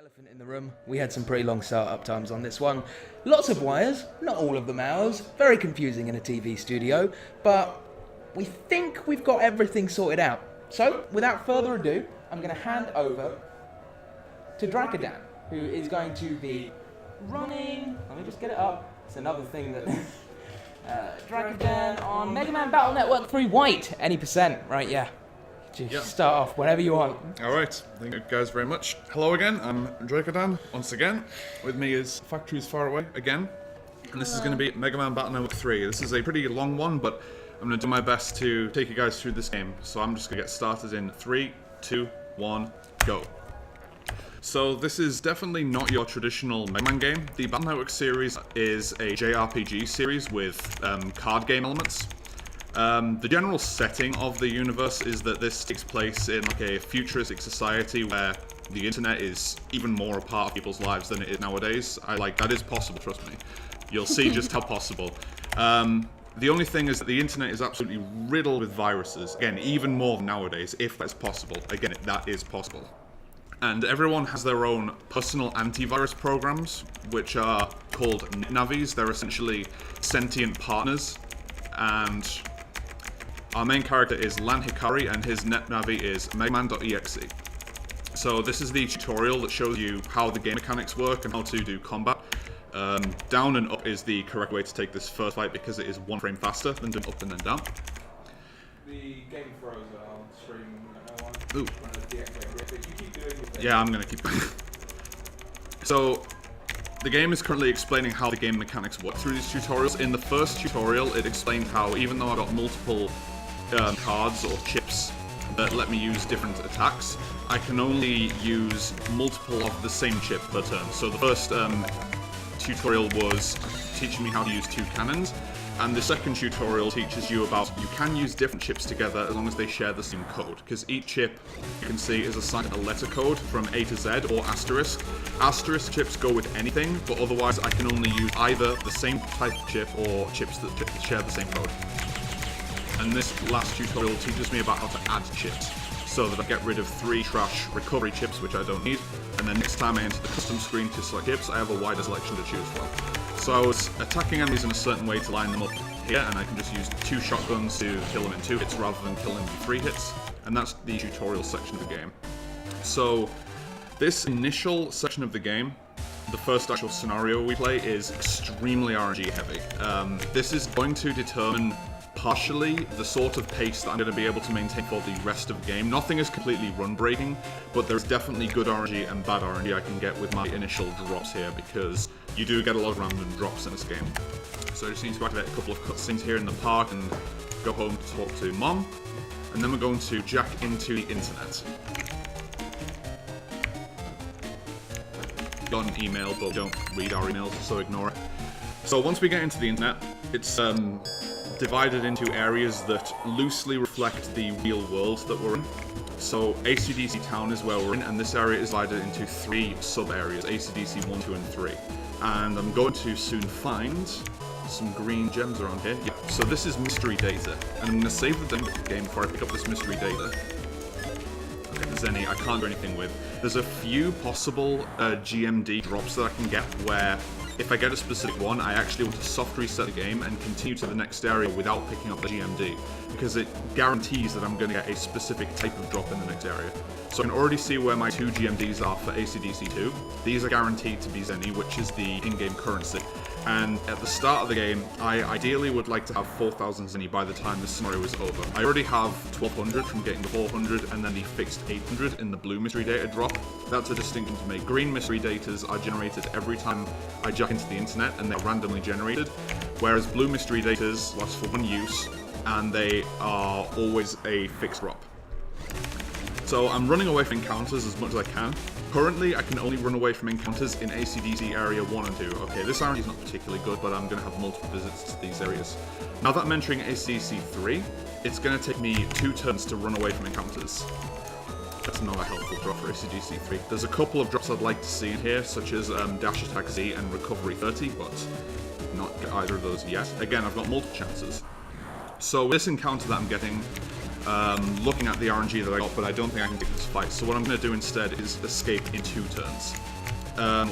Elephant in the room. We had some pretty long startup times on this one. Lots of wires, not all of them ours. Very confusing in a TV studio, but we think we've got everything sorted out. So, without further ado, I'm going to hand over to Drakodan, who is going to be running... Let me just get it up. It's another thing that... Drakodan on Megaman Battle Network 3 White. Any percent, right? Yeah. Just start off whenever you want. Alright, thank you guys very much. Hello again, I'm Drakodan, once again. With me is Factories Far Away, again. And this is going to be Megaman Battle Network 3. This is a pretty long one, but I'm going to do my best to take you guys through this game. So I'm just going to get started in 3, 2, 1, go. So this is definitely not your traditional Mega Man game. The Battle Network series is a JRPG series with card game elements. The general setting of the universe is that this takes place in like a futuristic society where the internet is even more a part of people's lives than it is nowadays. That is possible, trust me. You'll see just how possible. The only thing is that the internet is absolutely riddled with viruses. Again, even more than nowadays, if that's possible. Again, that is possible. And everyone has their own personal antivirus programs, which are called Navis. They're essentially sentient partners. And our main character is Lan Hikari, and his NetNavi is Megaman.exe. So this is the tutorial that shows you how the game mechanics work and how to do combat. Down and up is the correct way to take this first fight because it is one frame faster than doing up and then down. The game froze on stream. Ooh. Yeah, I'm gonna keep. So, the game is currently explaining how the game mechanics work through these tutorials. In the first tutorial, it explained how even though I got multiple cards or chips that let me use different attacks, I can only use multiple of the same chip per turn. So the first tutorial was teaching me how to use 2 cannons, and the second tutorial teaches you about you can use different chips together as long as they share the same code, because each chip, you can see, is assigned a letter code from A to Z or asterisk. Asterisk chips go with anything, but otherwise I can only use either the same type of chip or chips that share the same code. And this last tutorial teaches me about how to add chips, so that I get rid of 3 trash recovery chips which I don't need, and then next time I enter the custom screen to select chips, I have a wider selection to choose from. So I was attacking enemies in a certain way to line them up here, and I can just use 2 shotguns to kill them in 2 hits rather than killing them in 3 hits, and that's the tutorial section of the game. So this initial section of the game, the first actual scenario we play, is extremely RNG heavy. This is going to determine partially the sort of pace that I'm going to be able to maintain for the rest of the game. Nothing is completely run-breaking, but there's definitely good RNG and bad RNG I can get with my initial drops here, because you do get a lot of random drops in this game. So I just need to activate a couple of cutscenes here in the park and go home to talk to Mom, and then we're going to jack into the internet. Got an email, but we don't read our emails, so ignore it. So once we get into the internet, it's divided into areas that loosely reflect the real world that we're in. So ACDC Town is where we're in, and this area is divided into 3 sub-areas, ACDC 1, 2, and 3. And I'm going to soon find some green gems around here. Yeah. So this is mystery data, and I'm going to save the game before I pick up this mystery data. Okay, if there's any I can't do anything with. There's a few possible GMD drops that I can get where if I get a specific one, I actually want to soft reset the game and continue to the next area without picking up the GMD, because it guarantees that I'm going to get a specific type of drop in the next area. So I can already see where my 2 GMDs are for ACDC 2. These are guaranteed to be Zenny, which is the in-game currency. And at the start of the game, I ideally would like to have 4,000 Zenny by the time the scenario is over. I already have 1,200 from getting the 400 and then the fixed 800 in the blue mystery data drop. That's a distinction to make. Green mystery datas are generated every time I jack into the internet, and they're randomly generated, whereas blue mystery datas last for 1 use, and they are always a fixed drop. So I'm running away from encounters as much as I can. Currently, I can only run away from encounters in ACDC Area 1 and 2. Okay, this area is not particularly good, but I'm going to have multiple visits to these areas. Now that I'm entering ACDC 3, it's going to take me 2 turns to run away from encounters. That's not a helpful drop for ACDC 3. There's a couple of drops I'd like to see in here, such as Dash Attack Z and Recovery 30, but not either of those yet. Again, I've got multiple chances. So this encounter that I'm getting, looking at the RNG that I got, but I don't think I can take this fight. So what I'm going to do instead is escape in 2 turns.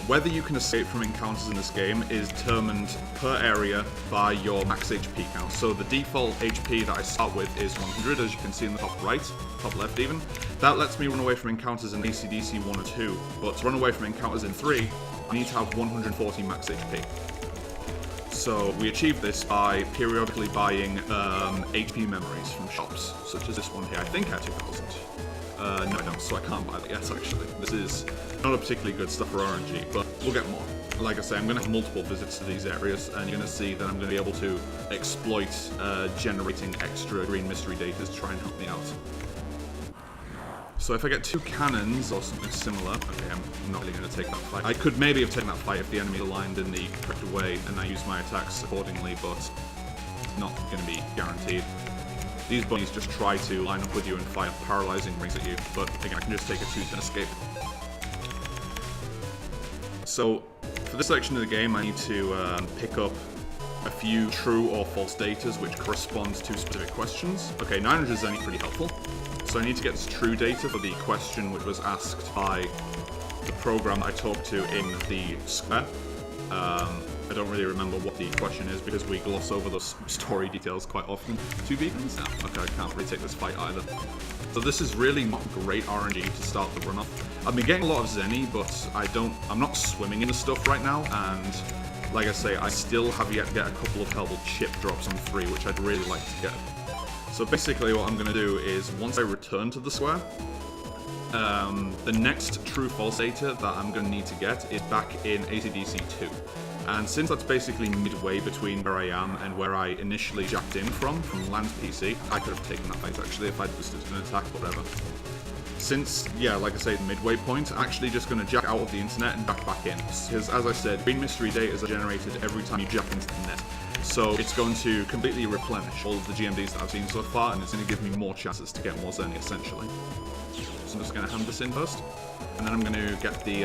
Whether you can escape from encounters in this game is determined per area by your max HP count. So the default HP that I start with is 100, as you can see in the top right, top left even. That lets me run away from encounters in AC/DC 1 or 2, but to run away from encounters in 3, I need to have 140 max HP. So we achieve this by periodically buying HP memories from shops, such as this one here. I think I have 2,000. No, I don't, so I can't buy that yet, actually. This is not a particularly good stuff for RNG, but we'll get more. Like I say, I'm going to have multiple visits to these areas, and you're going to see that I'm going to be able to exploit generating extra green mystery data to try and help me out. So if I get 2 cannons or something similar, okay, I'm not really going to take that fight. I could maybe have taken that fight if the enemy aligned in the correct way and I used my attacks accordingly, but it's not going to be guaranteed. These bunnies just try to line up with you and fire paralyzing rings at you, but again, I can just take a 2-turn escape. So for this section of the game, I need to pick up a few true or false datas which correspond to specific questions. Okay, 900 is only pretty helpful. So I need to get this true data for the question which was asked by the program I talked to in the square. I don't really remember what the question is because we gloss over those story details quite often. 2 beacons? No. Okay, I can't really take this fight either. So this is really not great RNG to start the run off. I've been getting a lot of Zenny, but I'm not swimming in the stuff right now, and like I say, I still have yet to get a couple of helpful chip drops on 3, which I'd really like to get. So basically what I'm going to do is, once I return to the square, the next true-false data that I'm going to need to get is back in AC/DC 2. And since that's basically midway between where I am and where I initially jacked in from land PC, I could have taken that fight actually if I'd boosted an attack, whatever. Since, yeah, like I say, the midway point, I'm actually just going to jack out of the internet and jack back in. Because, as I said, green mystery data are generated every time you jack into the net. So it's going to completely replenish all of the GMDs that I've seen so far, and it's going to give me more chances to get more Zenny, essentially. So I'm just going to hand this in first, and then I'm going to get the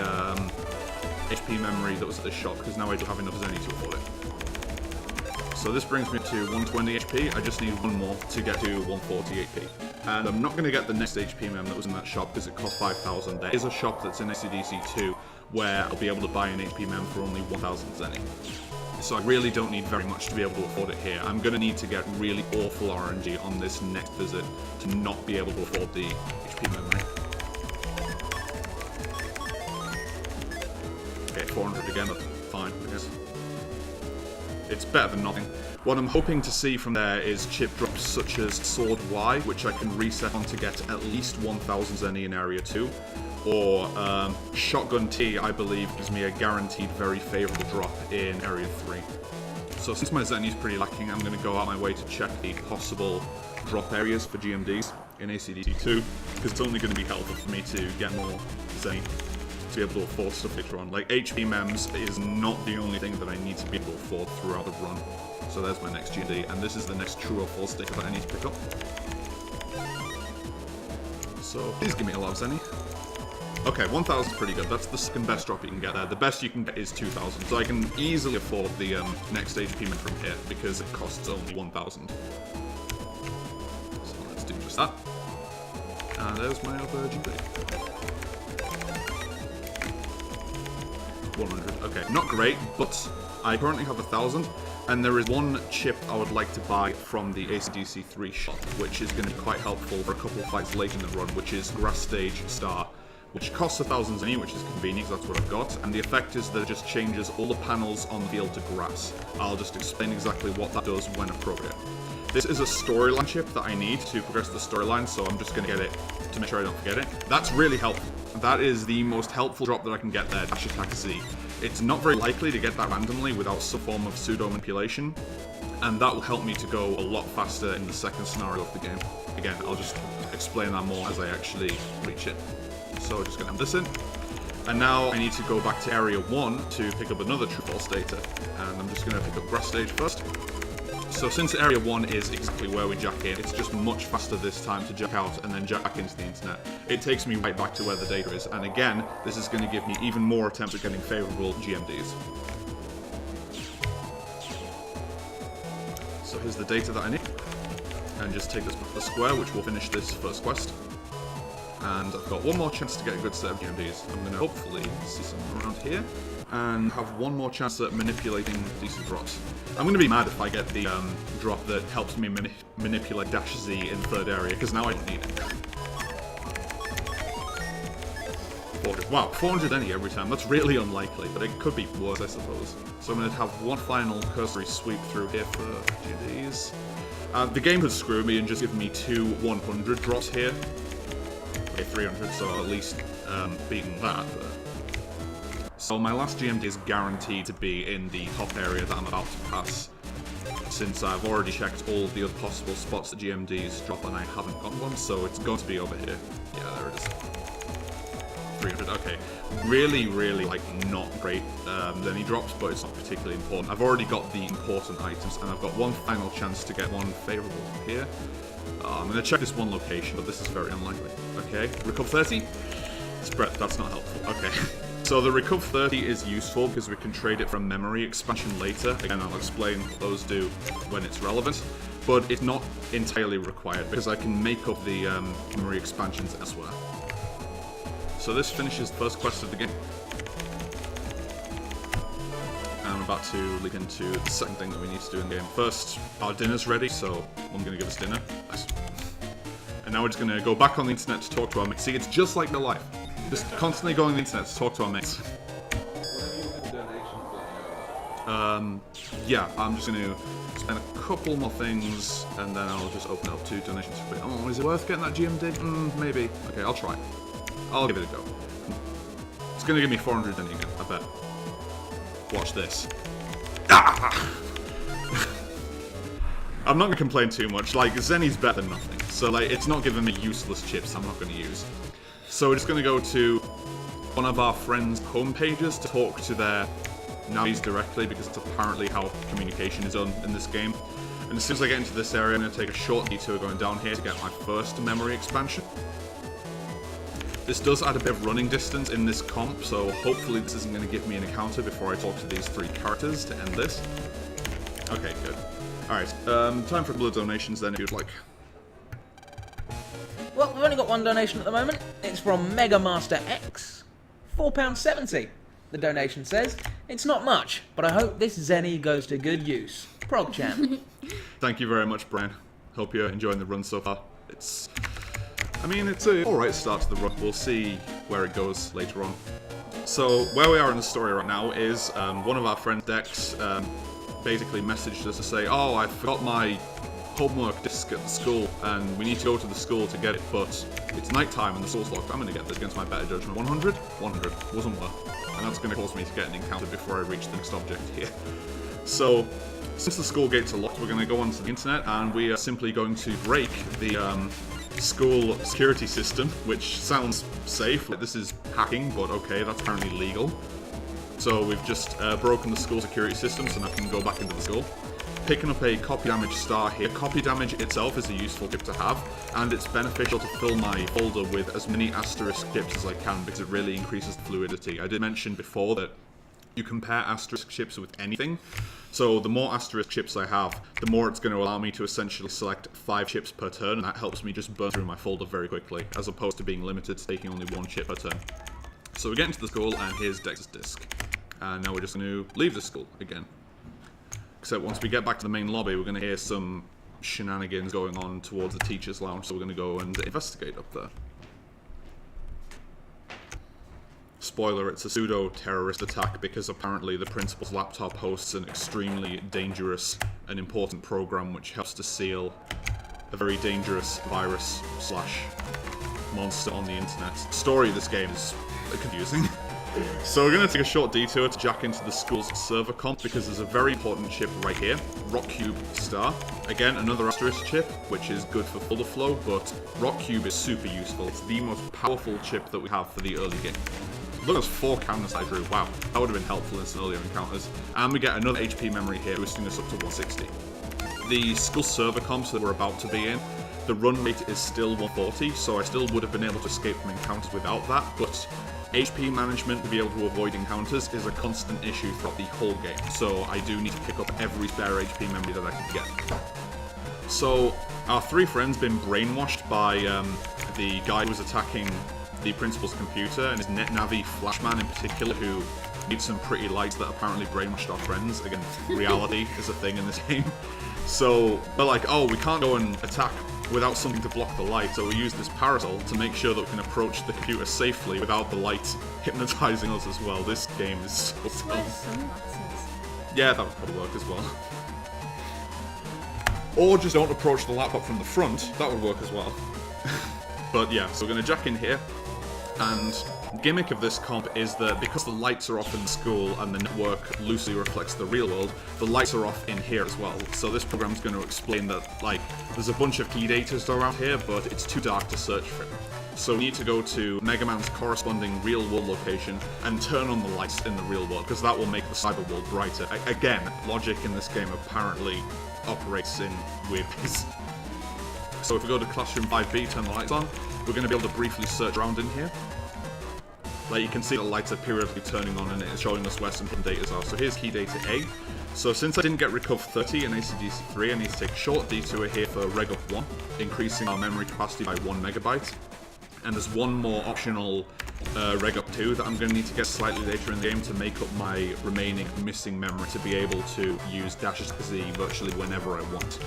HP memory that was at this shop, because now I don't have enough Zenny to afford it. So this brings me to 120 HP, I just need one more to get to 140 HP. And I'm not going to get the next HP mem that was in that shop because it cost 5,000. There is a shop that's in AC/DC 2 where I'll be able to buy an HP mem for only 1,000 Zenny. So I really don't need very much to be able to afford it here. I'm going to need to get really awful RNG on this next visit to not be able to afford the HP memory. Okay, 400 again, that's fine, I guess. It's better than nothing. What I'm hoping to see from there is chip drops such as Sword Y, which I can reset on to get at least 1,000 Zenny in Area 2, or Shotgun T, I believe, gives me a guaranteed very favourable drop in Area 3. So since my Zenny is pretty lacking, I'm going to go out my way to check the possible drop areas for GMDs in AC/DC 2, because it's only going to be helpful for me to get more Zenny to be able to afford stuff later on. Like, HP mems is not the only thing that I need to be able to afford throughout the run. So there's my next GD, and this is the next true or false data that I need to pick up. So please give me a lot of Zenny. Okay, 1,000 is pretty good. That's the second best drop you can get there. The best you can get is 2,000, so I can easily afford the next HP mem from here because it costs only 1,000. So let's do just that. And there's my other GD. 100. Okay, not great, but I currently have 1,000, and there is one chip I would like to buy from the AC/DC 3 shop, which is going to be quite helpful for a couple of fights later in the run, which is Grass Stage Star, which costs 1,000 Zenny, which is convenient because that's what I've got, and the effect is that it just changes all the panels on the field to grass. I'll just explain exactly what that does when appropriate. This is a storyline chip that I need to progress the storyline, so I'm just going to get it to make sure I don't forget it. That's really helpful. That is the most helpful drop that I can get there, Dash Attack Z. It's not very likely to get that randomly without some form of pseudo-manipulation, and that will help me to go a lot faster in the second scenario of the game. Again, I'll just explain that more as I actually reach it. So we're just going to have this in. And now I need to go back to Area 1 to pick up another true-false data. And I'm just going to pick up Grass Stage first. So since Area 1 is exactly where we jack in, it's just much faster this time to jack out and then jack back into the internet. It takes me right back to where the data is, and again, this is going to give me even more attempts at getting favourable GMDs. So here's the data that I need, and just take this back to the square, which will finish this first quest. and I've got one more chance to get a good set of GMDs. I'm going to hopefully see some around here, and have one more chance at manipulating decent drops. I'm going to be mad if I get the drop that helps me manipulate Dash Z in third area, because now I don't need it. 400. Wow, 400 any every time. That's really unlikely, but it could be worse, I suppose. So I'm going to have one final cursory sweep through here for GDs. The game could screw me and just give me 2 100 drops here. Okay, 300, so at least beating that. But... So my last GMD is guaranteed to be in the top area that I'm about to pass, since I've already checked all the other possible spots that GMDs drop and I haven't got one, so it's going to be over here. Yeah, there it is. 300, okay. Really, like, not great any drops, but it's not particularly important. I've already got the important items, and I've got one final chance to get one favourable here. I'm going to check this one location, but this is very unlikely. Okay, recover 30? Spread, that's not helpful. Okay. So the recover 30 is useful because we can trade it for a memory expansion later. Again, I'll explain what those do when it's relevant. But it's not entirely required because I can make up the memory expansions elsewhere. So this finishes the first quest of the game. And I'm about to leap into the second thing that we need to do in the game. First, our dinner's ready, so I'm going to give us dinner. Nice. And now we're just going to go back on the internet to talk to our mates. See, it's just like real life. Just constantly going on the internet to talk to our mates. Yeah, I'm just going to spend a couple more things, and then I'll just open it up to donations. Oh, is it worth getting that GMD? Maybe. Okay, I'll try. I'll give it a go. It's gonna give me 400 then again, I bet. Watch this. Ah! I'm not gonna complain too much, like, Zenny's better than nothing. So, like, it's not giving me useless chips I'm not gonna use. So we're just gonna go to one of our friends' homepages to talk to their navis directly, because it's apparently how communication is done in this game. And as soon as I get into this area, I'm gonna take a short detour going down here to get my first memory expansion. This does add a bit of running distance in this comp, so hopefully this isn't going to give me an encounter before I talk to these 3 characters to end this. Okay, good. Alright, time for a couple of donations then if you'd like. Well, we've only got one donation at the moment. It's from Mega Master X. £4.70. The donation says, it's not much, but I hope this Zenny goes to good use. ProgChamp. Thank you very much, Brian. Hope you're enjoying the run so far. I mean, it's a alright start to the run. We'll see where it goes later on. So, where we are in the story right now is one of our friends, Dex, basically messaged us to say, oh, I forgot my homework disc at the school, and we need to go to the school to get it, but it's night time and the school's locked. I'm going to get this against my better judgment. 100? 100. Wasn't worth. And that's going to cause me to get an encounter before I reach the next object here. So, since the school gates are locked, we're going to go onto the internet, and we are simply going to break the school security system, which sounds safe. This is hacking, but okay, that's apparently legal. So we've just broken the school security system, so now I can go back into the school. Picking up a copy damage star here. Copy damage itself is a useful chip to have, and it's beneficial to fill my folder with as many asterisk chips as I can, because it really increases the fluidity. I did mention before that you compare asterisk chips with anything. So the more asterisk chips I have, the more it's going to allow me to essentially select 5 chips per turn, and that helps me just burn through my folder very quickly, as opposed to being limited to taking only 1 chip per turn. So we get into the school, and here's Dex's disc. And now we're just going to leave the school again. Except once we get back to the main lobby, we're going to hear some shenanigans going on towards the teacher's lounge, so we're going to go and investigate up there. Spoiler, it's a pseudo-terrorist attack because apparently the principal's laptop hosts an extremely dangerous and important program which helps to seal a very dangerous virus / monster on the internet. The story of this game is confusing. So we're going to take a short detour to jack into the school's server comp because there's a very important chip right here, Rock Cube Star. Again, another asterisk chip, which is good for folder flow, but Rock Cube is super useful. It's the most powerful chip that we have for the early game. Look at those 4 counters I drew. Wow, that would have been helpful in some earlier encounters. And we get another HP memory here, boosting us up to 160. The school server comps that we're about to be in, the run rate is still 140, so I still would have been able to escape from encounters without that, but HP management to be able to avoid encounters is a constant issue throughout the whole game, so I do need to pick up every spare HP memory that I can get. So, our 3 friends been brainwashed by the guy who was attacking the principal's computer, and his NetNavi Flashman in particular, who needs some pretty lights that apparently brainwashed our friends. Again, reality is a thing in this game. So they're like, oh, we can't go and attack without something to block the light, so we use this parasol to make sure that we can approach the computer safely without the light hypnotizing us as well. This game is so Wear sunglasses. Yeah, that would probably work as well. Or just don't approach the laptop from the front, that would work as well. But yeah, so we're going to jack in here, and the gimmick of this comp is that because the lights are off in the school and the network loosely reflects the real world, the lights are off in here as well. So this program's going to explain that, like, there's a bunch of key data around here, but it's too dark to search for. So we need to go to Megaman's corresponding real world location and turn on the lights in the real world, because that will make the cyber world brighter. Again, logic in this game apparently operates in weird ways. So if we go to Classroom 5B, turn the lights on, we're going to be able to briefly search around in here. Like, you can see the lights are periodically turning on and it's showing us where some hidden data are. So here's key data A. So since I didn't get Recov 30 in ACDC 3, I need to take a short detour here for Reg Up 1, increasing our memory capacity by 1 megabyte. And there's one more optional Reg Up 2 that I'm going to need to get slightly later in the game to make up my remaining missing memory to be able to use -Z virtually whenever I want.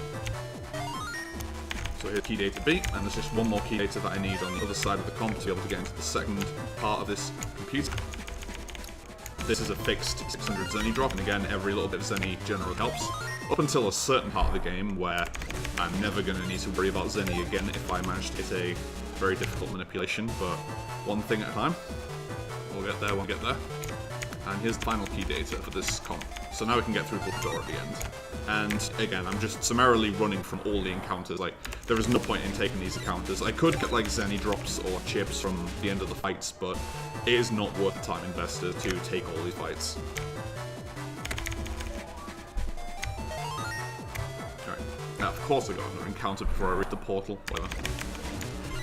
So here's key data B, and there's just one more key data that I need on the other side of the comp to be able to get into the second part of this computer. This is a fixed 600 Zenny drop, and again, every little bit of Zenny generally helps. Up until a certain part of the game where I'm never going to need to worry about Zenny again if I manage to hit a very difficult manipulation, but one thing at a time. We'll get there, we'll get there. And here's the final key data for this comp. So now we can get through the door at the end. And again, I'm just summarily running from all the encounters. Like, there is no point in taking these encounters. I could get like Zenny drops or chips from the end of the fights, but it is not worth the time invested to take all these fights. Alright, now of course I got another encounter before I reach the portal, whatever.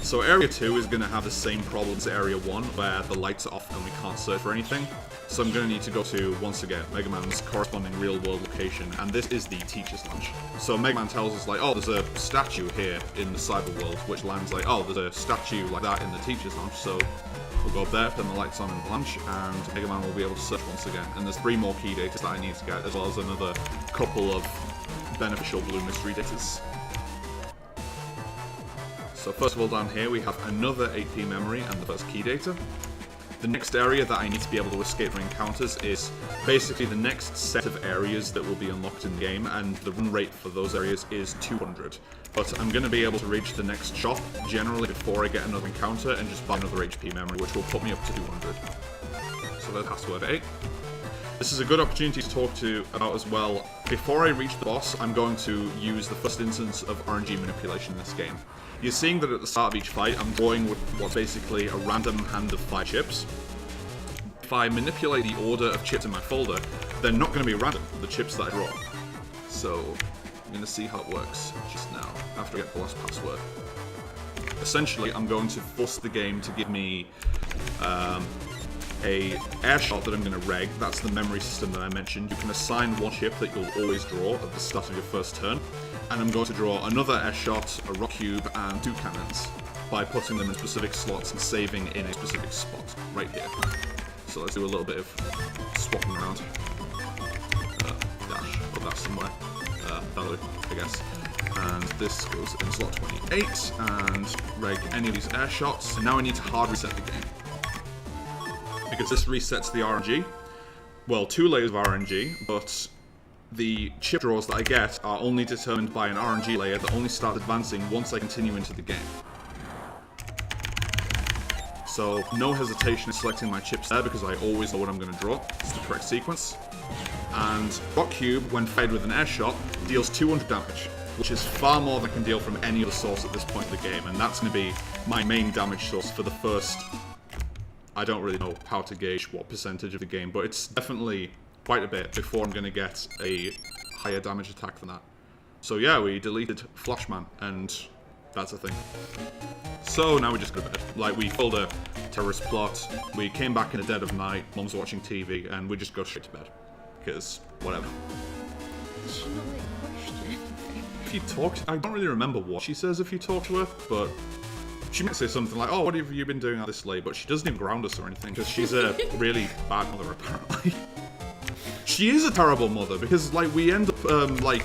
So Area 2 is going to have the same problem as Area 1, where the lights are off and we can't search for anything. So I'm going to need to go to, once again, Megaman's corresponding real-world location, and this is the Teacher's Lounge. So Megaman tells us, like, oh, there's a statue here in the cyber world, which lands like, oh, there's a statue like that in the Teacher's Lounge, so we'll go up there, turn the lights on in the lounge, and Megaman will be able to search once again. And there's 3 more key data that I need to get, as well as another couple of beneficial blue mystery datas. So first of all, down here we have another 8p memory and the first key data. The next area that I need to be able to escape from encounters is basically the next set of areas that will be unlocked in the game, and the run rate for those areas is 200. But I'm going to be able to reach the next shop generally before I get another encounter and just buy another HP memory, which will put me up to 200. So that's password 8. This is a good opportunity to talk to about as well. Before I reach the boss, I'm going to use the first instance of RNG manipulation in this game. You're seeing that at the start of each fight, I'm drawing with what's basically a random hand of 5 chips. If I manipulate the order of chips in my folder, they're not going to be random, the chips that I draw. So, I'm going to see how it works just now, after I get the last password. Essentially, I'm going to force the game to give me a air shot that I'm going to reg. That's the memory system that I mentioned. You can assign one chip that you'll always draw at the start of your first turn. And I'm going to draw another air shot, a rock cube, and 2 cannons by putting them in specific slots and saving in a specific spot, right here. So let's do a little bit of swapping around. Dash, put that somewhere. Value, I guess. And this goes in slot 28, and reg any of these air shots. And now I need to hard reset the game. Because this resets the RNG. Well, 2 layers of RNG, but the chip draws that I get are only determined by an RNG layer that only starts advancing once I continue into the game. So, no hesitation in selecting my chips there because I always know what I'm going to draw. It's the correct sequence. And Rock Cube, when fired with an air shot, deals 200 damage, which is far more than I can deal from any other source at this point in the game, and that's going to be my main damage source for the first... I don't really know how to gauge what percentage of the game, but it's definitely quite a bit before I'm going to get a higher damage attack than that. So yeah, we deleted Flashman, and that's a thing. So now we just go to bed. Like, we filled a terrorist plot, we came back in the dead of night, Mom's watching TV, and we just go straight to bed. Because, whatever. She not like pushed you. If you talk, I don't really remember what she says if you talk to her, but She might say something like, "Oh, what have you been doing out this late?" But she doesn't even ground us or anything because she's a really bad mother, apparently. She is a terrible mother because, like, we end up like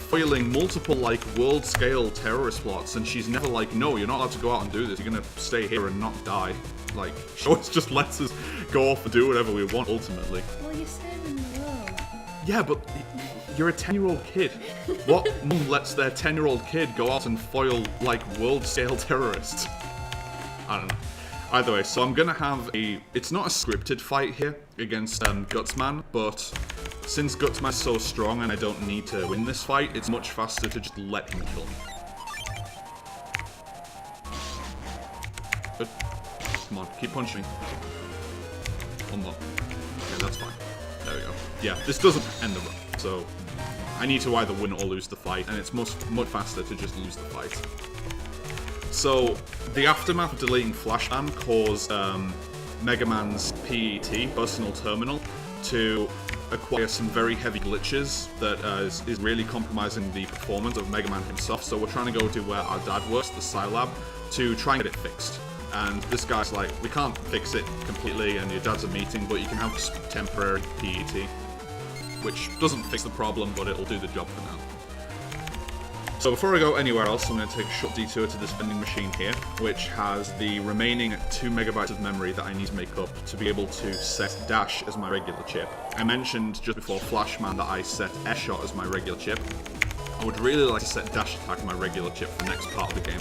foiling multiple like world-scale terrorist plots, and she's never like, "No, you're not allowed to go out and do this. You're gonna stay here and not die." Like, she always just lets us go off and do whatever we want. Ultimately. Well, you're saving the world. Yeah, but you're a 10-year-old kid. What mum lets their 10-year-old kid go out and foil, like, world-scale terrorists? I don't know. Either way, so I'm gonna have a... It's not a scripted fight here against Gutsman, but since Gutsman's so strong and I don't need to win this fight, it's much faster to just let him kill me. Good. Come on, keep punching me. One more. Okay, that's fine. There we go. Yeah, this doesn't end the run, so I need to either win or lose the fight, and it's much faster to just lose the fight. So, the aftermath of deleting Flashman caused Megaman's PET, personal terminal, to acquire some very heavy glitches that is really compromising the performance of Megaman himself, so we're trying to go to where our dad works, the Scilab, to try and get it fixed. And this guy's like, we can't fix it completely, and your dad's a meeting, but you can have just temporary PET. Which doesn't fix the problem, but it'll do the job for now. So before I go anywhere else, I'm going to take a short detour to this vending machine here, which has the remaining 2 megabytes of memory that I need to make up to be able to set Dash as my regular chip. I mentioned just before Flashman that I set Airshot as my regular chip. I would really like to set Dash Attack as my regular chip for the next part of the game,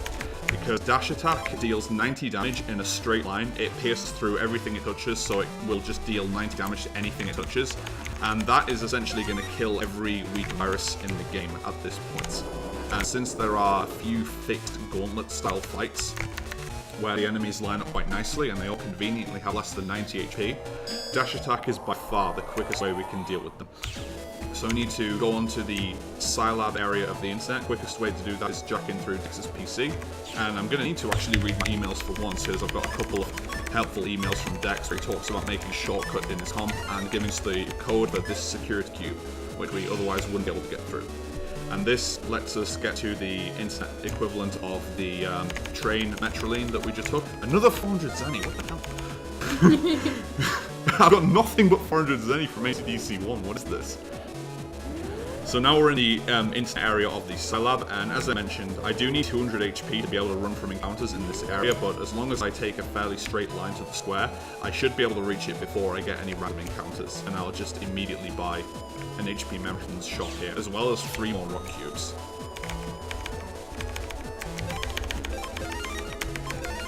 because Dash Attack deals 90 damage in a straight line. It pierces through everything it touches, so it will just deal 90 damage to anything it touches, and that is essentially going to kill every weak virus in the game at this point. And since there are a few fixed gauntlet-style fights, where the enemies line up quite nicely and they all conveniently have less than 90 HP, Dash Attack is by far the quickest way we can deal with them. So I need to go onto the Scilab area of the internet. Quickest way to do that is jack in through Dix's PC. And I'm going to need to actually read my emails for once, because I've got a couple of helpful emails from Dex where he talks about making a shortcut in his comp and giving us the code for this security cube, which we otherwise wouldn't be able to get through. And this lets us get to the internet equivalent of the train Metroline that we just took. Another 400 Zenny, what the hell? I've got nothing but 400 Zenny from AC/DC 1, what is this? So now we're in the internet area of the Scilab, and as I mentioned, I do need 200 HP to be able to run from encounters in this area, but as long as I take a fairly straight line to the square, I should be able to reach it before I get any random encounters, and I'll just immediately buy an HP Medicines shop here, as well as 3 more rock cubes.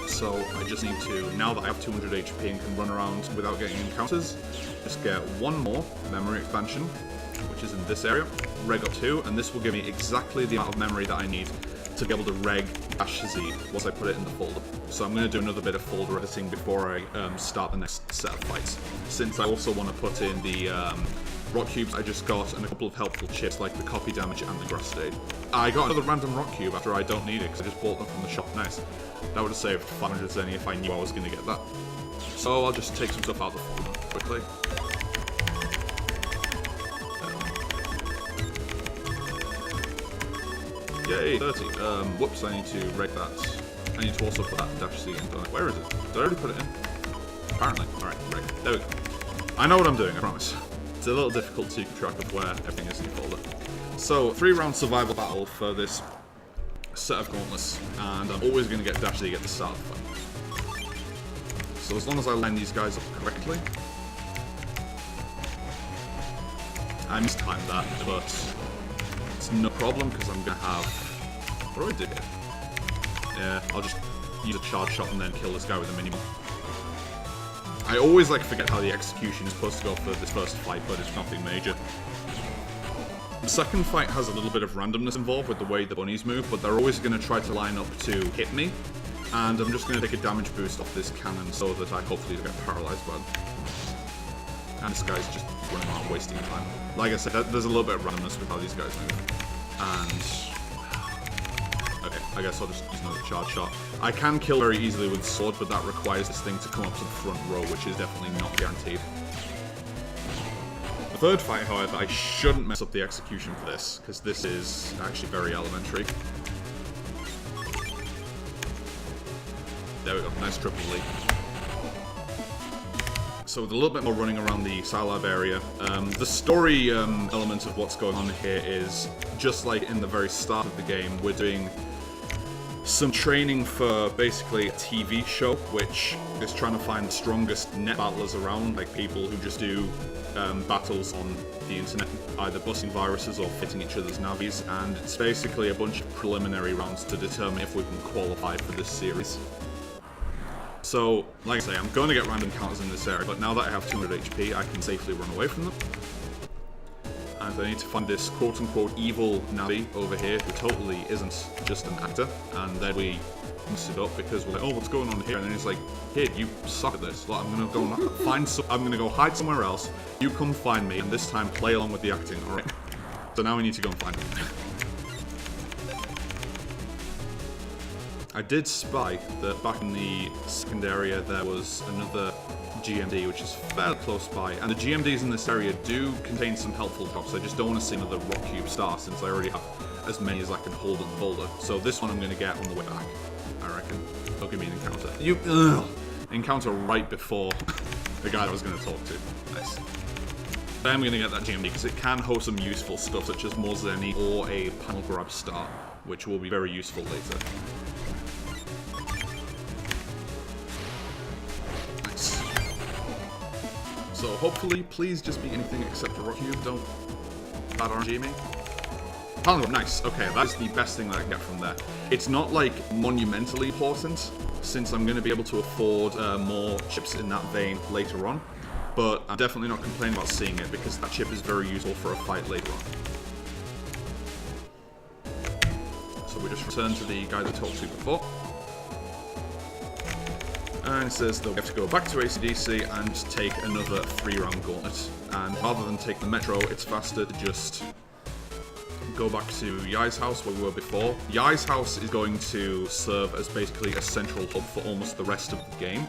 So I just need to, now that I have 200 HP and can run around without getting encounters, just get 1 more memory expansion, which is in this area, reg up 2, and this will give me exactly the amount of memory that I need to be able to reg Dash Z once I put it in the folder. So I'm going to do another bit of folder editing before I start the next set of fights. Since I also want to put in the rock cubes I just got and a couple of helpful chips like the copy damage and the grass state. I got another random rock cube after I don't need it because I just bought them from the shop. Nice. That would have saved 500 Zenny if I knew I was going to get that. So I'll just take some stuff out of the folder quickly. Yay, 30. Whoops, I need to rate that. I need to also put that Dash Z in. Where is it? Did I already put it in? Apparently. Alright, right. There we go. I know what I'm doing, I promise. It's a little difficult to keep track of where everything is in the folder. So, 3-round survival battle for this set of gauntlets, and I'm always going to get Dash Z at the start of the fight. So as long as I line these guys up correctly. I mistimed that, but it's no problem because I'm going to have... What do I do here? Yeah, I'll just use a charge shot and then kill this guy with a minimal. I always forget how the execution is supposed to go for this first fight, but it's nothing major. The second fight has a little bit of randomness involved with the way the bunnies move, but they're always going to try to line up to hit me, and I'm just going to take a damage boost off this cannon so that I hopefully don't get paralyzed by them. And this guy's just running around wasting time. Like I said, there's a little bit of randomness with how these guys move. And... okay, I guess I'll just use another charge shot. I can kill very easily with the sword, but that requires this thing to come up to the front row, which is definitely not guaranteed. The third fight, however, I shouldn't mess up the execution for this, because this is actually very elementary. There we go, nice triple leap. So with a little bit more running around the Scilab area, the story element of what's going on here is, just like in the very start of the game, we're doing some training for basically a TV show, which is trying to find the strongest net battlers around, like people who just do battles on the internet, either busting viruses or fighting each other's navis, and it's basically a bunch of preliminary rounds to determine if we can qualify for this series. So, like I say, I'm going to get random counters in this area, but now that I have 200 HP, I can safely run away from them. And I need to find this quote-unquote evil Navi over here, who totally isn't just an actor, and then we mess it up because we're like, oh, what's going on here? And then he's like, kid, you suck at this. Like, I'm gonna go hide somewhere else, you come find me, and this time play along with the acting, alright? So now we need to go and find him. I did spy that back in the second area there was another GMD, which is fairly close by, and the GMDs in this area do contain some helpful drops. I just don't want to see another rock cube star since I already have as many as I can hold in the folder. So this one I'm going to get on the way back, I reckon. Don't give me an encounter. Encounter right before the guy that I was going to talk to. Nice. Then I'm going to get that GMD because it can host some useful stuff such as more Zenny or a panel grab star, which will be very useful later. So hopefully, please just be anything except a rock cube. Don't bad RNG me. Panel, nice. Okay, that's the best thing that I get from there. It's not like monumentally important, since I'm going to be able to afford more chips in that vein later on. But I'm definitely not complaining about seeing it because that chip is very useful for a fight later on. So we just return to the guy that talked to before. And it says that we have to go back to AC/DC and take another 3-round gauntlet. And rather than take the metro, it's faster to just go back to Yai's house where we were before. Yai's house is going to serve as basically a central hub for almost the rest of the game,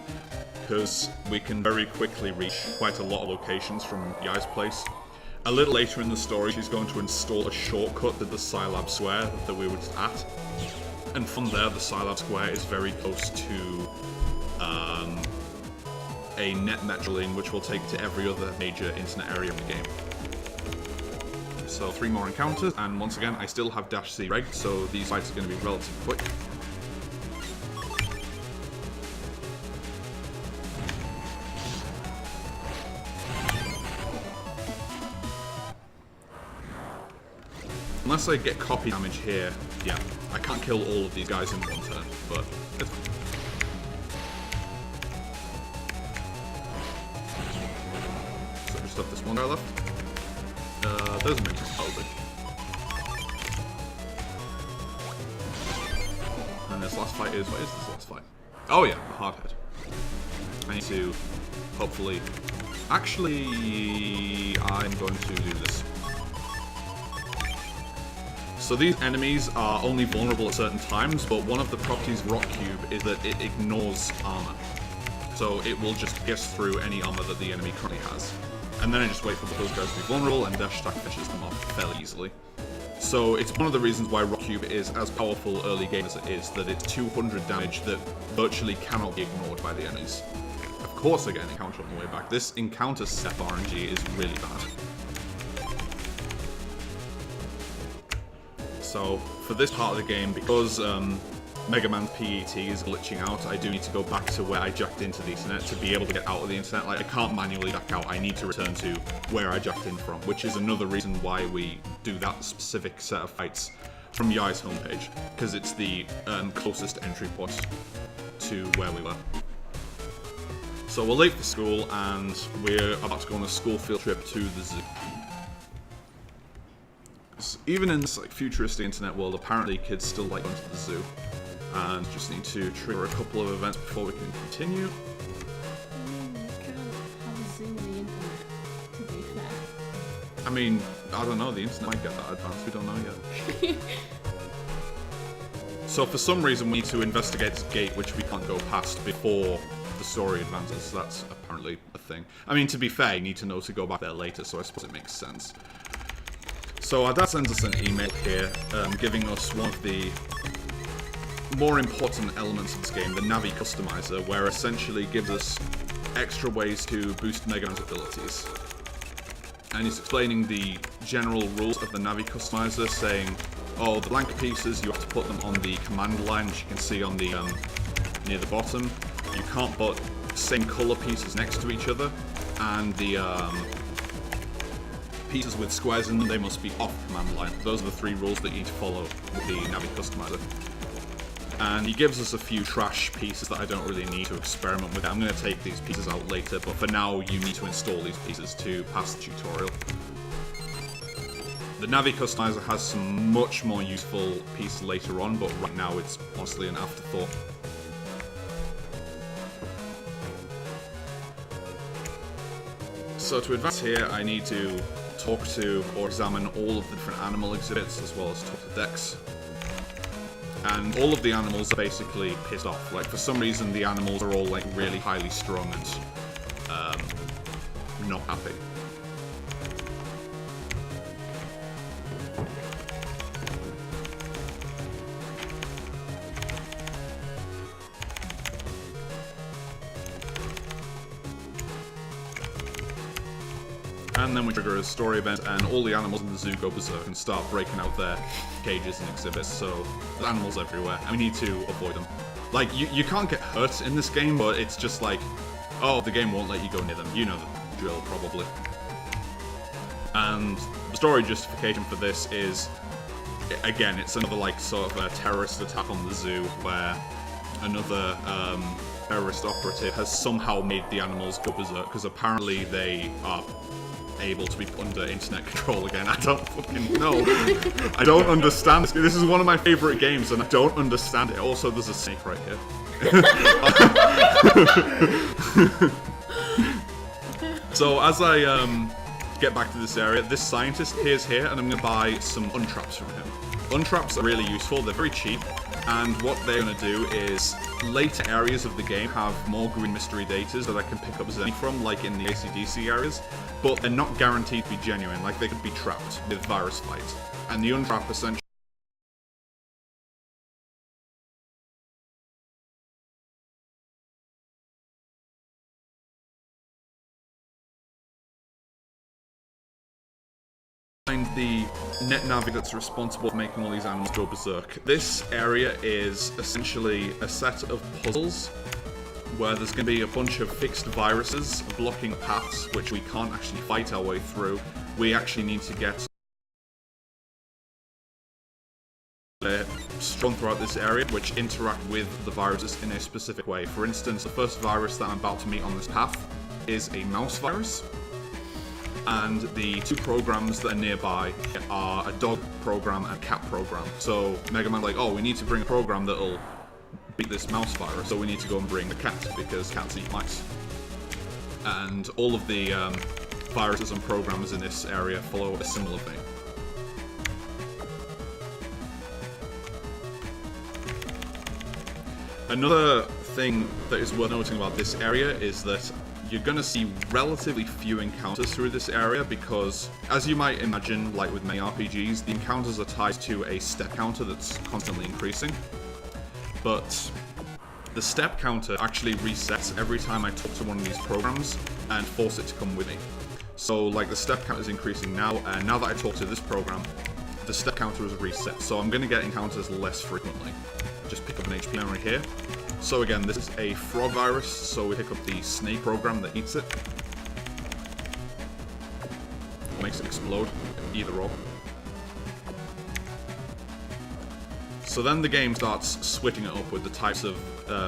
because we can very quickly reach quite a lot of locations from Yai's place. A little later in the story, she's going to install a shortcut to the Scilab Square that we were just at. And from there, the Scilab Square is very close to a net metro lane, which will take to every other major internet area in the game. So 3 more encounters, and once again, I still have Dash C rigged, so these fights are going to be relatively quick. Unless I get copy damage here, yeah, I can't kill all of these guys in one turn, but it's fine. So just have this one guy left. There's a minion, probably. And this last fight is, what is this last fight? Oh yeah, a hard head. I need to, hopefully, actually, I'm going to do this. So these enemies are only vulnerable at certain times, but one of the properties of Rock Cube is that it ignores armor. So it will just guess through any armor that the enemy currently has. And then I just wait for those guys to be vulnerable, and Dash Stack finishes them off fairly easily. So it's one of the reasons why Rock Cube is as powerful early game as it is, that it's 200 damage that virtually cannot be ignored by the enemies. Of course I get an encounter on the way back. This encounter step RNG is really bad. So for this part of the game, because Megaman's PET is glitching out, I do need to go back to where I jacked into the internet to be able to get out of the internet. Like, I can't manually jack out, I need to return to where I jacked in from, which is another reason why we do that specific set of fights from Yai's homepage, because it's the closest entry point to where we were. So we're late for school, and we're about to go on a school field trip to the zoo. Even in this futuristic internet world, apparently kids still like going to the zoo. And just need to trigger a couple of events before we can continue. You can't have a zoo on the internet, to be fair. I mean, I don't know, the internet might get that advanced, we don't know yet. So for some reason we need to investigate this gate which we can't go past before the story advances. That's apparently a thing. I mean, to be fair, you need to know to go back there later, so I suppose it makes sense. So our dad sends us an email here, giving us one more important elements of this game, the Navi Customizer, where it essentially gives us extra ways to boost Megaman's abilities. And he's explaining the general rules of the Navi Customizer, saying, oh, the blank pieces, you have to put them on the command line, which you can see on the near the bottom. You can't put same color pieces next to each other, and the pieces with squares in them, they must be off command line. Those are the 3 rules that you need to follow with the Navi Customizer. And he gives us a few trash pieces that I don't really need to experiment with. I'm going to take these pieces out later, but for now you need to install these pieces to pass the tutorial. The Navi Customizer has some much more useful pieces later on, but right now it's honestly an afterthought. So to advance here, I need to talk to or examine all of the different animal exhibits, as well as talk to Dex. And all of the animals are basically pissed off. Like, for some reason, the animals are all, like, really highly strung and not happy. And then we trigger a story event, and all the animals in the zoo go berserk and start breaking out their cages and exhibits. So there's animals everywhere, and we need to avoid them. Like, you can't get hurt in this game, but it's just like, oh, the game won't let you go near them. You know the drill, probably. And the story justification for this is, again, it's another, like, sort of a terrorist attack on the zoo, where another terrorist operative has somehow made the animals go berserk, because apparently they are able to be under internet control again. I don't fucking know. I don't understand this. This is one of my favorite games, and I don't understand it. Also, there's a snake right here. So as I get back to this area, this scientist appears here, and I'm going to buy some untraps from him. Untraps are really useful. They're very cheap. And what they're going to do is, later areas of the game have more green mystery datas that I can pick up Zenny from, like in the AC/DC areas, but they're not guaranteed to be genuine, like they could be trapped with virus fights. And the untrap essentially the net navi that's responsible for making all these animals go berserk. This area is essentially a set of puzzles where there's going to be a bunch of fixed viruses blocking paths which we can't actually fight our way through. We actually need to get strung throughout this area which interact with the viruses in a specific way. For instance, the first virus that I'm about to meet on this path is a mouse virus. And the 2 programs that are nearby are a dog program and a cat program. So Megaman's like, oh, we need to bring a program that'll beat this mouse virus, so we need to go and bring the cat, because cats eat mice. And all of the viruses and programs in this area follow a similar thing. Another thing that is worth noting about this area is that you're going to see relatively few encounters through this area because, as you might imagine, like with many RPGs, the encounters are tied to a step counter that's constantly increasing. But the step counter actually resets every time I talk to one of these programs and force it to come with me. So, like, the step counter is increasing now, and now that I talk to this program, the step counter is reset. So I'm going to get encounters less frequently. Just pick up an HP memory here. So again, this is a frog virus, so we pick up the snake program that eats it. Makes it explode, either or. So then the game starts switching it up with the types of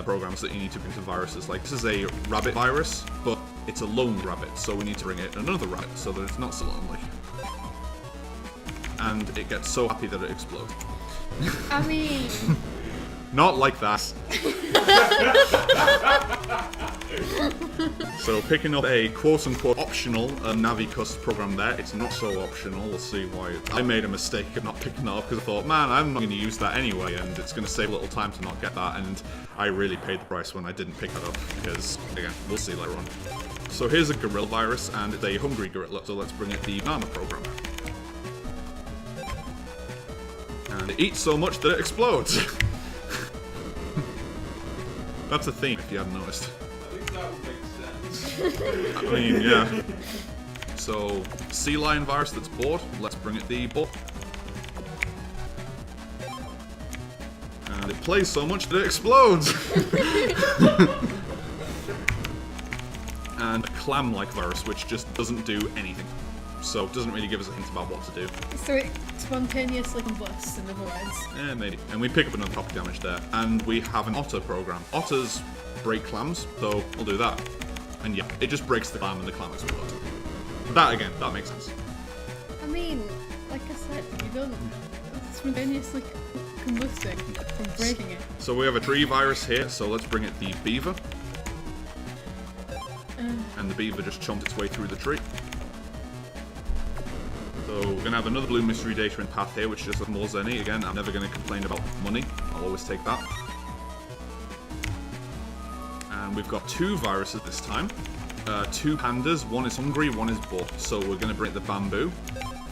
programs that you need to bring to viruses. Like, this is a rabbit virus, but it's a lone rabbit, so we need to bring it another rabbit so that it's not so lonely. And it gets so happy that it explodes. I mean... Not like that. So picking up a quote-unquote optional Navi Cust program there, it's not so optional. We'll see why. I made a mistake of not picking that up because I thought, man, I'm not going to use that anyway, and it's going to save a little time to not get that, and I really paid the price when I didn't pick that up because, again, we'll see later on. So here's a gorilla virus, and it's a hungry gorilla, so let's bring it the banana program. And it eats so much that it explodes. That's a theme, if you hadn't noticed. At least that would make sense. I mean, yeah. So, sea lion virus that's bored. Let's bring it the ball. And it plays so much that it explodes. And a clam-like virus, which just doesn't do anything. So, it doesn't really give us a hint about what to do. So it spontaneously combusts, in other words. Yeah, maybe. And we pick up another copy damage there. And we have an otter program. Otters break clams, so we'll do that. And yeah, it just breaks the clam and the clam explodes. That again, that makes sense. I mean, like I said, you don't spontaneously combusting from breaking it. So we have a tree virus here, so let's bring it the beaver. And the beaver just chomped its way through the tree. So we're gonna have another blue mystery data in path here, which just has more Zenny. Again, I'm never gonna complain about money. I'll always take that. And we've got 2 viruses this time. 2 pandas, one is hungry, one is bored. So we're going to bring the bamboo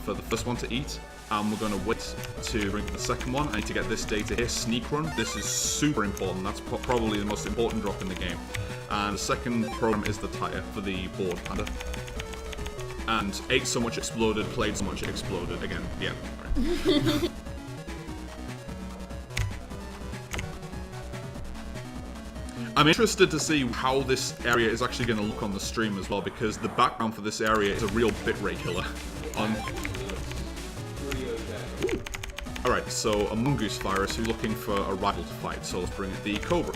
for the first one to eat, and we're going to wait to bring the second one. I need to get this data here, sneak run. This is super important. That's probably the most important drop in the game. And the second program is the tire for the bored panda. And ate so much exploded, played so much it exploded again. Yeah. Right. I'm interested to see how this area is actually going to look on the stream as well, because the background for this area is a real bitrate killer. Alright, so a mongoose virus who's looking for a rival to fight, so let's bring it the cobra.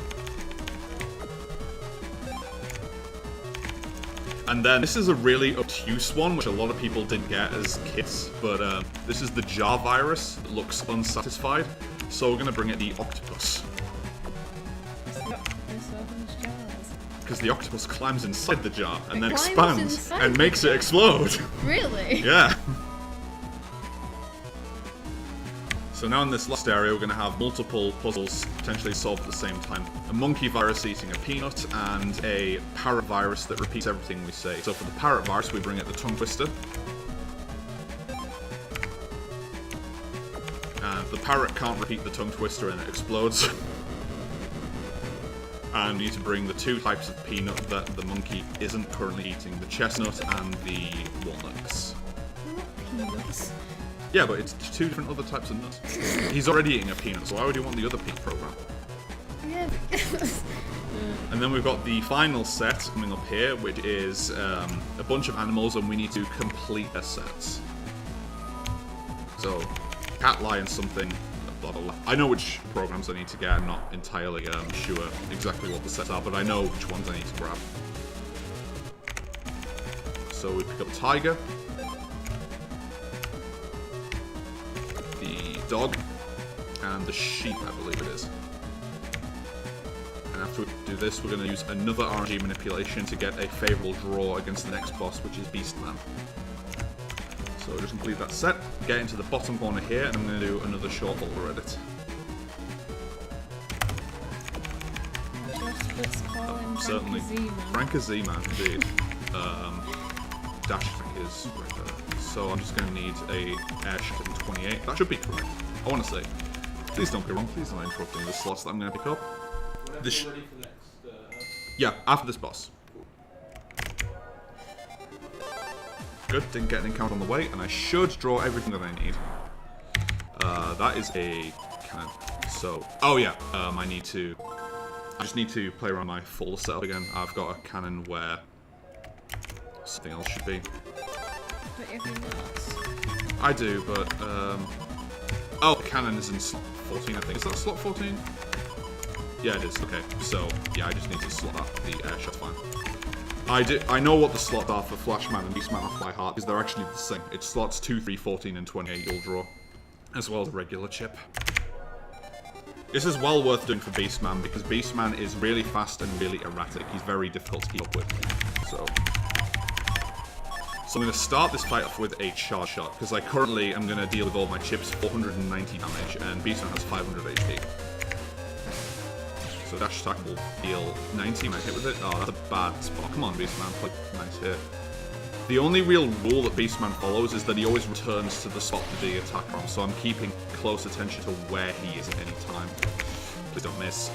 And then this is a really obtuse one, which a lot of people didn't get as kids, but this is the jar virus that looks unsatisfied, so we're going to bring it the octopus. Because the octopus climbs inside the jar and then expands and makes it explode. Really? Yeah. So now in this last area we're going to have multiple puzzles potentially solved at the same time. A monkey virus eating a peanut and a parrot virus that repeats everything we say. So for the parrot virus we bring it the tongue twister. And the parrot can't repeat the tongue twister and it explodes. And we need to bring the 2 types of peanut that the monkey isn't currently eating, the chestnut and the walnuts. Peanuts? Yeah, but it's 2 different other types of nuts. He's already eating a peanut, so why would you want the other peanut program? Yeah. And then we've got the final set coming up here, which is a bunch of animals, and we need to complete their sets. So, cat, lion, something. Blah, blah, blah. I know which programs I need to get. I'm not entirely sure exactly what the sets are, but I know which ones I need to grab. So we pick up tiger, the dog, and the sheep, I believe it is. And after we do this, we're going to use another RNG manipulation to get a favourable draw against the next boss, which is Beastman. So just complete that set, get into the bottom corner here, and I'm going to do another short folder edit. Let's call him Certainly. Frank Z-Man, indeed. Dash attack is right there. So I'm just going to need a airship in 28. That should be correct. I want to say. Please don't be wrong. Please don't interrupt me in the slots that I'm going to pick up. This ready for next, yeah, after this boss. Good, didn't get an encounter on the way, and I should draw everything that I need. That is a cannon. So, oh yeah, I just need to play around my full setup again. I've got a cannon where something else should be. But you have nuts. I do, but, oh, the cannon is in slot 14, I think. Is that slot 14? Yeah, it is, okay. So, yeah, I just need to slot out the airshot, fine. I know what the slots are for Flashman and Beastman off by heart, because they're actually the same. It's slots 2, 3, 14, and 28 you'll draw, as well as a regular chip. This is well worth doing for Beastman, because Beastman is really fast and really erratic. He's very difficult to keep up with. So I'm going to start this fight off with a charge shot, because I currently am going to deal with all my chips 490 damage, and Beastman has 500 HP. So dash attack will deal 90 when I hit with it. Oh, that's a bad spot. Come on, Beastman, play nice hit. The only real rule that Beastman follows is that he always returns to the spot to the attack from, so I'm keeping close attention to where he is at any time. Please don't miss.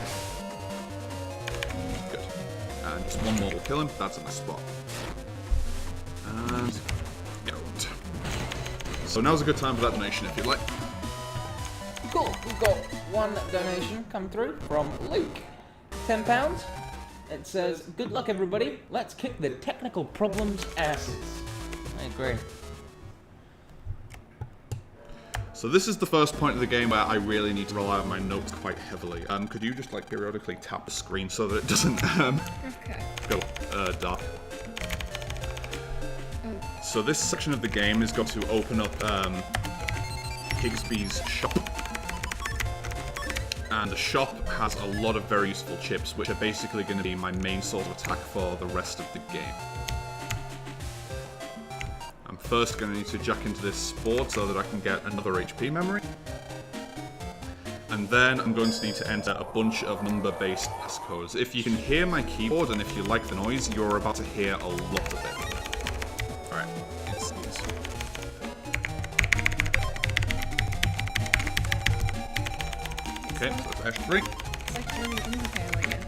And just one more will kill him. That's a nice spot. And go. So now's a good time for that donation if you'd like. Cool. We've got one donation come through from Luke. £10. It says, "Good luck, everybody. Let's kick the technical problems' asses." I agree. So this is the first point of the game where I really need to rely on my notes quite heavily. Could you just like periodically tap the screen so that it doesn't Okay. go dark? So this section of the game is going to open up Higsby's shop. And the shop has a lot of very useful chips, which are basically going to be my main source of attack for the rest of the game. I'm first going to need to jack into this board so that I can get another HP memory. And then I'm going to need to enter a bunch of number-based passcodes. If you can hear my keyboard and if you like the noise, you're about to hear a lot of it. Alright, okay, so that's Ash 3. It's like really unfair again.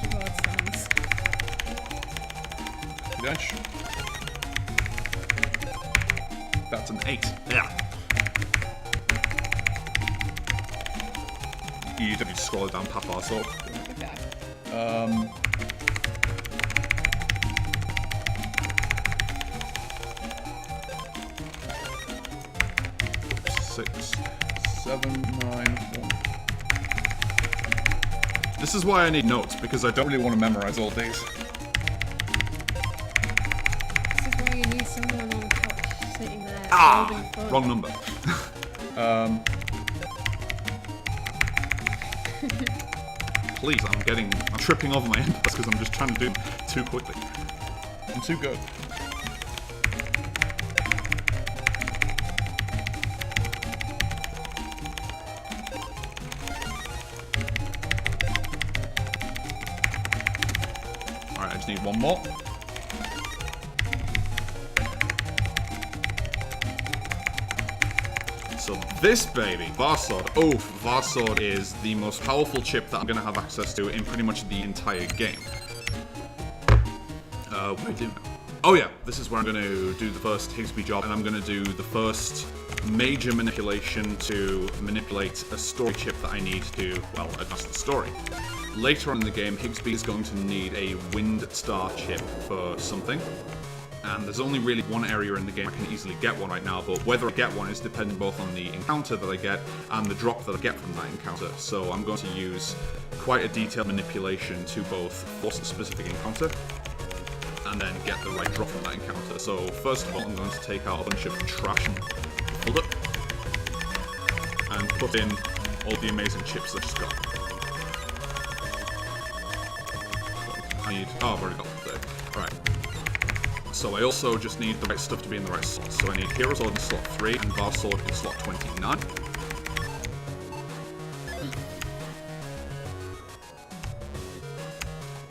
Keyboard sounds. Dash. That's an 8. Yeah. You don't need to scroll it down past our sword. Okay. 6, 7, 9, 1. This is why I need notes, because I don't really want to memorize all these. This is why you need someone on the couch sitting there holding fun. Wrong number. Please, I'm tripping over my inputs because I'm just trying to do them too quickly. I'm too good. Alright, I just need one more. So this baby, Varsword. Oh, Varsword is the most powerful chip that I'm going to have access to in pretty much the entire game. What do I do now? Oh yeah, this is where I'm going to do the first Higsby job, and I'm going to do the first major manipulation to manipulate a story chip that I need to, well, advance the story. Later on in the game, Higsby is going to need a Wind Star chip for something. And there's only really one area in the game I can easily get one right now, but whether I get one is dependent both on the encounter that I get and the drop that I get from that encounter. So I'm going to use quite a detailed manipulation to both force a specific encounter and then get the right drop from that encounter. So first of all, I'm going to take out a bunch of trash and hold it and put in all the amazing chips that I just got. I need... oh, I've already got them there. Alright. So I also just need the right stuff to be in the right slot. So I need Hero Sword in slot 3 and Varsword in slot 29.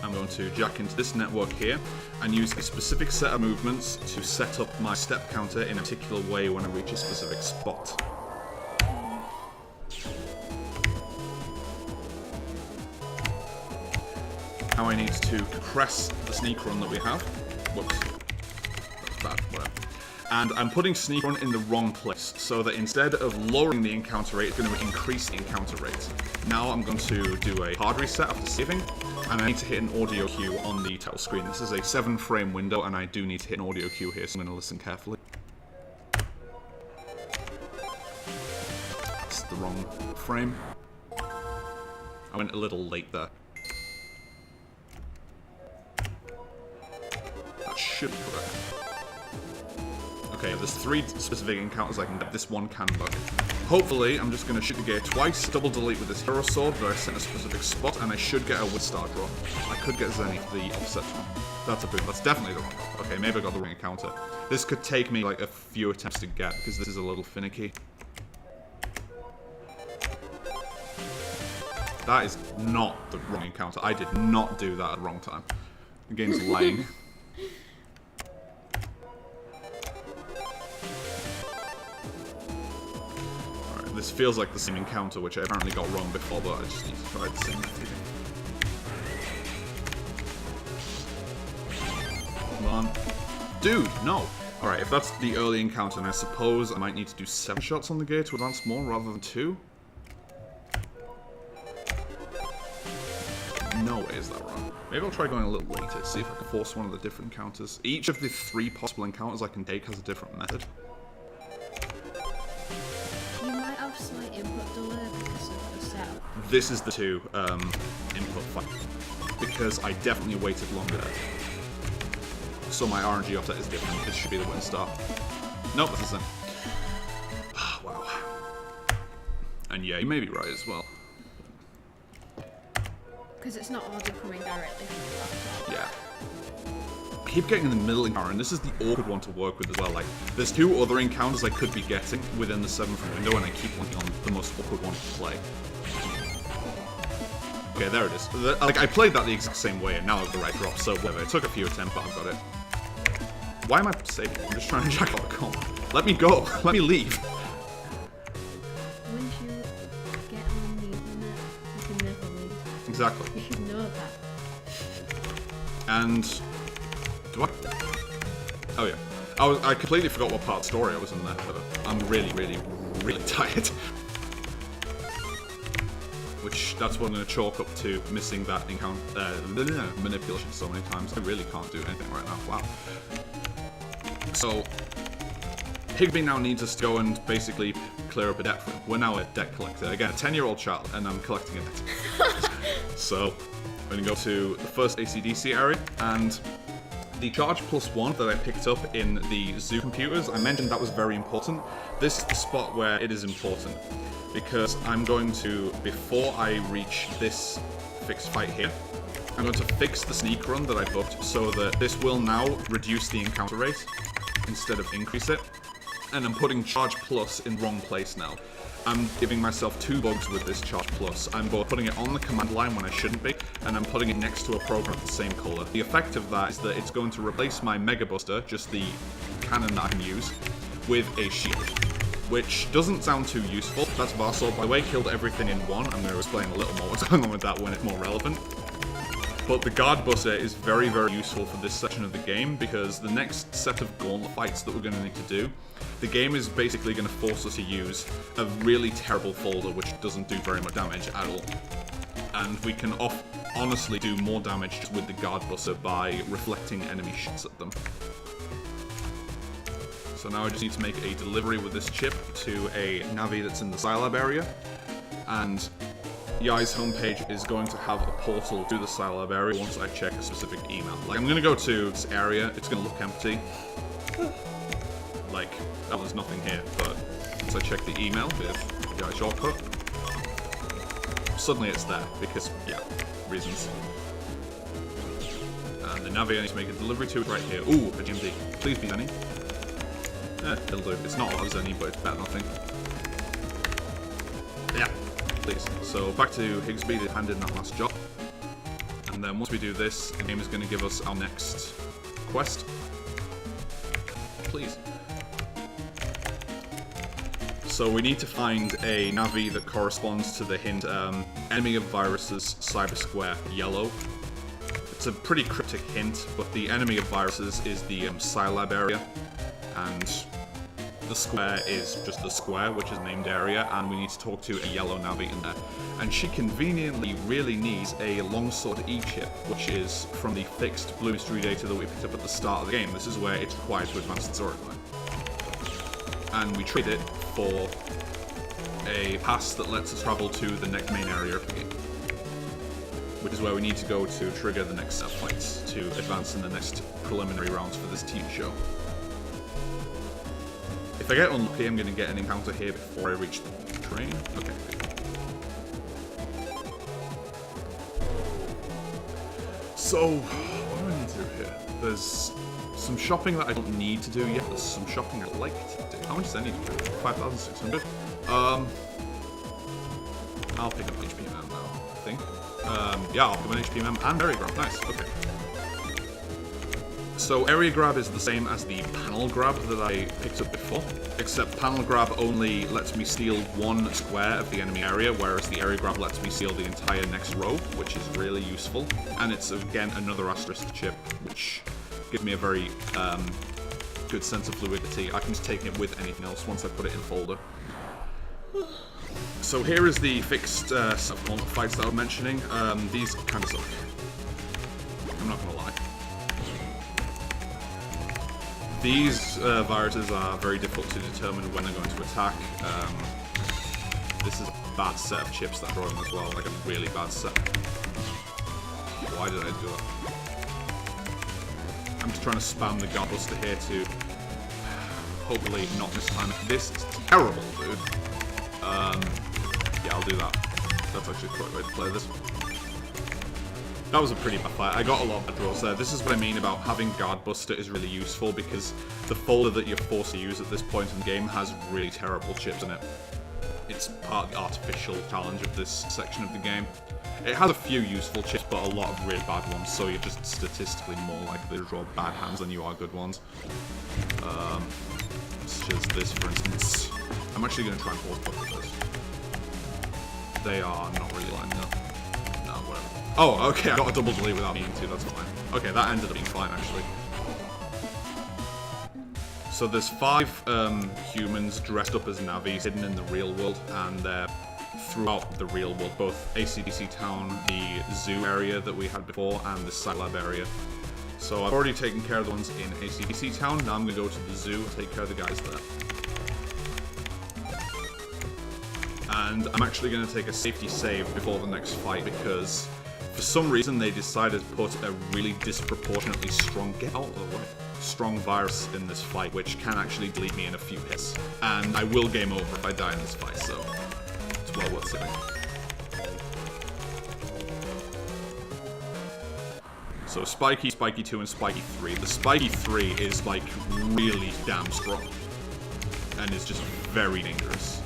I'm going to jack into this network here and use a specific set of movements to set up my step counter in a particular way when I reach a specific spot. Now I need to compress the sneak run that we have. Whoops. Bad, whatever. And I'm putting Sneak Run in the wrong place, so that instead of lowering the encounter rate, it's going to increase the encounter rate. Now I'm going to do a hard reset after saving, and I need to hit an audio cue on the title screen. This is a 7-frame window, and I do need to hit an audio cue here, so I'm going to listen carefully. It's the wrong frame. I went a little late there. That should be correct. Okay, there's 3 specific encounters I can get. This one can bug. Hopefully, I'm just going to shoot the gear twice, double delete with this Hero Sword that I set in a specific spot, and I should get a Wind Star drop. I could get Zenith, the offset one. That's a boot. That's definitely the wrong one. Okay, maybe I got the wrong encounter. This could take me like a few attempts to get, because this is a little finicky. That is not the wrong encounter. I did not do that at the wrong time. The game's lying. This feels like the same encounter, which I apparently got wrong before, but I just need to try the same method. Come on. Dude, no. Alright, if that's the early encounter, then I suppose I might need to do 7 shots on the gate to advance more rather than 2. No way is that wrong. Maybe I'll try going a little later, see if I can force one of the different encounters. Each of the 3 possible encounters I can take has a different method. You might have slight input delay because of the setup. This is the 2 input fight, because I definitely waited longer. So my RNG offset is different. This should be the win star. Nope, that's the same. Wow. And yeah, you may be right as well. Because it's not audio coming directly from the laptop. Yeah. I keep getting in the middle encounter, and this is the awkward one to work with as well. Like, there's 2 other encounters I could be getting within the 7th window, and I keep wanting on the most awkward one to play. Okay, there it is. Like, I played that the exact same way, and now I've got the right drop, so whatever. It took a few attempts, but I've got it. Why am I saving? I'm just trying to jack out the comp. Let me go. Let me leave. Once you get on the internet, you can never leave. Exactly. You should know that. And do I? Oh yeah. I completely forgot what part of the story I was in there. But I'm really tired. Which that's what I'm going to chalk up to missing that encounter manipulation so many times. I really can't do anything right now. Wow. So Higby now needs us to go and basically clear up a debt for him. We're now a debt collector. Again, a 10-year-old child, and I'm collecting a debt. So I'm going to go to the first AC/DC area, and the charge +1 that I picked up in the zoo computers, I mentioned that was very important. This is the spot where it is important, because I'm going to, before I reach this fixed fight here, I'm going to fix the sneak run that I booked so that this will now reduce the encounter rate instead of increase it. And I'm putting charge plus in wrong place now. I'm giving myself 2 bugs with this charge plus. I'm both putting it on the command line when I shouldn't be, and I'm putting it next to a program of the same color. The effect of that is that it's going to replace my Mega Buster, just the cannon that I can use, with a shield, which doesn't sound too useful. That's Varsol, by the way, killed everything in one. I'm going to explain a little more what's going on with that when it's more relevant. But the Guard Buster is very useful for this section of the game, because the next set of gauntlet fights that we're going to need to do, the game is basically going to force us to use a really terrible folder which doesn't do very much damage at all. And we can honestly do more damage just with the Guard Buster by reflecting enemy shots at them. So now I just need to make a delivery with this chip to a Navi that's in the Scilab area, and Yai's homepage is going to have a portal to the Scilab area once I check a specific email. Like, I'm going to go to this area, it's going to look empty. Like, oh, there's nothing here, but once I check the email with Yai shortcut, suddenly it's there, because, yeah, reasons. And the Navi I need to make a delivery to it right here. Ooh, a GMD. Please be any. It'll do. It's not as any, but it's better than nothing. Yeah. Please. So back to Higsby to hand in that last job. And then once we do this, the game is going to give us our next quest. Please. So we need to find a Navi that corresponds to the hint, enemy of viruses, cyber square, yellow. It's a pretty cryptic hint, but the enemy of viruses is the Scilab area, and the square is just the square, which is named area, and we need to talk to a yellow Navi in there. And she conveniently really needs a longsword E-chip, which is from the fixed blue mystery data that we picked up at the start of the game. This is where it's required to advance the storyline. And we trade it for a pass that lets us travel to the next main area of the game, which is where we need to go to trigger the next set of fights to advance in the next preliminary rounds for this TV show. If I get unlucky, I'm going to get an encounter here before I reach the train. Okay. So, what do I need to do here? There's some shopping that I don't need to do yet. There's some shopping I'd like to do. How much does I need to do? 5,600? I'll pick up HPMM now, I think. Yeah, I'll pick up an HPMM and area grab. Nice, okay. So area grab is the same as the panel grab that I picked up before, except panel grab only lets me steal one square of the enemy area, whereas the area grab lets me steal the entire next row, which is really useful. And it's, again, another asterisk chip, which gives me a very good sense of fluidity. I can just take it with anything else once I put it in a folder. So here is the fixed set of gauntlet fights that I was mentioning. These kind of suck. I'm not gonna lie. These viruses are very difficult to determine when they're going to attack. This is a bad set of chips that I'm throwing as well, like a really bad set. Why did I do that? I'm just trying to spam the God Buster here to hopefully not miss time. This is terrible, dude. Yeah, I'll do that. That's actually a correct way to play this. That was a pretty bad fight. I got a lot of bad draws there. This is what I mean about having Guard Buster is really useful because the folder that you're forced to use at this point in the game has really terrible chips in it. It's part of the artificial challenge of this section of the game. It has a few useful chips, but a lot of really bad ones, so you're just statistically more likely to draw bad hands than you are good ones. Such as this, for instance. I'm actually going to try and pause both of this. They are not really lining up. No, whatever. Oh, okay, I got a double delete without meaning to, that's fine. Okay, that ended up being fine, actually. So there's 5 humans dressed up as Navis hidden in the real world, and they're throughout the real world, both ACDC Town, the zoo area that we had before, and the Scilab area. So I've already taken care of the ones in ACDC Town, now I'm going to go to the zoo and take care of the guys there. And I'm actually going to take a safety save before the next fight because for some reason they decided to put a really disproportionately strong, strong virus in this fight, which can actually delete me in a few hits. And I will game over if I die in this fight, so it's well worth saving. So Spiky, Spiky 2, and Spiky 3. The Spiky 3 is like really damn strong and is just very dangerous.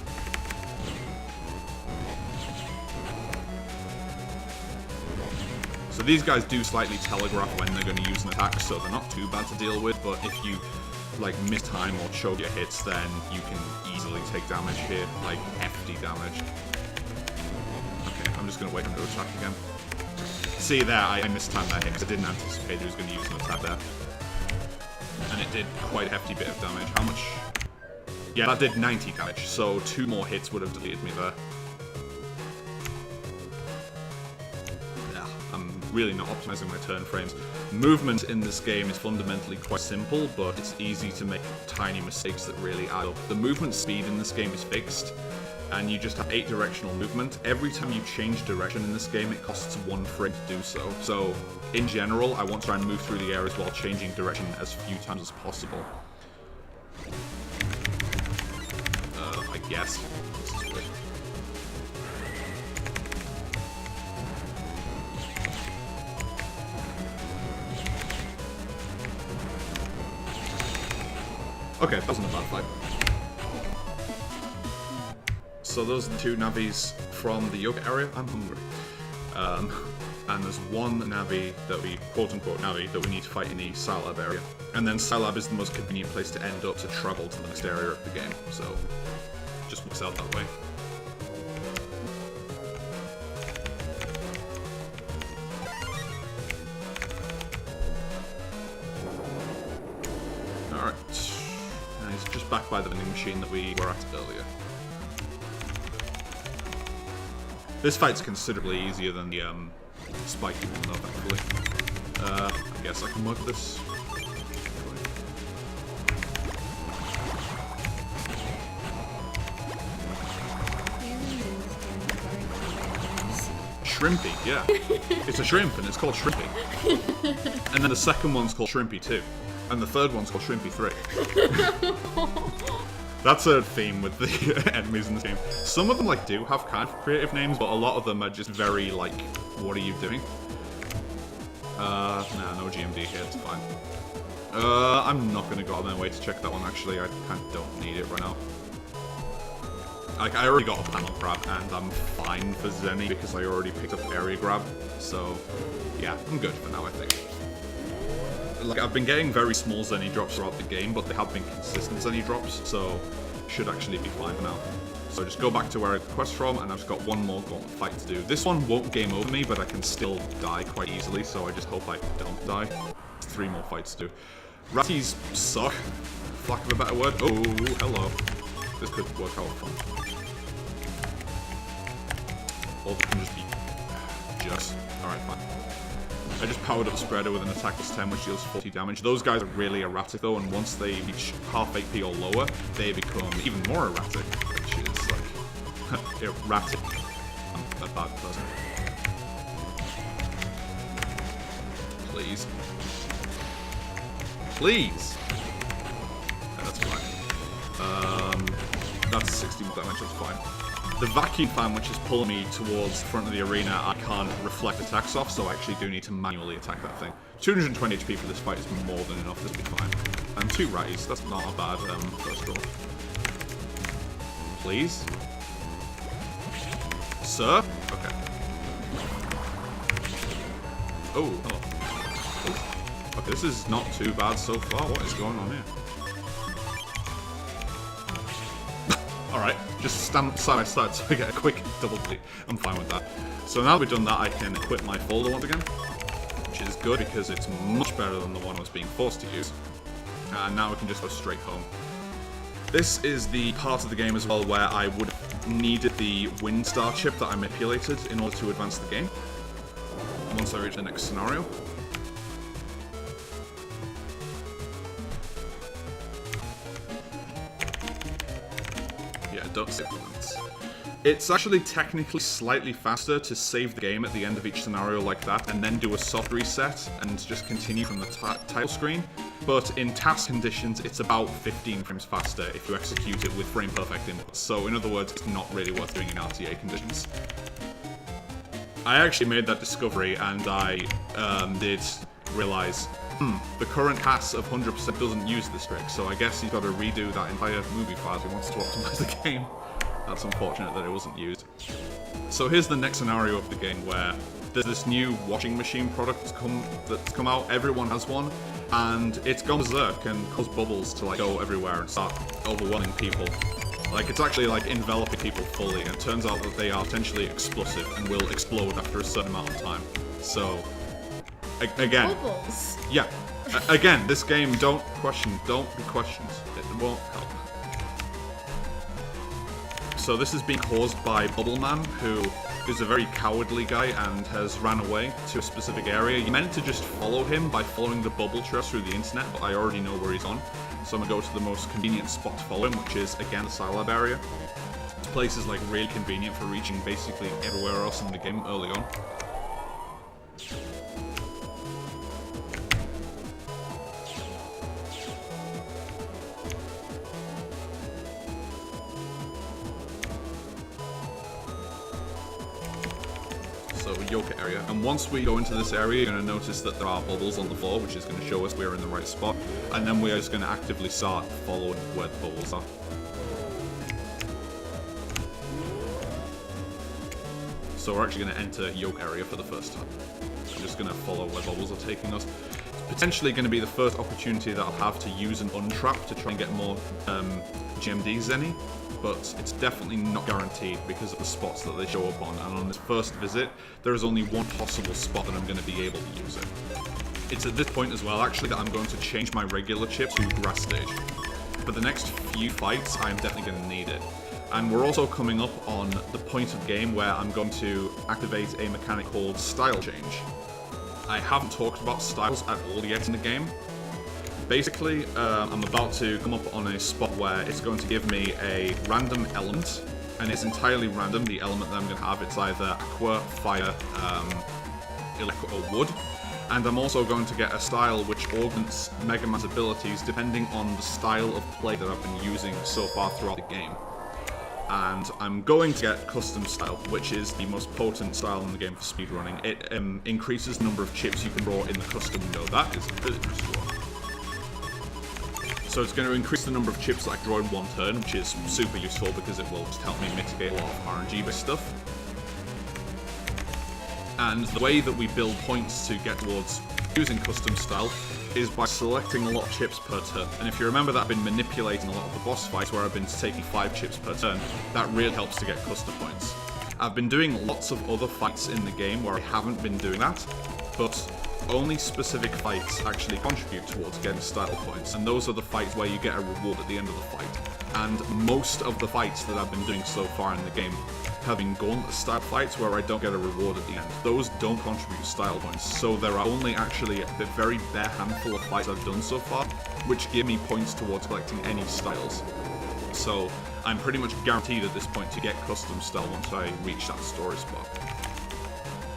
So these guys do slightly telegraph when they're going to use an attack, so they're not too bad to deal with, but if you like miss time or choke your hits, then you can easily take damage here, like hefty damage. Okay, I'm just going to wait for them to attack again. See there, I missed time that hit because I didn't anticipate he was going to use an attack there. And it did quite a hefty bit of damage. How much? Yeah, that did 90 damage, so 2 more hits would have deleted me there. Really not optimizing my turn frames. Movement in this game is fundamentally quite simple, but it's easy to make tiny mistakes that really add up. The movement speed in this game is fixed, and you just have 8 directional movement. Every time you change direction in this game, it costs 1 frame to do so. So, in general, I want to try and move through the areas while changing direction as few times as possible. I guess. This is weird. Okay, that wasn't a bad fight. So those are the 2 Navis from the Yoga area. I'm hungry. And there's 1 Navi that we, quote-unquote Navi, that we need to fight in the Scilab area. And then Scilab is the most convenient place to end up to travel to the next area of the game. So, just works out that way. Alright. He's just back by the vending machine that we were at earlier. This fight's considerably easier than the spiky one, though, thankfully. I guess I can work this. Shrimpy, yeah. It's a shrimp, and it's called Shrimpy. And then the second one's called Shrimpy 2. And the third one's called Shrimpy 3. That's a theme with the enemies in this game. Some of them like do have kind of creative names, but a lot of them are just very like, what are you doing? Nah, no GMD here, it's fine. I'm not gonna go out of my way to check that one actually, I kind of don't need it right now. Like, I already got a panel grab, and I'm fine for Zenny because I already picked up area grab, so yeah, I'm good for now, I think. Like, I've been getting very small Zenny drops throughout the game, but they have been consistent Zenny drops, so should actually be fine for now. So just go back to where I got the quest from, and I've just got 1 more gauntlet fight to do. This one won't game over me, but I can still die quite easily, so I just hope I don't die. 3 more fights to do. Ratties suck, for lack of a better word. Oh, hello. This could work out fun. Or they can just be jerks. Alright, fine. I just powered up a spreader with an attack plus 10, which deals 40 damage. Those guys are really erratic though, and once they reach half HP or lower, they become even more erratic, which is like erratic. I'm a bad person. Please. Please! Yeah, that's fine. That's 60 more damage, that's fine. The vacuum fan, which is pulling me towards the front of the arena, I can't reflect attacks off, so I actually do need to manually attack that thing. 220 HP for this fight is more than enough, this will be fine. And 2 ratties, that's not a bad first roll. Please? Sir? Okay. Oh, hello. Oh. Okay, this is not too bad so far. What is going on here? Alright, just stand side by side so I get a quick double delete. I'm fine with that. So now that we've done that, I can equip my folder once again, which is good because it's much better than the one I was being forced to use. And now we can just go straight home. This is the part of the game as well where I would have needed the Wind Star chip that I manipulated in order to advance the game. Once I reach the next scenario. Don't save moments. It's actually technically slightly faster to save the game at the end of each scenario like that and then do a soft reset and just continue from the title screen, but in task conditions it's about 15 frames faster if you execute it with frame perfect inputs, so in other words it's not really worth doing in RTA conditions. I actually made that discovery and I did realise the current pass of 100% doesn't use this trick, so I guess he's got to redo that entire movie file if he wants to optimize the game. That's unfortunate that it wasn't used. So here's the next scenario of the game where there's this new washing machine product that's come out. Everyone has one, and it's gone berserk and caused bubbles to like go everywhere and start overwhelming people. Like, it's actually like enveloping people fully, and it turns out that they are potentially explosive and will explode after a certain amount of time. So, again, Bubbles. yeah. Again, this game, don't be questioned. It won't help. So this is being caused by Bubbleman, who is a very cowardly guy and has ran away to a specific area. You meant to just follow him by following the bubble trails through the internet, but I already know where he's on. So I'm gonna go to the most convenient spot to follow him, which is, again, the Scilab area. This place is like really convenient for reaching basically everywhere else in the game early on. Yoka area, and once we go into this area you're going to notice that there are bubbles on the floor, which is going to show us we're in the right spot, and then we are just going to actively start following where the bubbles are. So we're actually going to enter Yoke area for the first time. I'm just going to follow where bubbles are taking us. It's potentially going to be the first opportunity that I'll have to use an untrap to try and get more GMD Zenny, but it's definitely not guaranteed because of the spots that they show up on, and on this first visit there is only one possible spot that I'm going to be able to use it. It's at this point as well actually that I'm going to change my regular chip to grass stage. For the next few fights I am definitely going to need it. And we're also coming up on the point of game where I'm going to activate a mechanic called Style Change. I haven't talked about styles at all yet in the game. Basically, I'm about to come up on a spot where it's going to give me a random element, and it's entirely random, the element that I'm going to have. It's either aqua, fire, electric, or wood. And I'm also going to get a style which augments Megaman's abilities depending on the style of play that I've been using so far throughout the game. And I'm going to get Custom Style, which is the most potent style in the game for speedrunning. It increases the number of chips you can draw in the custom window. That is really useful. So it's going to increase the number of chips that I draw in one turn, which is super useful because it will just help me mitigate a lot of RNG-based stuff. And the way that we build points to get towards using Custom Style is by selecting a lot of chips per turn. And if you remember that I've been manipulating a lot of the boss fights where I've been taking 5 chips per turn, that really helps to get custom points. I've been doing lots of other fights in the game where I haven't been doing that, but only specific fights actually contribute towards getting style points, and those are the fights where you get a reward at the end of the fight. And most of the fights that I've been doing so far in the game have been gauntlet style fights where I don't get a reward at the end. Those don't contribute style points, so there are only actually a very bare handful of fights I've done so far which give me points towards collecting any styles. So I'm pretty much guaranteed at this point to get custom style once I reach that story spot.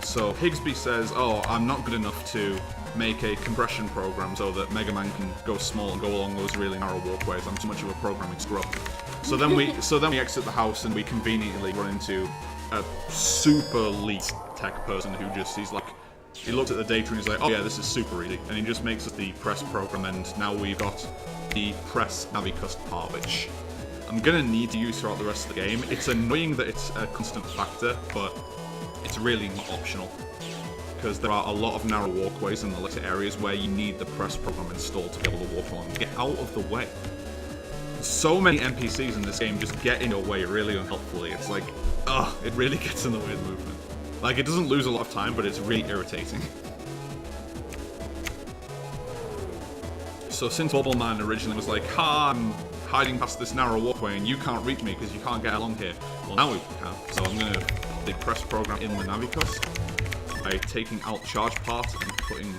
So Higsby says, oh, I'm not good enough to make a compression program so that Megaman can go small and go along those really narrow walkways. I'm too much of a programming scrub. So then we exit the house and we conveniently run into a super elite tech person who he looks at the data and he's like, oh yeah, this is super easy. And he just makes us the press program, and now we've got the press navicust part, which I'm gonna need to use throughout the rest of the game. It's annoying that it's a constant factor, but it's really not optional, because there are a lot of narrow walkways in the later areas where you need the press program installed to be able to walk along and get out of the way. So many NPCs in this game just get in your way really unhelpfully. It's like, ugh, it really gets in the way of movement. Like, it doesn't lose a lot of time, but it's really irritating. So since Bobbleman originally was like, ha, I'm hiding past this narrow walkway and you can't reach me because you can't get along here. Well, now we can. So I'm going to put the press program in the navicust by taking out charge part and putting...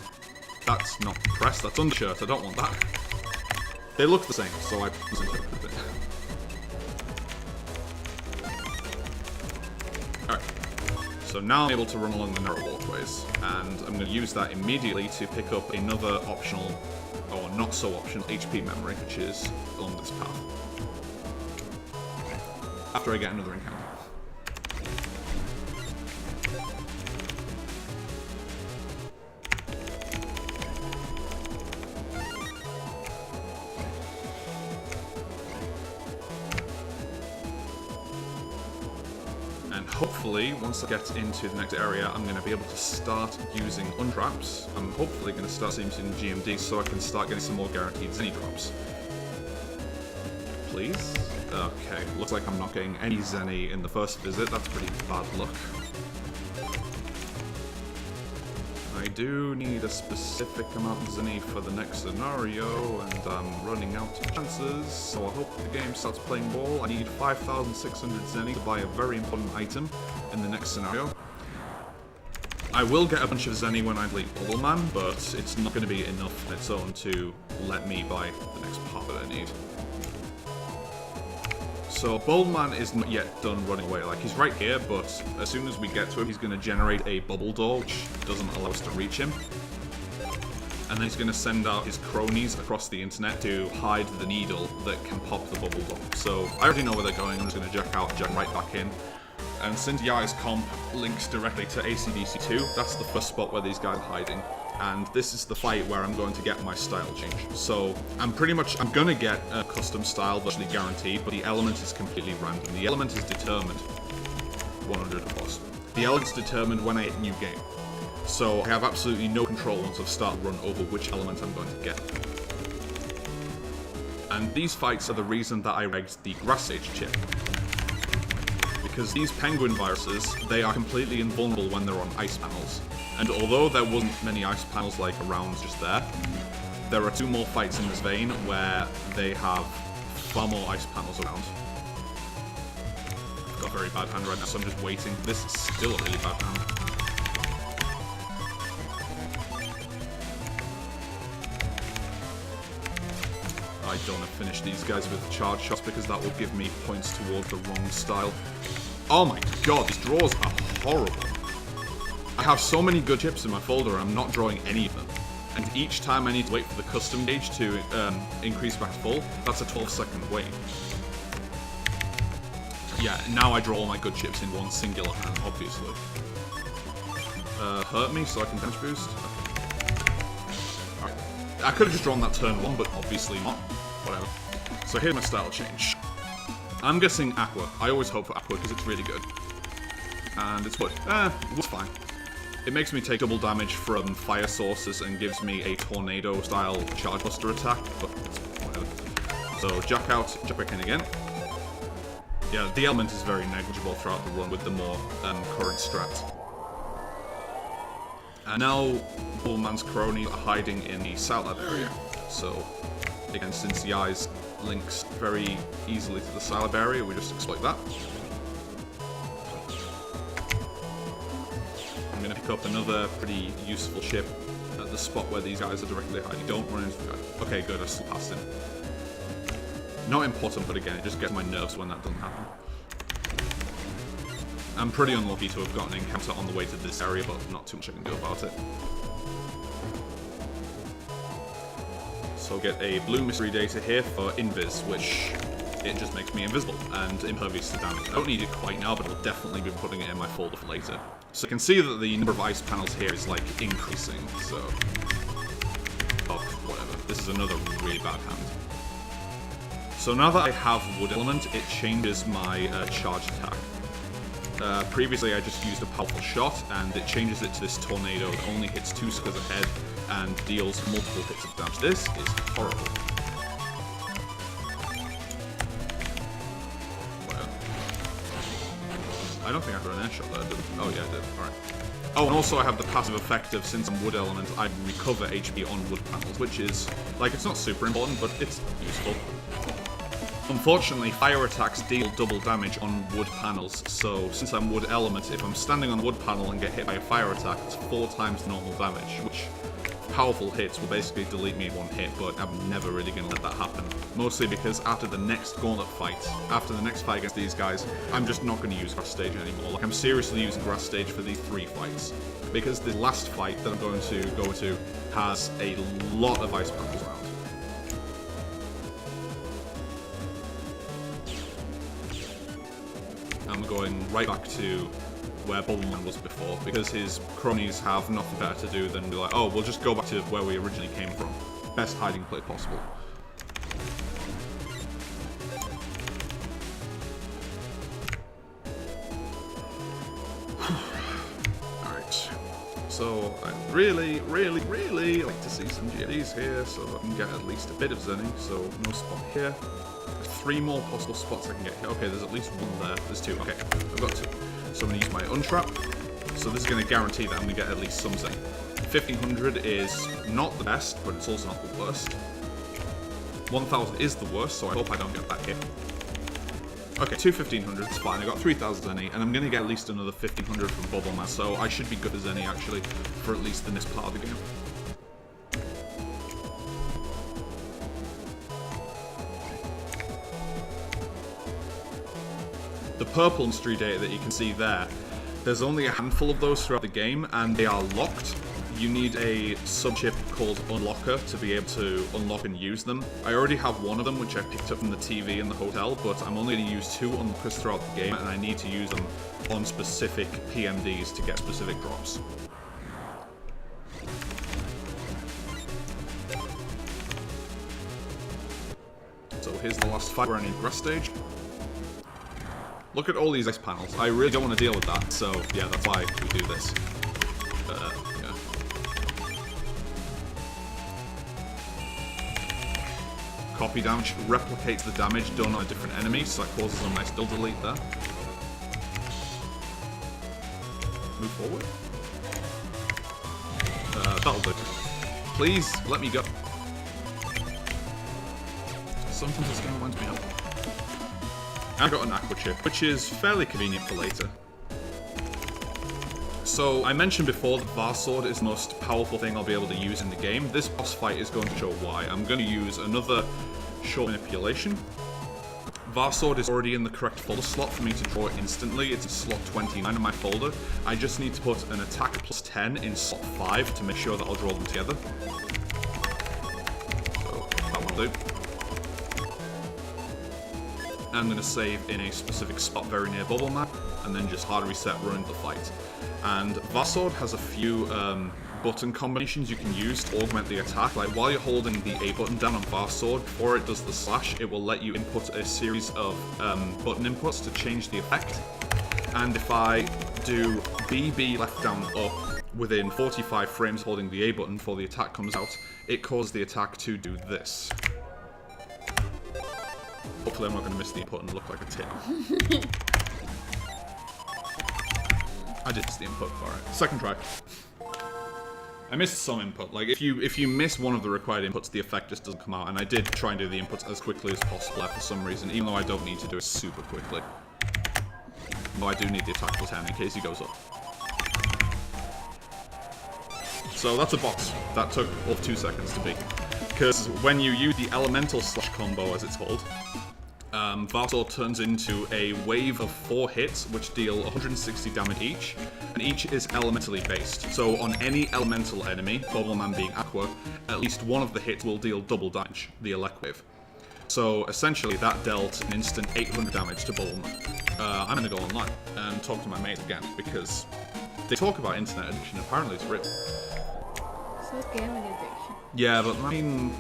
That's not press, that's undershirt, I don't want that. They look the same, so I put it. Alright. So now I'm able to run along the narrow walkways, and I'm going to use that immediately to pick up another optional, or not so optional, HP memory, which is along this path. After I get another encounter. Hopefully, once I get into the next area, I'm going to be able to start using untraps. I'm hopefully going to start using GMD so I can start getting some more guaranteed Zenny drops. Please? Okay, looks like I'm not getting any Zenny in the first visit. That's pretty bad luck. I do need a specific amount of Zenny for the next scenario, and I'm running out of chances, so I hope the game starts playing ball. I need 5,600 Zenny to buy a very important item in the next scenario. I will get a bunch of Zenny when I leave Bobbleman, but it's not going to be enough on its own to let me buy the next part that I need. So Bobbleman is not yet done running away. Like, he's right here, but as soon as we get to him, he's going to generate a bubble door, which doesn't allow us to reach him. And then he's going to send out his cronies across the internet to hide the needle that can pop the bubble door. So I already know where they're going. I'm just going to jack out and jack right back in. And since Yai's comp links directly to ACDC 2, that's the first spot where these guys are hiding. And this is the fight where I'm going to get my style change. So I'm gonna get a custom style virtually guaranteed, but the element is completely random. The element is determined, 100 of course. The element's determined when I hit new game. So I have absolutely no control once I've started run over which element I'm going to get. And these fights are the reason that I regged the grass stage chip. Because these penguin viruses, they are completely invulnerable when they're on ice panels. And although there wasn't many ice panels like around just there are two more fights in this vein where they have far more ice panels around. I've got a very bad hand right now, so I'm just waiting. This is still a really bad hand. I don't want to finish these guys with charge shots because that will give me points towards the wrong style. Oh my god, these draws are horrible. I have so many good chips in my folder, I'm not drawing any of them. And each time I need to wait for the custom gauge to increase back to full, that's a 12-second wait. Yeah, now I draw all my good chips in one singular hand, obviously. Hurt me so I can damage boost? Okay. Alright. I could have just drawn that turn 1, but obviously not. Whatever. So here's my style change. I'm guessing Aqua. I always hope for Aqua because it's really good. And it's what? It was fine. It makes me take double damage from fire sources and gives me a tornado-style charge buster attack, but whatever. So jack out, jack back in again. Yeah, the element is very negligible throughout the run with the more current strat. And now Bullman's cronies are hiding in the South area. So, again, since the eyes links very easily to the Salab area, we just exploit that. I'm going to pick up another pretty useful ship at the spot where these guys are directly hiding. Don't run into the guy. Okay, good, I still passed him. Not important, but again, it just gets my nerves when that doesn't happen. I'm pretty unlucky to have gotten an encounter on the way to this area, but not too much I can do about it. So get a blue mystery data here for Invis, which it just makes me invisible and impervious to damage. I don't need it quite now, but I'll definitely be putting it in my folder for later. So you can see that the number of ice panels here is like increasing, so... oh, whatever. This is another really bad hand. So now that I have Wood Element, it changes my charge attack. Previously I just used a powerful shot, and it changes it to this tornado that only hits 2 squares ahead and deals multiple hits of damage. This is horrible. I don't think I got an air shot there, did I? Oh yeah, I did. Alright. Oh, and also I have the passive effect of, since I'm Wood Element, I recover HP on wood panels, which is, like, it's not super important, but it's useful. Unfortunately, fire attacks deal double damage on wood panels, so since I'm Wood Element, if I'm standing on a wood panel and get hit by a fire attack, it's 4 times normal damage, which powerful hits will basically delete me in 1 hit, but I'm never really going to let that happen. Mostly because after the next gauntlet fight, after the next fight against these guys, I'm just not going to use Grass Stage anymore. Like, I'm seriously using Grass Stage for these 3 fights, because the last fight that I'm going to go to has a lot of ice panels around. I'm going right back to where Bubbleman was before, because his cronies have nothing better to do than be like, oh, we'll just go back to where we originally came from. Best hiding place possible. Alright. So, I'd really like to see some GLEs here, so I can get at least a bit of Zenny, so no spot here. 3 more possible spots I can get here. Okay, there's at least 1 there. There's 2. Okay, I've got 2. So I'm going to use my Untrap. So this is going to guarantee that I'm going to get at least some Zen. 1500 is not the best, but it's also not the worst. 1000 is the worst, so I hope I don't get that hit. Okay, 2 1500s, fine. I got 3000 Zenny, and I'm going to get at least another 1500 from Bubbleman, so I should be good as Zenny actually, for at least in this part of the game. The purple mystery data that you can see there, there's only a handful of those throughout the game, and they are locked. You need a subchip called Unlocker to be able to unlock and use them. I already have 1 of them, which I picked up from the TV in the hotel, but I'm only going to use 2 unlockers throughout the game, and I need to use them on specific PMDs to get specific drops. So here's the last fight where I need Grass Stage. Look at all these ice panels. I really don't want to deal with that, so yeah, that's why we do this. Yeah. Copy damage replicates the damage done on a different enemy, so that causes a nice dull delete there. Move forward. That'll do. Please, let me go. Something that's going to wind me up. I got an Aqua Chip, which is fairly convenient for later. So, I mentioned before that Varsword is the most powerful thing I'll be able to use in the game. This boss fight is going to show why. I'm going to use another short manipulation. Varsword is already in the correct folder slot for me to draw it instantly. It's in slot 29 in my folder. I just need to put an attack plus 10 in slot 5 to make sure that I'll draw them together. So, that will do. I'm going to save in a specific spot very near Bubbleman, and then just hard reset, run into the fight. And Varsword has a few button combinations you can use to augment the attack. Like, while you're holding the A button down on Varsword, before it does the slash, it will let you input a series of button inputs to change the effect. And if I do BB left down up within 45 frames holding the A button before the attack comes out, it causes the attack to do this. Hopefully I'm not going to miss the input and look like a tit. I did miss the input, alright. Second try. I missed some input. Like if you miss one of the required inputs, the effect just doesn't come out. And I did try and do the inputs as quickly as possible for some reason, even though I don't need to do it super quickly. Though I do need the attack plus 10 in case he goes up. So that's a boss. That took all of 2 seconds to beat. Because when you use the elemental slash combo, as it's called, Varsor turns into a wave of 4 hits, which deal 160 damage each, and each is elementally based. So on any elemental enemy, Bobbleman being Aqua, at least one of the hits will deal double damage, the Elect Wave. So essentially that dealt an instant 800 damage to Bobbleman. I'm gonna go online and talk to my mate again, because they talk about internet addiction, apparently it's real. So gaming addiction. Yeah, but I mean,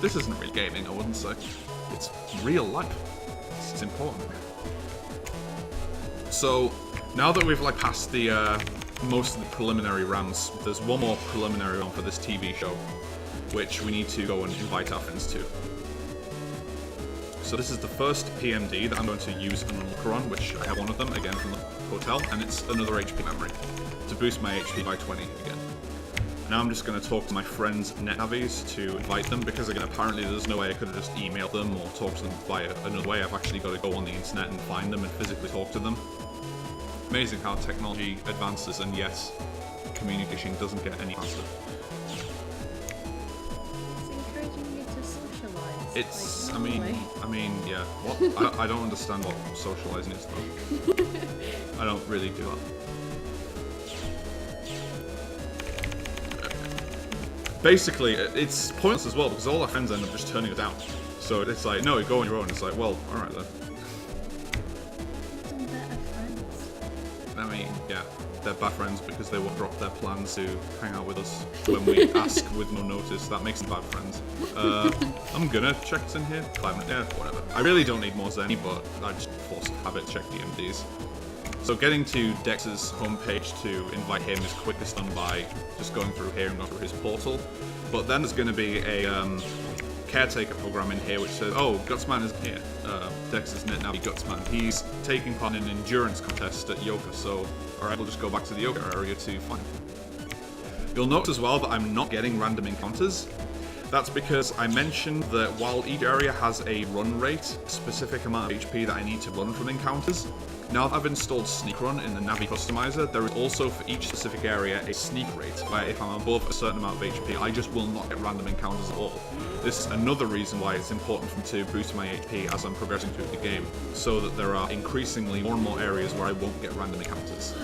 this isn't really gaming, I wouldn't say. It's real life. It's important. So, now that we've like passed the most of the preliminary rounds, there's one more preliminary round for this TV show, which we need to go and invite our friends to. So this is the first PMD that I'm going to use an unlocker on, which I have one of them, again from the hotel, and it's another HP memory, to boost my HP by 20 again. Now I'm just going to talk to my friends' NetNavis to invite them, because again, apparently there's no way I could have just emailed them or talked to them via another way. I've actually got to go on the internet and find them and physically talk to them. Amazing how technology advances, and yes, communication doesn't get any faster. It's encouraging you to socialise. It's, like, I mean, yeah. What? I don't understand what socializing is though. I don't really do that. Basically, it's pointless as well, because all our friends end up just turning it down. So it's like, no, you go on your own. It's like, well, alright then. Better friends. I mean, yeah, they're bad friends because they won't drop their plans to hang out with us when we ask with no notice. That makes them bad friends. I'm gonna check it's in here. 5 minutes, yeah, whatever. I really don't need more Zenny, but I just forced to have it check the MDs. So getting to Dex's homepage to invite him is quickest done by just going through here and going through his portal. But then there's going to be a caretaker program in here which says, oh, Gutsman is here. Dex's NetNavi Gutsman. He's taking part in an endurance contest at Yoka, so alright, we'll just go back to the Yoka area to find him. You'll notice as well that I'm not getting random encounters. That's because I mentioned that while each area has a run rate, specific amount of HP that I need to run from encounters, now that I've installed Sneak Run in the Navi Customizer, there is also for each specific area a sneak rate, where if I'm above a certain amount of HP, I just will not get random encounters at all. This is another reason why it's important for me to boost my HP as I'm progressing through the game, so that there are increasingly more and more areas where I won't get random encounters.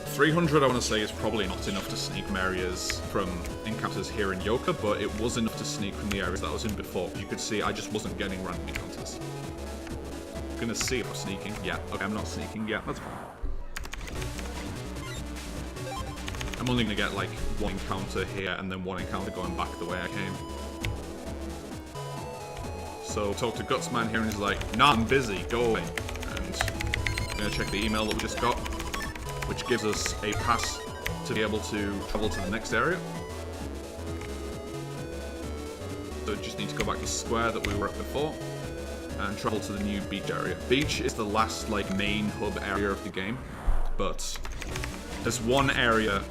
300 I want to say is probably not enough to sneak from areas from encounters here in Yoka, but it was enough to sneak from the areas that I was in before. You could see I just wasn't getting random encounters. Gonna see if I'm sneaking. Yeah, okay, I'm not sneaking. Yeah, that's fine. I'm only gonna get like one encounter here and then one encounter going back the way I came. So talk to Gutsman here and he's like, nah, I'm busy, go away. And I'm gonna check the email that we just got, which gives us a pass to be able to travel to the next area. So just need to go back to the square that we were at before and travel to the new beach area. Beach is the last like main hub area of the game, but there's one area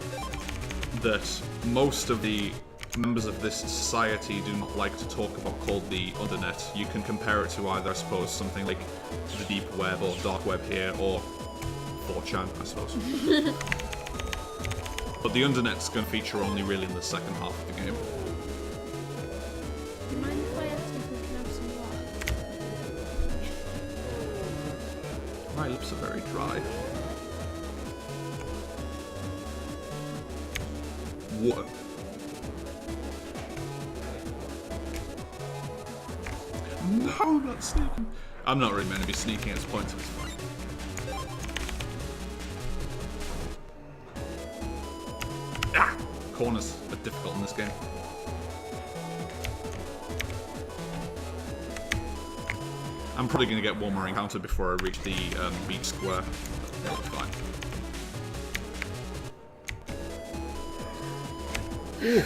that most of the members of this society do not like to talk about called the Undernet. You can compare it to either, I suppose, something like the deep web or dark web here, or 4chan, I suppose. But the Undernet's going to feature only really in the second half of the game. Do you mind if I ask if we can have some water? My lips are very dry. What? No, I'm not sneaking. I'm not really meant to be sneaking at this point, so it's fine. Ah! Corners are difficult in this game. I'm probably going to get one more encounter before I reach the beach square. That'll be fine. Ooh.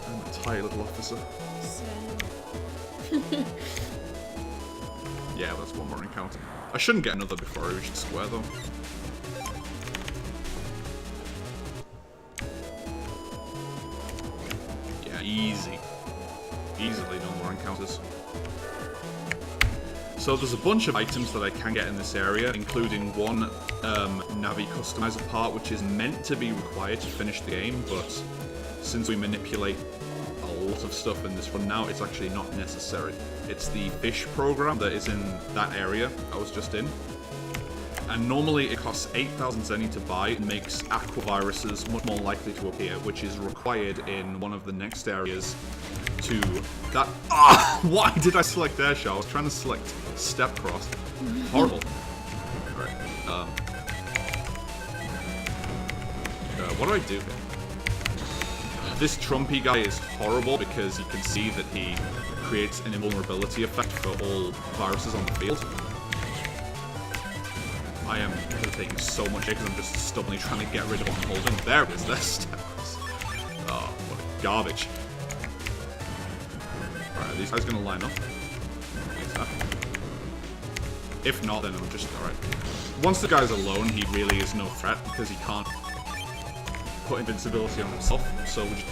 I'm a tired little officer. Yeah, that's one more encounter. I shouldn't get another before I reach the square, though. easy. Easily no more encounters. So there's a bunch of items that I can get in this area, including one Navi customizer part, which is meant to be required to finish the game, but since we manipulate a lot of stuff in this run now, it's actually not necessary. It's the fish program that is in that area I was just in. And normally it costs 8,000 zenny to buy and makes aquaviruses much more likely to appear, which is required in one of the next areas to that. Ah! Why did I select Airshot? I was trying to select Step Cross. Horrible. Alright. What do I do here? This Trumpy guy is horrible because you can see that he creates an invulnerability effect for all viruses on the field. I am taking so much hit because I'm just stubbornly trying to get rid of what I'm holding. There it is, there's Step Cross. Oh, what a garbage. Alright, are these guys gonna line up? If not, then I'm just alright. Once the guy's alone, he really is no threat because he can't put invincibility on himself, so we just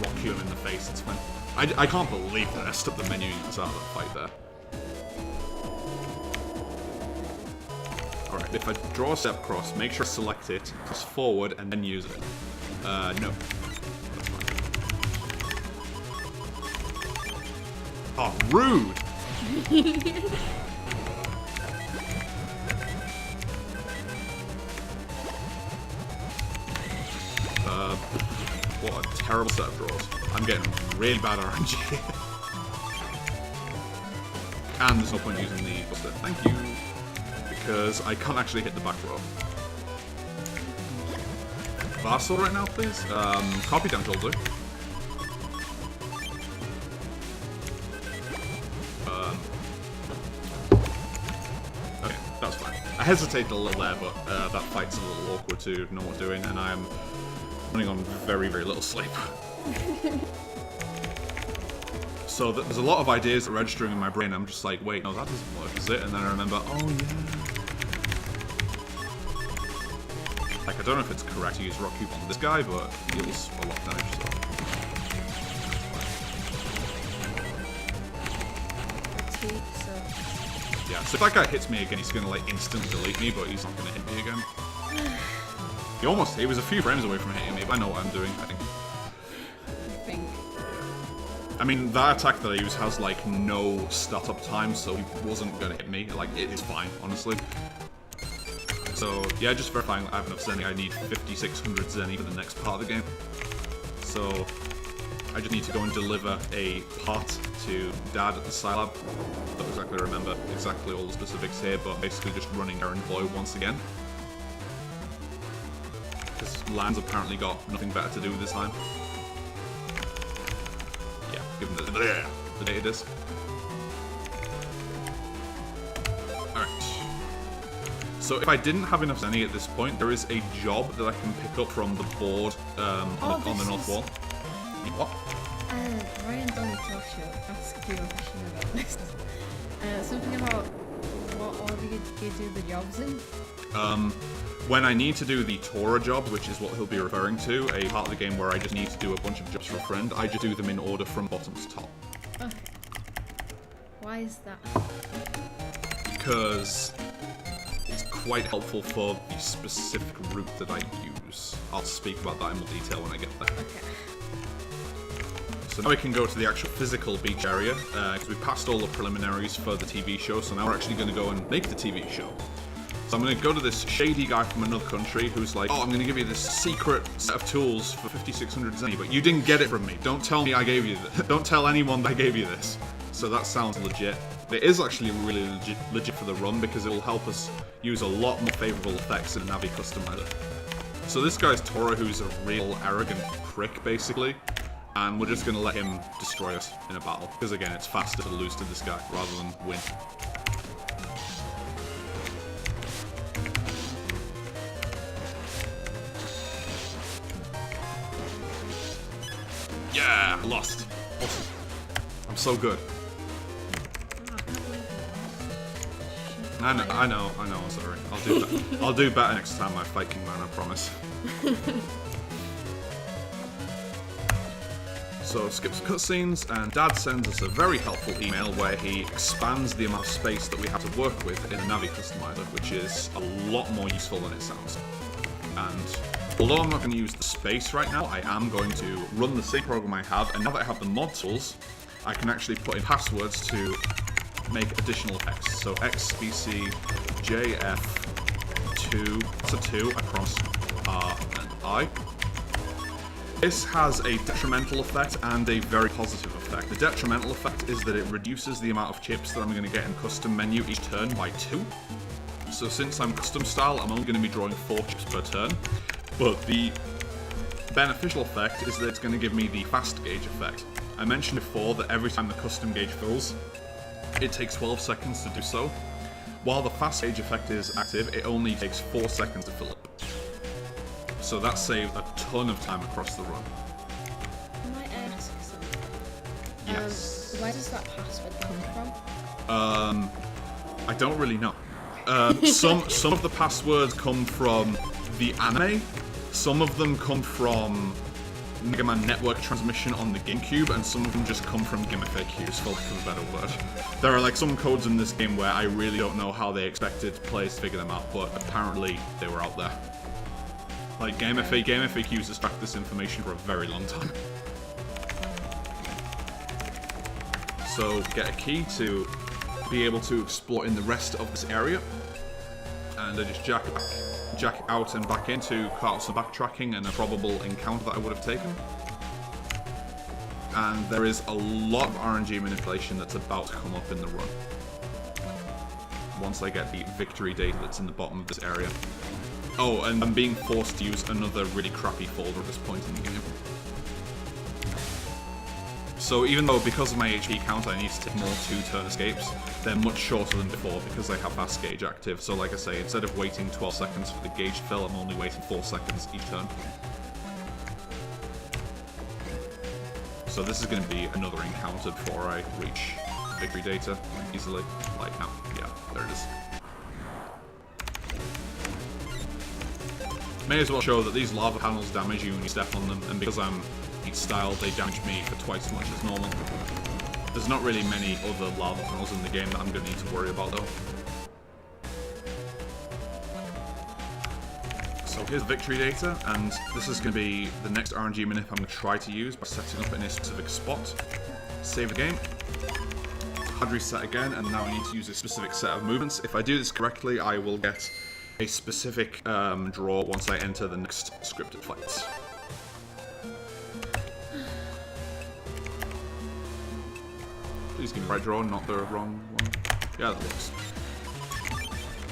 rock him in the face, it's fine. I can't believe that I messed up the menu inside of that fight there. Alright, if I draw a Step Cross, make sure I select it, press forward, and then use it. No. That's fine. Oh, rude! What a terrible set of draws. I'm getting really bad RNG. And there's no point using the buster. Thank you. Because I can't actually hit the back row. Vassal right now, please. Copy damage will do. Okay, that's fine. I hesitated a little there, but that fight's a little awkward to know what doing, and I am running on very, very little sleep. So there's a lot of ideas registering in my brain. I'm just like, wait, no, that doesn't work, is it? And then I remember, oh yeah. Like, I don't know if it's correct to use Rock Cube on this guy, but he deals a lot of damage, so. Yeah, so if that guy hits me again, he's gonna like instantly delete me, but he's not gonna hit me again. He was a few frames away from hitting me, but I know what I'm doing, I think. I mean, that attack that I use has like no startup time, so he wasn't gonna hit me. Like, it is fine, honestly. So, yeah, just verifying I have enough Zenny. I need 5,600 Zenny for the next part of the game. So, I just need to go and deliver a part to Dad at the Scilab. I don't exactly remember exactly all the specifics here, but basically just running errand boy once again. Because Land's apparently got nothing better to do this time. Yeah, give him the data disk. Alright. So if I didn't have enough Zenny at this point, there is a job that I can pick up from the board on the north wall. What? Ryan Donatosho asked you a question about this. Something about what order you do the jobs in? When I need to do the Tora job, which is what he'll be referring to, a part of the game where I just need to do a bunch of jobs for a friend, I just do them in order from bottom to top. Okay. Why is that? Because it's quite helpful for the specific route that I use. I'll speak about that in more detail when I get there. Okay. So now we can go to the actual physical beach area, because we passed all the preliminaries for the TV show, so now we're actually going to go and make the TV show. So I'm going to go to this shady guy from another country who's like, oh, I'm going to give you this secret set of tools for 5,600 Zenny, but you didn't get it from me. Don't tell me I gave you this. Don't tell anyone that I gave you this. So that sounds legit. It is actually really legit for the run because it will help us use a lot more favorable effects in Navi Customizer. So this guy's Tora, who's a real arrogant prick, basically. And we're just going to let him destroy us in a battle. Because again, it's faster to lose to this guy rather than win. Yeah, I lost. Awesome. I'm so good. I know, I'm sorry. I'll do better next time I fight King Man, I promise. So skip some cutscenes, and Dad sends us a very helpful email where he expands the amount of space that we have to work with in the Navi Customizer, which is a lot more useful than it sounds. And although I'm not going to use the space right now, I am going to run the same program I have, and now that I have the mod tools, I can actually put in passwords to make additional effects. So XBC JF2, that's a 2 across R and I. This has a detrimental effect and a very positive effect. The detrimental effect is that it reduces the amount of chips that I'm going to get in custom menu each turn by 2. So since I'm custom style, I'm only going to be drawing 4 chips per turn. But the beneficial effect is that it's going to give me the fast gauge effect. I mentioned before that every time the custom gauge fills, it takes 12 seconds to do so. While the fast gauge effect is active, it only takes 4 seconds to fill up. So that saved a ton of time across the run. Can I ask something? Yes. Where does that password come from? I don't really know. Some of the passwords come from the anime. Some of them come from Megaman network transmission on the GameCube, and some of them just come from game FAQs, for lack of a better word. There are like some codes in this game where I really don't know how they expected players to figure them out, but apparently they were out there. Like game FAQs has tracked this information for a very long time. So get a key to be able to explore in the rest of this area, and I just jack out and back in to cut out some backtracking and a probable encounter that I would have taken. And there is a lot of RNG manipulation that's about to come up in the run once I get the victory data that's in the bottom of this area. Oh, and I'm being forced to use another really crappy folder at this point in the game. So even though because of my HP count I need to take more 2-turn escapes, they're much shorter than before because I have fast gauge active. So like I say, instead of waiting 12 seconds for the gauge to fill, I'm only waiting 4 seconds each turn. So this is going to be another encounter before I reach victory data easily. Like now, yeah, there it is. May as well show that these lava panels damage you when you step on them, and because I'm Heat style, they damage me for twice as much as normal. There's not really many other lava panels in the game that I'm going to need to worry about though. So here's victory data, and this is going to be the next RNG manip I'm going to try to use by setting up in a specific spot. Save the game. Hard reset again, and now I need to use a specific set of movements. If I do this correctly, I will get a specific draw once I enter the next scripted fight. Please give me the right draw, not the wrong one. Yeah, that works.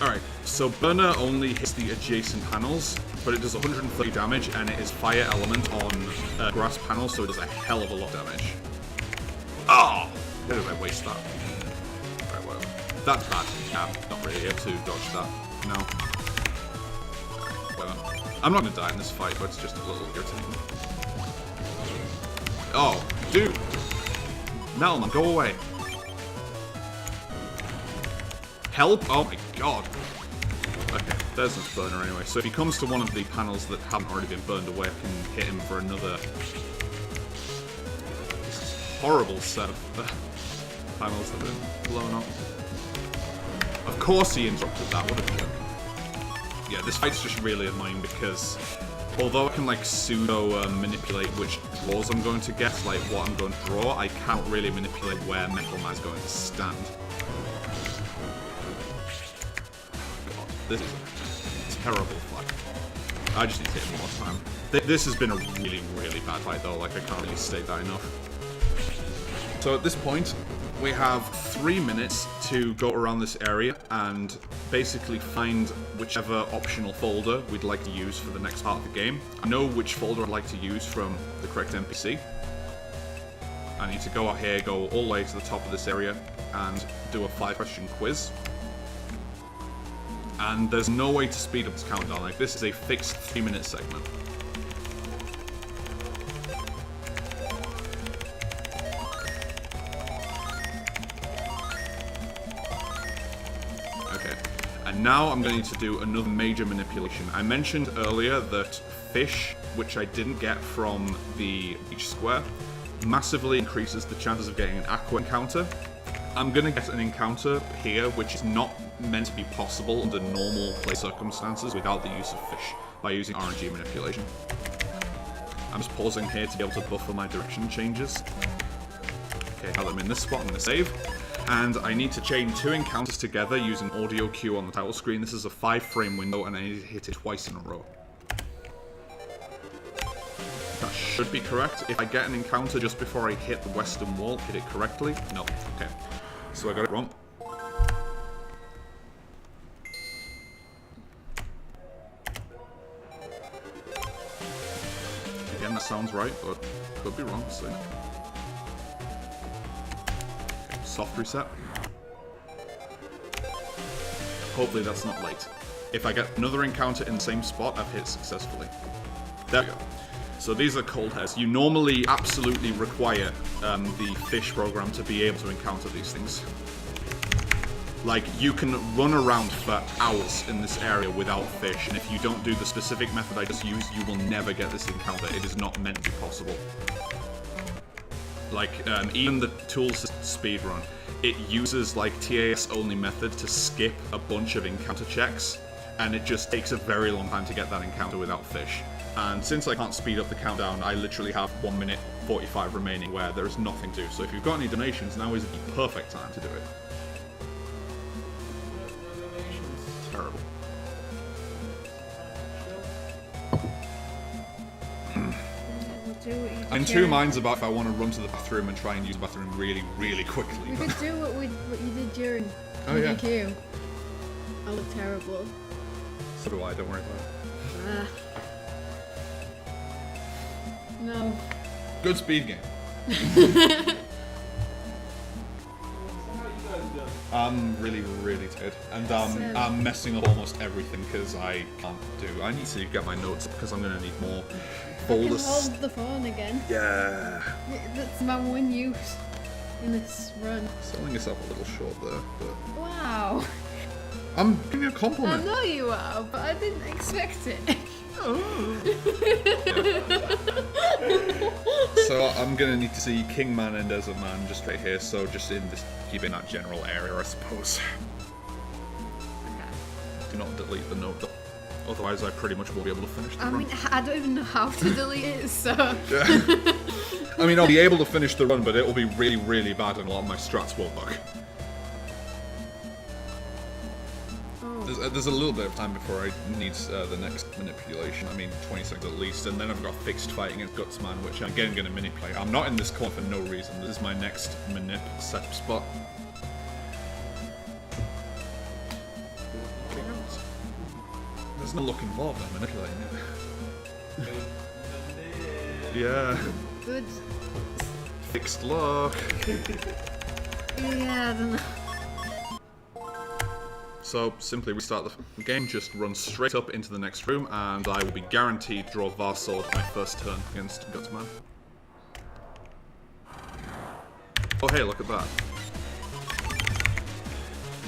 Alright, so Burner only hits the adjacent panels, but it does 130 damage, and it is fire element on grass panels, so it does a hell of a lot of damage. Oh! How did I waste that? Right, whatever. That's bad. Nah, not really able to dodge that. No. Whatever. I'm not gonna die in this fight, but it's just a little irritating. Oh, dude! Metalman, go away. Help? Oh my god. Okay, there's his burner anyway. So if he comes to one of the panels that haven't already been burned away, I can hit him for another horrible set of panels that have been blown up. Of course he interrupted that, what a joke. Yeah, this fight's just really annoying because although I can like pseudo manipulate which draws I'm going to get, like what I'm going to draw, I can't really manipulate where Megaman is going to stand. God, this is a terrible fight. I just need to hit him one more time. This has been a really, really bad fight though, like I can't really state that enough. So at this point, we have 3 minutes to go around this area and basically find whichever optional folder we'd like to use for the next part of the game. I know which folder I'd like to use from the correct NPC. I need to go out here, go all the way to the top of this area, and do a 5-question quiz. And there's no way to speed up this countdown, like this is a fixed 3-minute segment. And now I'm going to do another major manipulation. I mentioned earlier that fish, which I didn't get from the beach square, massively increases the chances of getting an aqua encounter. I'm gonna get an encounter here, which is not meant to be possible under normal play circumstances without the use of fish, by using RNG manipulation. I'm just pausing here to be able to buffer my direction changes. Okay, now that I'm in this spot, I'm gonna save. And I need to chain 2 encounters together using audio cue on the title screen. This is a 5-frame window, and I need to hit it twice in a row. That should be correct. If I get an encounter just before I hit the western wall, hit it correctly? No. Okay. So I got it wrong. Again, that sounds right, but could be wrong, so... Soft reset. Hopefully that's not late. If I get another encounter in the same spot, I've hit successfully. There we go. So these are cold heads. You normally absolutely require the fish program to be able to encounter these things. Like, you can run around for hours in this area without fish, and if you don't do the specific method I just used, you will never get this encounter. It is not meant to be possible. Like, even the tools speedrun, it uses, like, TAS-only method to skip a bunch of encounter checks, and it just takes a very long time to get that encounter without fish. And since I can't speed up the countdown, I literally have 1 minute 45 remaining where there's nothing to do. So if you've got any donations, now is the perfect time to do it. Terrible. I'm in 2 minds about if I want to run to the bathroom and try and use the bathroom really, really quickly. We could do what you did during PDQ. I look terrible. So do I, don't worry about it. No. Good speed game. I'm really, really tired. And I'm messing up almost everything because I can't do... I need to get my notes up because I'm going to need more folders. I can hold the phone again. Yeah. That's my one use in this run. Selling yourself a little short there, but... Wow. I'm giving you a compliment. I know you are, but I didn't expect it. So I'm gonna need to see Kingman and Desert Man just right here, so just in this, keeping that general area, I suppose. Do not delete the note, though. Otherwise I pretty much won't be able to finish the run. I mean, I don't even know how to delete it, so... Yeah. I mean, I'll be able to finish the run, but it'll be really, really bad and a lot of my strats won't work. There's a little bit of time before I need the next manipulation. I mean, 20 seconds at least, and then I've got fixed fighting against Gutsman, which I'm again going to manipulate. I'm not in this corner for no reason. This is my next manip setup spot. There's no look involved. I'm manipulating it. Yeah. Good. Fixed lock. Yeah, I don't know. So, simply restart the game, just run straight up into the next room, and I will be guaranteed to draw Varsword my first turn against Gutsman. Oh hey, look at that.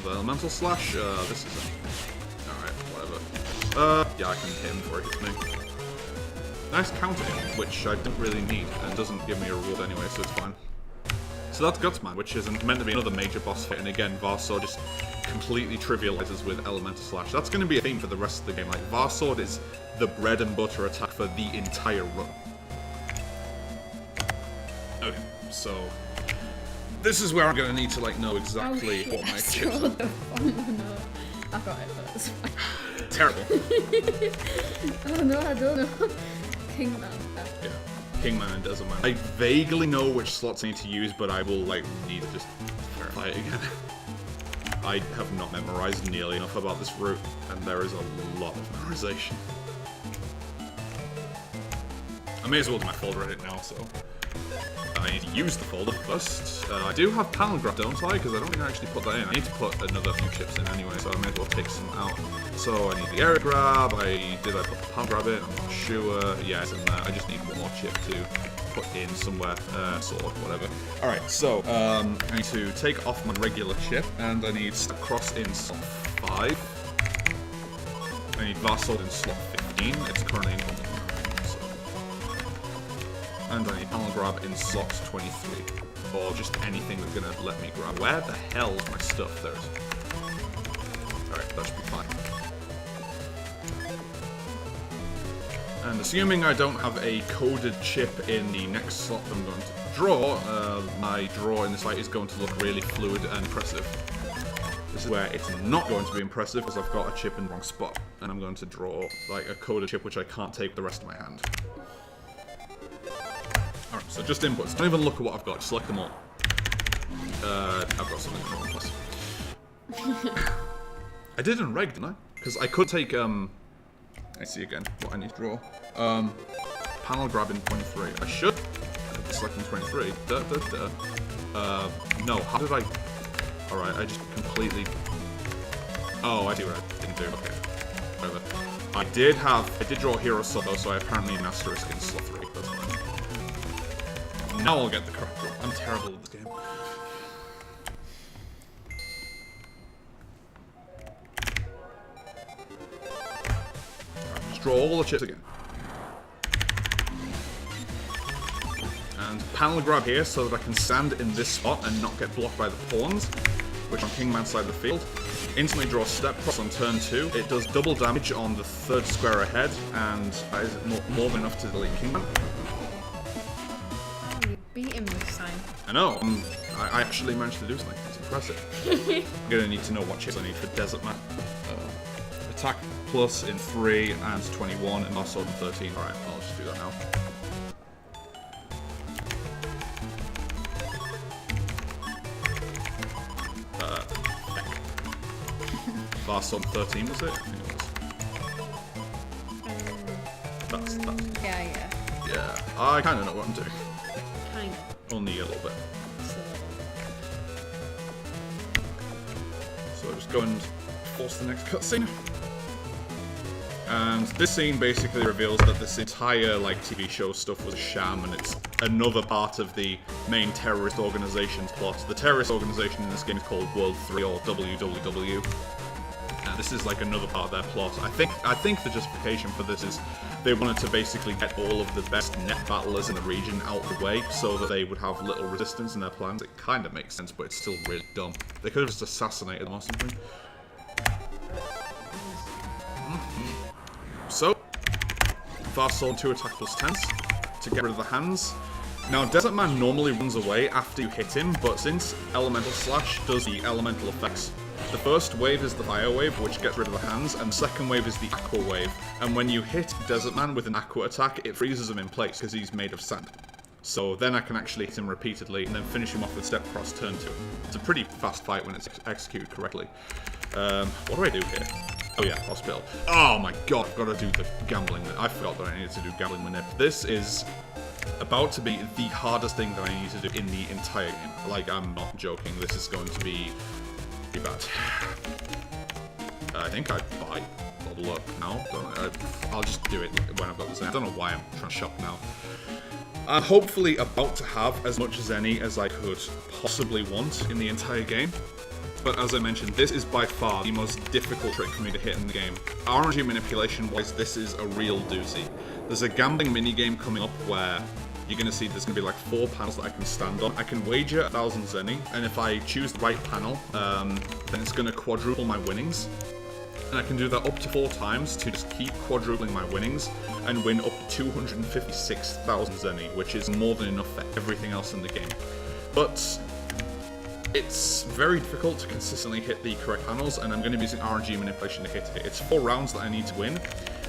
The Elemental Slash, this is it. Alright, whatever. Yeah, I can hit him before he hits me. Nice counter hit, which I don't really need, and doesn't give me a reward anyway, so it's fine. So that's Gutsman, which isn't meant to be another major boss fight, and again, Varsword just completely trivializes with Elemental Slash. That's going to be a theme for the rest of the game. Like, Varsword is the bread and butter attack for the entire run. Okay, so this is where I'm going to need to like know exactly what my chips are. No, I got it, but it's fine. Terrible. Oh no, I don't know. Kingman. Yeah. Kingman and Desert Man. I vaguely know which slots I need to use, but I will like need to just verify it again. I have not memorized nearly enough about this route, and there is a lot of memorization. I may as well do my folder edit now, so I need to use the folder first. I do have panel grab, don't I? Because I don't think I actually put that in. I need to put another few chips in anyway, so I may as well take some out. So I need the area grab. Did I put the panel grab in? I'm not sure. Yeah, it's in there. I just need one more chip to put in somewhere, sword, whatever. Alright, so I need to take off my regular chip, and I need Cross in slot 5. I need Varsword in slot 15. It's currently in And I need panel grab in slot 23. Or just anything that's gonna let me grab. Where the hell is my stuff? There it is. Alright, that should be fine. And assuming I don't have a coded chip in the next slot I'm going to draw, my draw in this fight is going to look really fluid and impressive. This is where it's not going to be impressive because I've got a chip in the wrong spot. And I'm going to draw like a coded chip which I can't take with the rest of my hand. Alright, so just inputs. Don't even look at what I've got, just select them all. I've got something in the wrong place. I did in reg, didn't I? Because I could take, I see again what I need to draw. Panel grab in 23. I should be selecting 23. No, how did I... Alright, I just completely... Oh, I see what I didn't do. Okay. Whatever. I did draw Hero Solo, so I apparently need an asterisk in slot 3. That's fine. Now I'll get the correct draw. I'm terrible at this game. Draw all the chips again. And panel grab here so that I can stand in this spot and not get blocked by the pawns, which on Kingman's side of the field. Instantly draw Step Cross on turn 2. It does double damage on the third square ahead, and that is more than enough to delete Kingman. You beat him this time. I know, I actually managed to do something. It's impressive. I'm gonna need to know what chips I need for Desert Man. Attack plus in 3 and 21 and last sword in 13. Alright, I'll just do that now. Last sword in 13 was it? I think it was. That's Yeah. yeah, I kinda know what I'm doing. Kind of. Only a little bit. So, So just go and force the next cutscene. And this scene basically reveals that this entire like TV show stuff was a sham, and it's another part of the main terrorist organization's plot. The terrorist organization in this game is called World 3 or WWW. This is like another part of their plot. I think the justification for this is they wanted to basically get all of the best net battlers in the region out of the way so that they would have little resistance in their plans. It kind of makes sense, but it's still really dumb. They could have just assassinated them or something. So, fast sword 2 attack plus 10s to get rid of the hands. Now, Desert Man normally runs away after you hit him, but since Elemental Slash does the elemental effects, the first wave is the fire wave, which gets rid of the hands, and the second wave is the aqua wave. And when you hit Desert Man with an aqua attack, it freezes him in place because he's made of sand. So then I can actually hit him repeatedly and then finish him off with Step Cross turn 2. It's a pretty fast fight when it's executed correctly. What do I do here? Oh yeah, hospital. Oh my god, I've got to do the gambling. I forgot that I needed to do gambling manip. This is about to be the hardest thing that I need to do in the entire game. Like, I'm not joking. This is going to be bad. I think I buy Bubble Up now. I'll just do it when I've got this. I don't know why I'm trying to shop now. I'm hopefully about to have as much as any as I could possibly want in the entire game. But as I mentioned, this is by far the most difficult trick for me to hit in the game. RNG manipulation-wise, this is a real doozy. There's a gambling minigame coming up where you're going to see there's going to be like 4 panels that I can stand on. I can wager 1,000 zenny, and if I choose the right panel, then it's going to quadruple my winnings. And I can do that up to 4 times to just keep quadrupling my winnings and win up to 256,000 zenny, which is more than enough for everything else in the game. But it's very difficult to consistently hit the correct panels, and I'm going to be using RNG manipulation to hit it. It's 4 rounds that I need to win.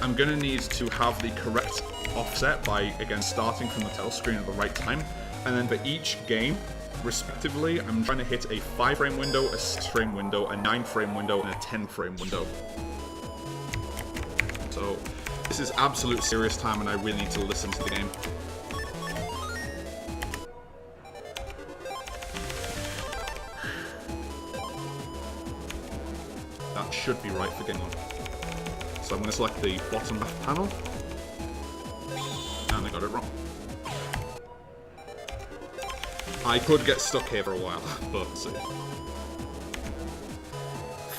I'm going to need to have the correct offset by, again, starting from the title screen at the right time. And then for each game, respectively, I'm trying to hit a 5-frame window, a 6-frame window, a 9-frame window, and a 10-frame window. So this is absolute serious time, and I really need to listen to the game. That should be right for game 1. So I'm going to select the bottom left panel, and I got it wrong. I could get stuck here for a while, but let's see.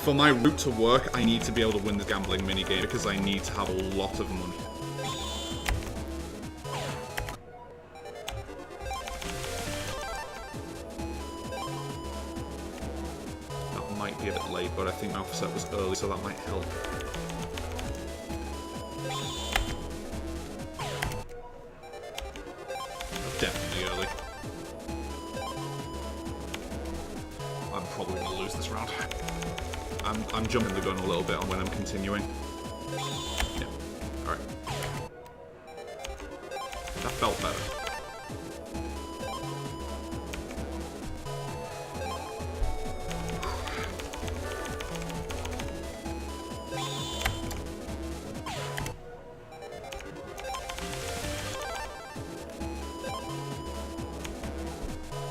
For my route to work, I need to be able to win the gambling minigame because I need to have a lot of money. be a bit late, but I think my offset was early, so that might help. Definitely early. I'm probably going to lose this round. I'm jumping the gun a little bit on when I'm continuing. Yeah. Alright. That felt better.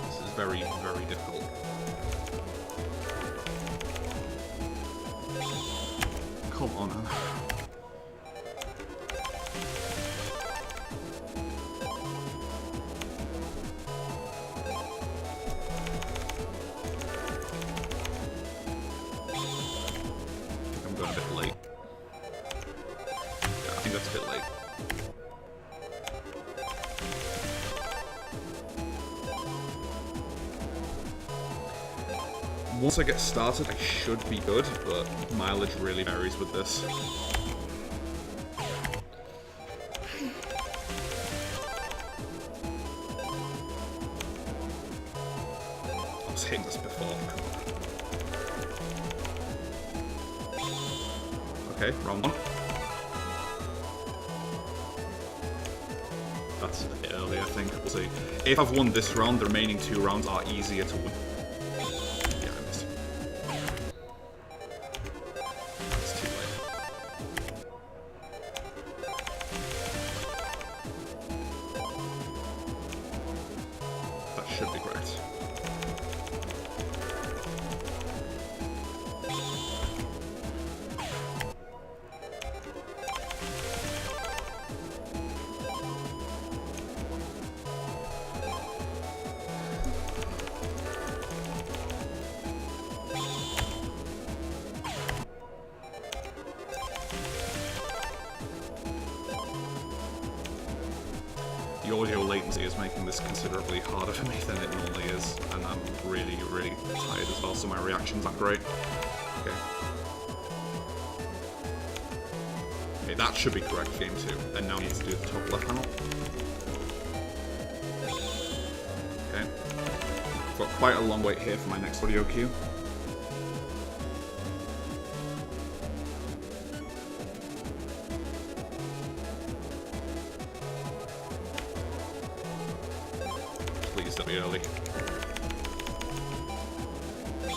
This is very, very difficult. Come on, man. I'm going a bit late. Yeah, I think that's a bit late. Once I get started, I should be good, but mileage really varies with this. I was hitting this before. Okay, round one. That's a bit early, I think. We'll see. If I've won this round, the remaining 2 rounds are easier to win. Should be correct. The audio latency is making this considerably harder for me than it normally is, and I'm really, really tired as well, so my reactions aren't great. Okay. Okay, that should be correct for game 2, and now I need to do the top left panel. Okay. I've got quite a long wait here for my next audio cue. Please don't be early. Okay,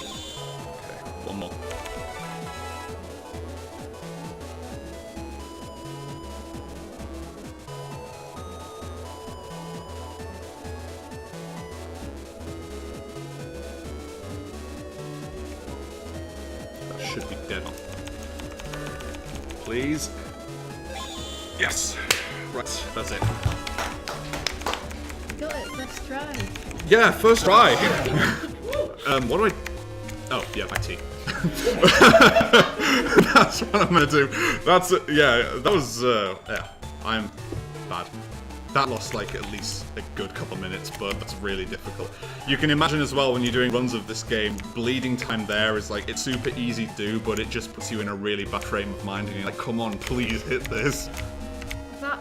one more. That should be dead on. Please. Yes. Right, that's it. Got it, first try. Yeah, first try. What do I? Oh, yeah, my tea. That's what I'm gonna do. That's yeah. That was yeah. I'm bad. That lost like at least a good couple minutes, but that's really difficult. You can imagine as well when you're doing runs of this game, bleeding time there is like, it's super easy to do, but it just puts you in a really bad frame of mind and you're like, come on, please hit this. That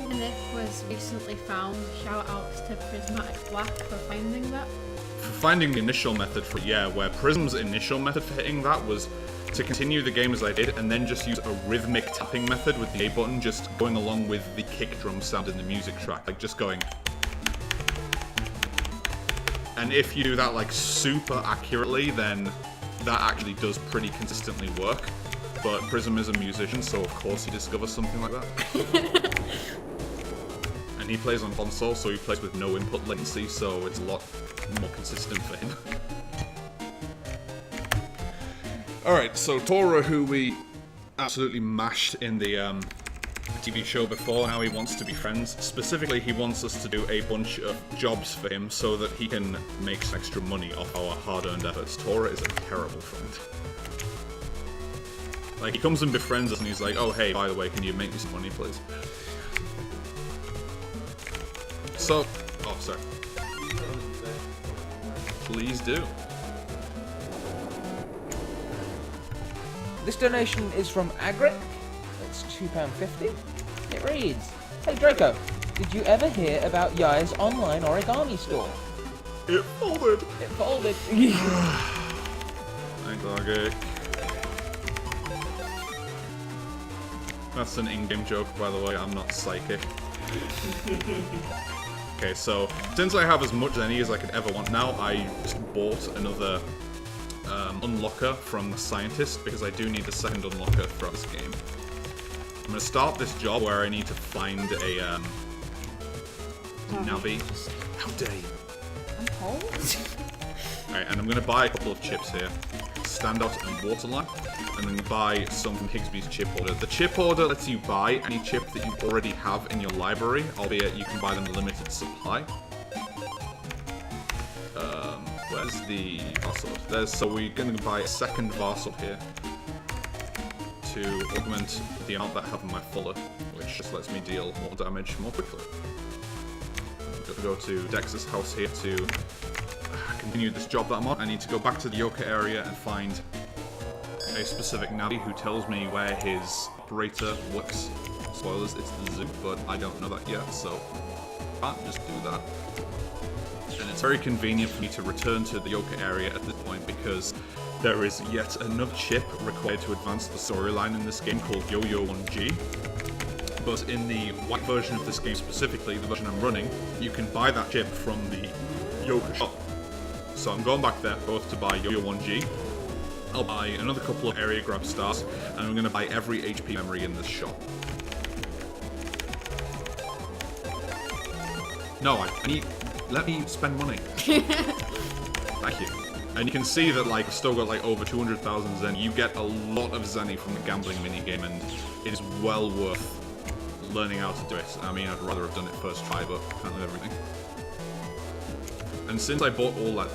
myth was recently found. Shout outs to Prismatic Black for finding that. For finding the initial method for, yeah, where Prism's initial method for hitting that was to continue the game as I did and then just use a rhythmic tapping method with the A button, just going along with the kick drum sound in the music track, like just going. And if you do that like super accurately, then that actually does pretty consistently work. But Prism is a musician, so of course he discovers something like that. And he plays on console, so he plays with no input latency, so it's a lot more consistent for him. Alright, so Tora, who we absolutely mashed in the TV show before, now he wants to be friends. Specifically, he wants us to do a bunch of jobs for him so that he can make some extra money off our hard-earned efforts. Tora is a terrible friend. Like, he comes and befriends us and he's like, oh hey, by the way, can you make me some money, please? So, oh, sorry. This donation is from Agric. It's £2.50. It reads, "Hey Draco, did you ever hear about Yai's online origami store?" It folded. It folded. Thanks, Agric. That's an in-game joke, by the way. I'm not psychic. Okay, so since I have as much any as I could ever want now, I just bought another unlocker from the scientist because I do need a second unlocker for this game. I'm gonna start this job where I need to find a Navi. How dare you? I'm cold. Alright, and I'm gonna buy a couple of chips here. Standout and Waterline, and then buy some from Higsby's chip order. The chip order lets you buy any chip that you already have in your library, albeit you can buy them in limited supply. Where's the Varsod? So we're gonna buy a second Varsod here to augment the amount that I have in my fuller, which just lets me deal more damage more quickly. I'm gonna go to Dex's house here to continue this job that I'm on. I need to go back to the Yoka area and find a specific Navi who tells me where his operator works. Spoilers, it's the zoo, but I don't know that yet, so I can't just do that. And it's very convenient for me to return to the Yoka area at this point because there is yet another chip required to advance the storyline in this game called Yo-Yo 1G. But in the white version of this game specifically, the version I'm running, you can buy that chip from the Yoka shop. So I'm going back there both to buy Yo-Yo 1G. I'll buy another couple of area grab stars, and I'm going to buy every HP memory in this shop. No, I need... Let me spend money. Thank you. And you can see that, like, I've still got, like, over 200,000 Zen. You get a lot of Zenny from the gambling minigame, and it is well worth learning how to do it. I mean, I'd rather have done it first try, but can't do everything. And since I bought all that,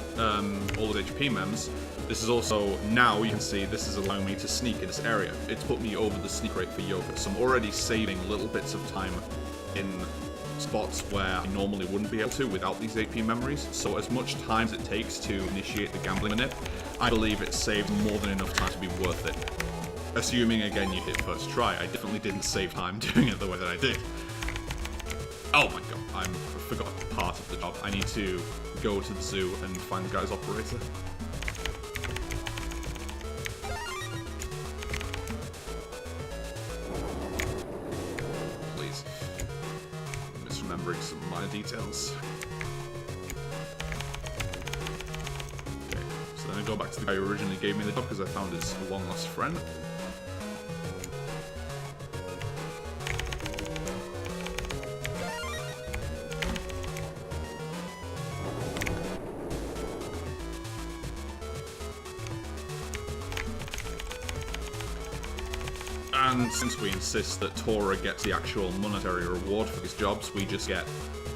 all those HP mems, this is also, now you can see, this is allowing me to sneak in this area. It's put me over the sneak rate for Yoka, so I'm already saving little bits of time in spots where I normally wouldn't be able to without these HP memories. So as much time as it takes to initiate the gambling minute, I believe it saved more than enough time to be worth it. Assuming, again, you hit first try. I definitely didn't save time doing it the way that I did. Oh my god, I forgot part of the job. I need to go to the zoo and find the guy's operator. Please. I'm misremembering some minor details. Okay, so then I go back to the guy who originally gave me the job because I found his long lost friend. And since we insist that Tora gets the actual monetary reward for these jobs, we just get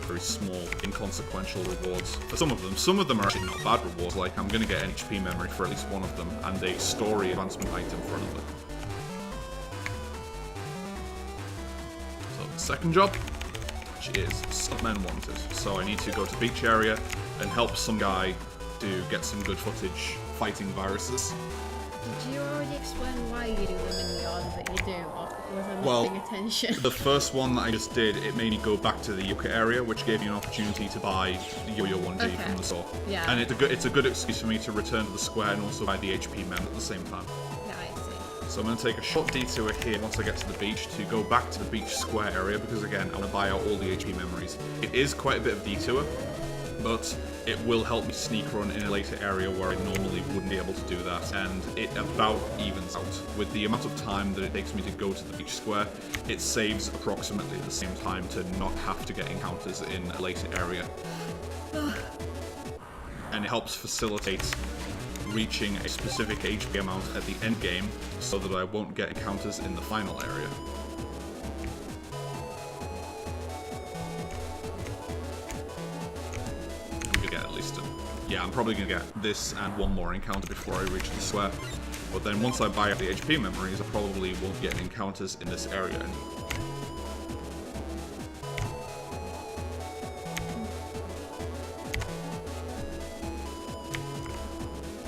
very small, inconsequential rewards for some of them. Some of them are actually not bad rewards, like I'm going to get an HP memory for at least one of them, and a story advancement item for another. So the second job, which is Stuntmen Wanted. So I need to go to beach area and help some guy to get some good footage fighting viruses. Did you already explain why you do them in the order that you do, or was I not Well, paying attention? The first one that I just did, it made me go back to the Yoka area, which gave me an opportunity to buy the Yo-Yo 1G from the store. Yeah. And it's a good excuse for me to return to the square and also buy the HP mem at the same time. Yeah, I see. So I'm going to take a short detour here once I get to the beach to go back to the beach square area because again, I want to buy out all the HP memories. It is quite a bit of detour, but it will help me sneak run in a later area where I normally wouldn't be able to do that, and it about evens out. With the amount of time that it takes me to go to the beach square, it saves approximately the same time to not have to get encounters in a later area. And it helps facilitate reaching a specific HP amount at the end game so that I won't get encounters in the final area. Yeah, I'm probably going to get this and one more encounter before I reach the square. But then once I buy up the HP memories, I probably won't get encounters in this area anymore.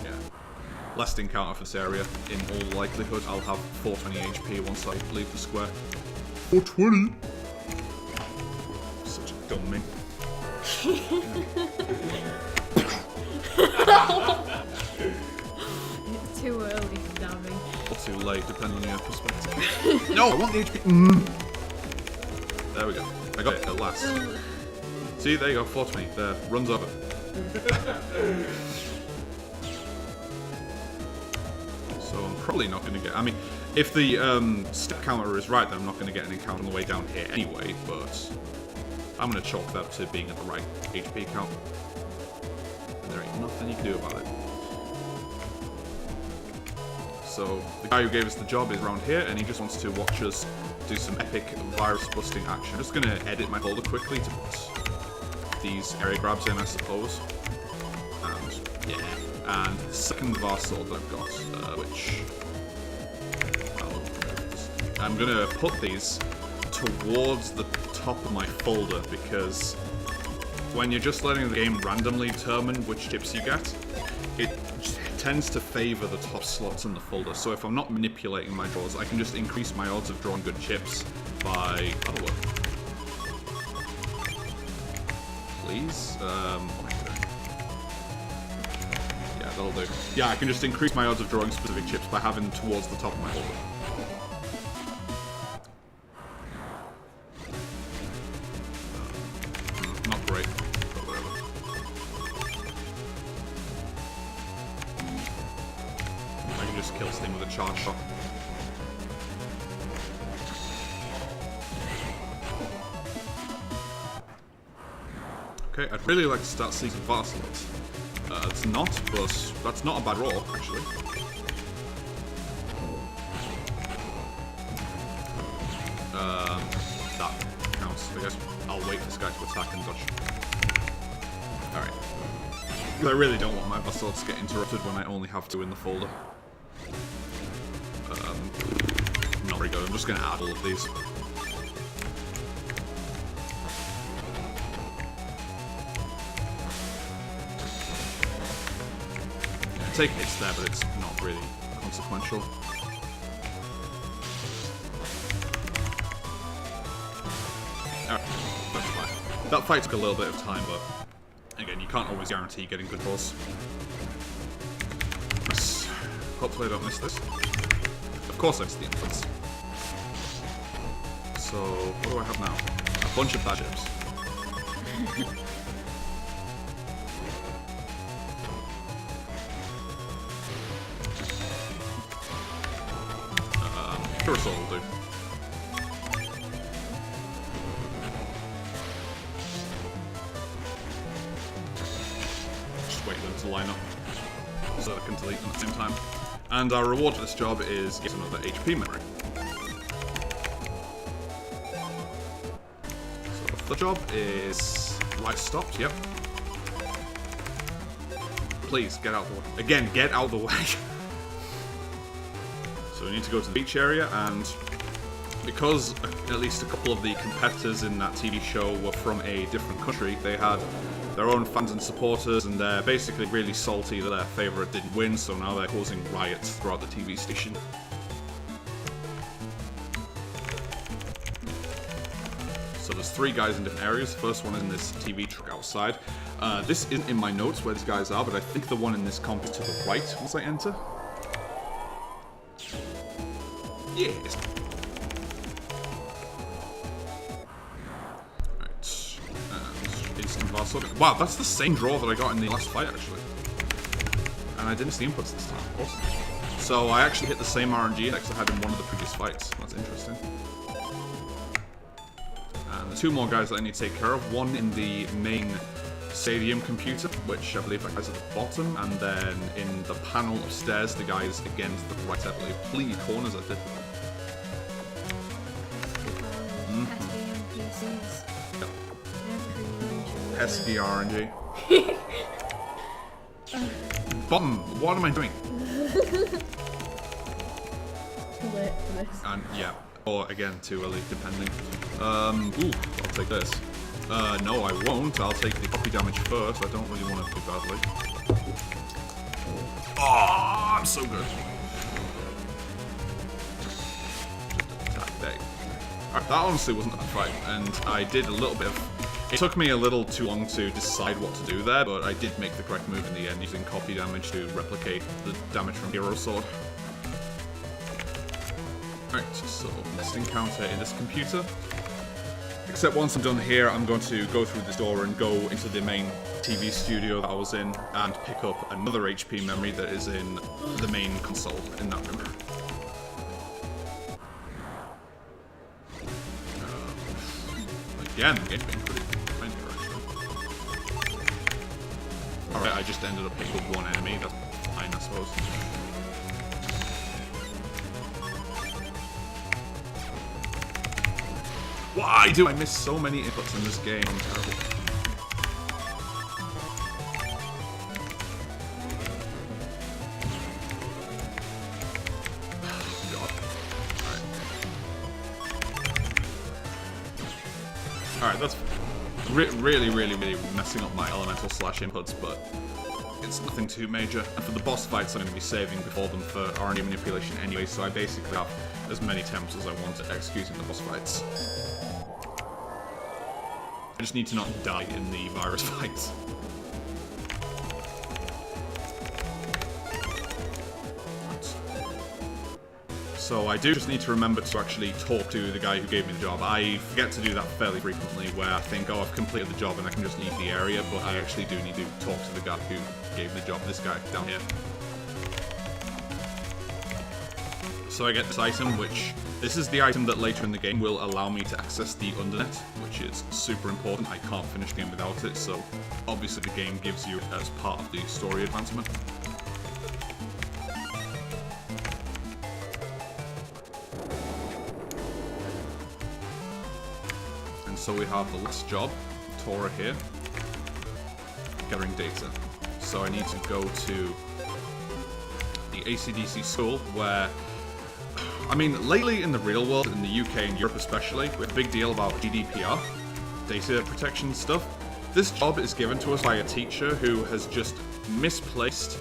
Yeah. last encounter for this area. In all likelihood, I'll have 420 HP once I leave the square. 420? Such a dumb me. It's too early for dabbing. Or too late, depending on your perspective. No, I want the HP. There we go. I got it at last. See, there you go, 420. There, runs over. So I'm probably not going to get... I mean, if the step counter is right, then I'm not going to get an encounter on the way down here anyway, but I'm going to chalk that up to being at the right HP count. And there ain't nothing you can do about it. So the guy who gave us the job is around here, and he just wants to watch us do some epic virus-busting action. I'm just going to edit my folder quickly to put these area grabs in, I suppose. And yeah, and the second vast sword that I've got, which I'm going to put these towards the top of my folder, because when you're just letting the game randomly determine which chips you get, it tends to favor the top slots in the folder. So if I'm not manipulating my draws, I can just increase my odds of drawing good chips by... Oh, look. Please? What am I doing? Yeah, that'll do. Yeah, I can just increase my odds of drawing specific chips by having them towards the top of my folder. Not great, but whatever. I can just kill this thing with a charge shot. Okay, I'd really like to start seeing some fast slots. It's not, but that's not a bad roll, actually. That counts, I guess. I'll wait for this guy to attack and dodge. Alright. I really don't want my assaults to get interrupted when I only have two in the folder. Not very good. I'm just going to add all of these. Yeah, take hits there, but it's not really consequential. Alright, that's fine. That fight took a little bit of time, but again, you can't always guarantee getting good rolls. Hopefully I don't miss this. Of course I missed the inputs. So, what do I have now? A bunch of bad chips. Pure Soul will do. Just wait for them to line up so I can delete them at the same time. And our reward for this job is get another HP memory. So the job is life stopped, yep. Please, get out of the way. Again, get out of the way. So we need to go to the beach area, and because at least a couple of the competitors in that TV show were from a different country, they had their own fans and supporters, and they're basically really salty that their favourite didn't win, so now they're causing riots throughout the TV station. So there's three guys in different areas. The first one is in this TV truck outside. This isn't in my notes where these guys are, but I think the one in this comp is to the right once I enter. Yes. Wow, that's the same draw that I got in the last fight, actually. And I didn't see inputs this time. Awesome. So I actually hit the same RNG index I had in one of the previous fights. That's interesting. And the two more guys that I need to take care of. One in the main stadium computer, which I believe that guy's at the bottom. And then in the panel upstairs, the guys again to the right, I believe. Completely corners I did. Pesky RNG. Bottom, what am I doing? Too late for this. And yeah, or again, too early, depending. Ooh, I'll take this. No, I won't. I'll take the copy damage first. I don't really want to do badly. Oh, I'm so good. Attack day. Alright, that honestly wasn't a fight, and I did a little bit of... It took me a little too long to decide what to do there, but I did make the correct move in the end, using copy damage to replicate the damage from Hero Sword. Alright, so next encounter in this computer. Except once I'm done here, I'm going to go through this door and go into the main TV studio that I was in and pick up another HP memory that is in the main console in that room. Again, the game's been pretty linear, actually. Alright, I just ended up picking up one enemy, that's fine, I suppose. Why do I miss so many inputs in this game? I'm terrible. God. Alright, that's really messing up my elemental slash inputs, but it's nothing too major. And for the boss fights, I'm going to be saving before them for RNG manipulation anyway, so I basically have as many attempts as I want at executing the boss fights. I just need to not die in the virus fights. So I do just need to remember to actually talk to the guy who gave me the job. I forget to do that fairly frequently, where I think, oh, I've completed the job and I can just leave the area, but I actually do need to talk to the guy who gave the job, this guy down here. So I get this item, which... This is the item that later in the game will allow me to access the Undernet, which is super important. I can't finish the game without it, so obviously the game gives you it as part of the story advancement. And so we have the last job, Tora here, gathering data. So I need to go to the AC/DC school where... I mean, lately in the real world, in the UK and Europe especially, we have a big deal about GDPR, data protection stuff. This job is given to us by a teacher who has just misplaced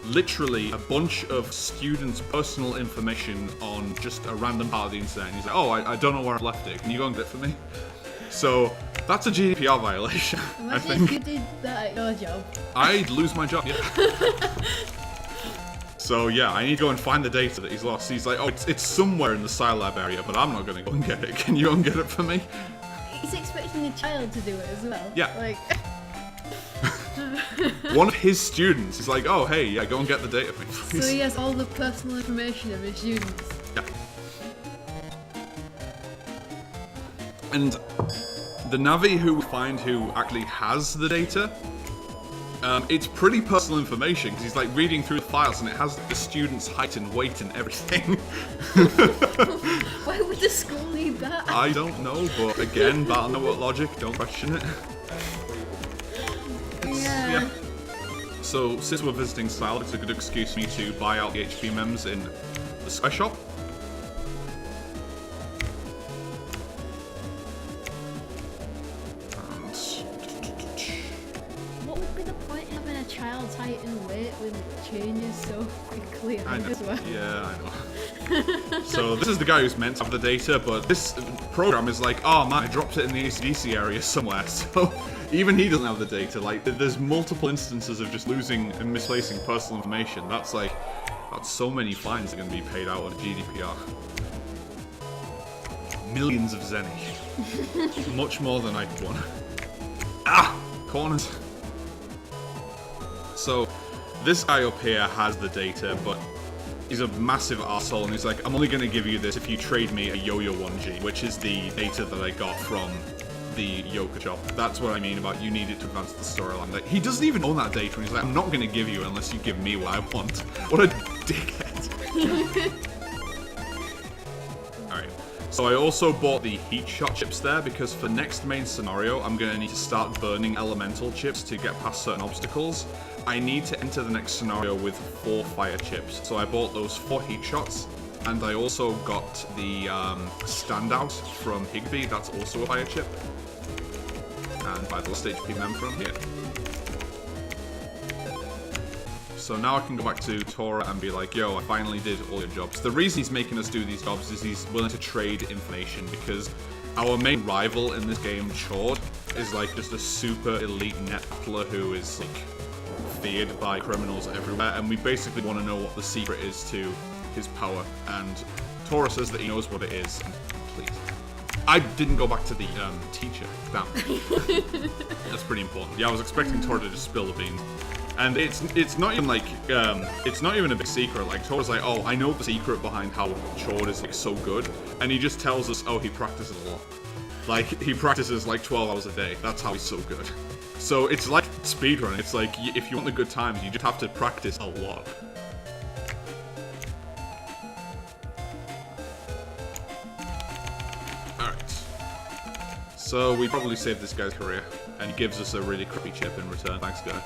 literally a bunch of students' personal information on just a random part of the internet. And he's like, oh, I don't know where I've left it. Can you go and get it for me? So, that's a GDPR violation, I think. Imagine if you did that at your job. I'd lose my job, yeah. So yeah, I need to go and find the data that he's lost. He's like, oh, it's somewhere in the Scilab area, but I'm not going to go and get it. Can you go and get it for me? He's expecting a child to do it as well. Yeah. Like... One of his students is like, oh, hey, yeah, go and get the data for me, please. So he has all the personal information of his students. Yeah. And the Navi who we find who actually has the data, it's pretty personal information, because he's like reading through the files and it has the student's height and weight and everything. Why would the school need that? I don't know, but again, battle network logic, don't question it. Yeah. So, since we're visiting Style, it's a good excuse for me to buy out the HP mems in the Sky Shop. What would be the point of having a child's height and weight when it changes so quickly? I know. As well? Yeah, I know. So this is the guy who's meant to have the data, but this program is like, oh man, I dropped it in the ACDC area somewhere, so even he doesn't have the data. Like, there's multiple instances of just losing and misplacing personal information. That's so many fines are going to be paid out on GDPR. Millions of zenny. Much more than I want. Ah! Corners. So, this guy up here has the data, but he's a massive arsehole, and he's like, I'm only going to give you this if you trade me a Yo-Yo 1G, which is the data that I got from the Yoka shop. That's what I mean about you need it to advance the storyline. Like, he doesn't even own that data, and he's like, I'm not going to give you it unless you give me what I want. What a dickhead. Alright. So I also bought the heat shot chips there, because for next main scenario, I'm going to need to start burning elemental chips to get past certain obstacles. I need to enter the next scenario with 4 fire chips. So I bought those 4 heat shots, and I also got the standout from Higby, that's also a fire chip. And by the last HP mem from here. so now I can go back to Tora and be like, yo, I finally did all your jobs. The reason he's making us do these jobs is he's willing to trade information, because our main rival in this game, Chord, is like just a super elite net battler who is like feared by criminals everywhere, and we basically want to know what the secret is to his power, and Tora says that he knows what it is. Please. I didn't go back to the teacher. Damn. That's pretty important. Yeah, I was expecting Tora to just spill the beans. And it's not even like it's not even a big secret. Like Tora's like, oh, I know the secret behind how Chord is like so good, and he just tells us, oh, he practices a lot. Like he practices like 12 hours a day. That's how he's so good. So it's like speedrunning. It's like if you want the good times, you just have to practice a lot. Alright. So we probably saved this guy's career, and he gives us a really crappy chip in return. Thanks, guy.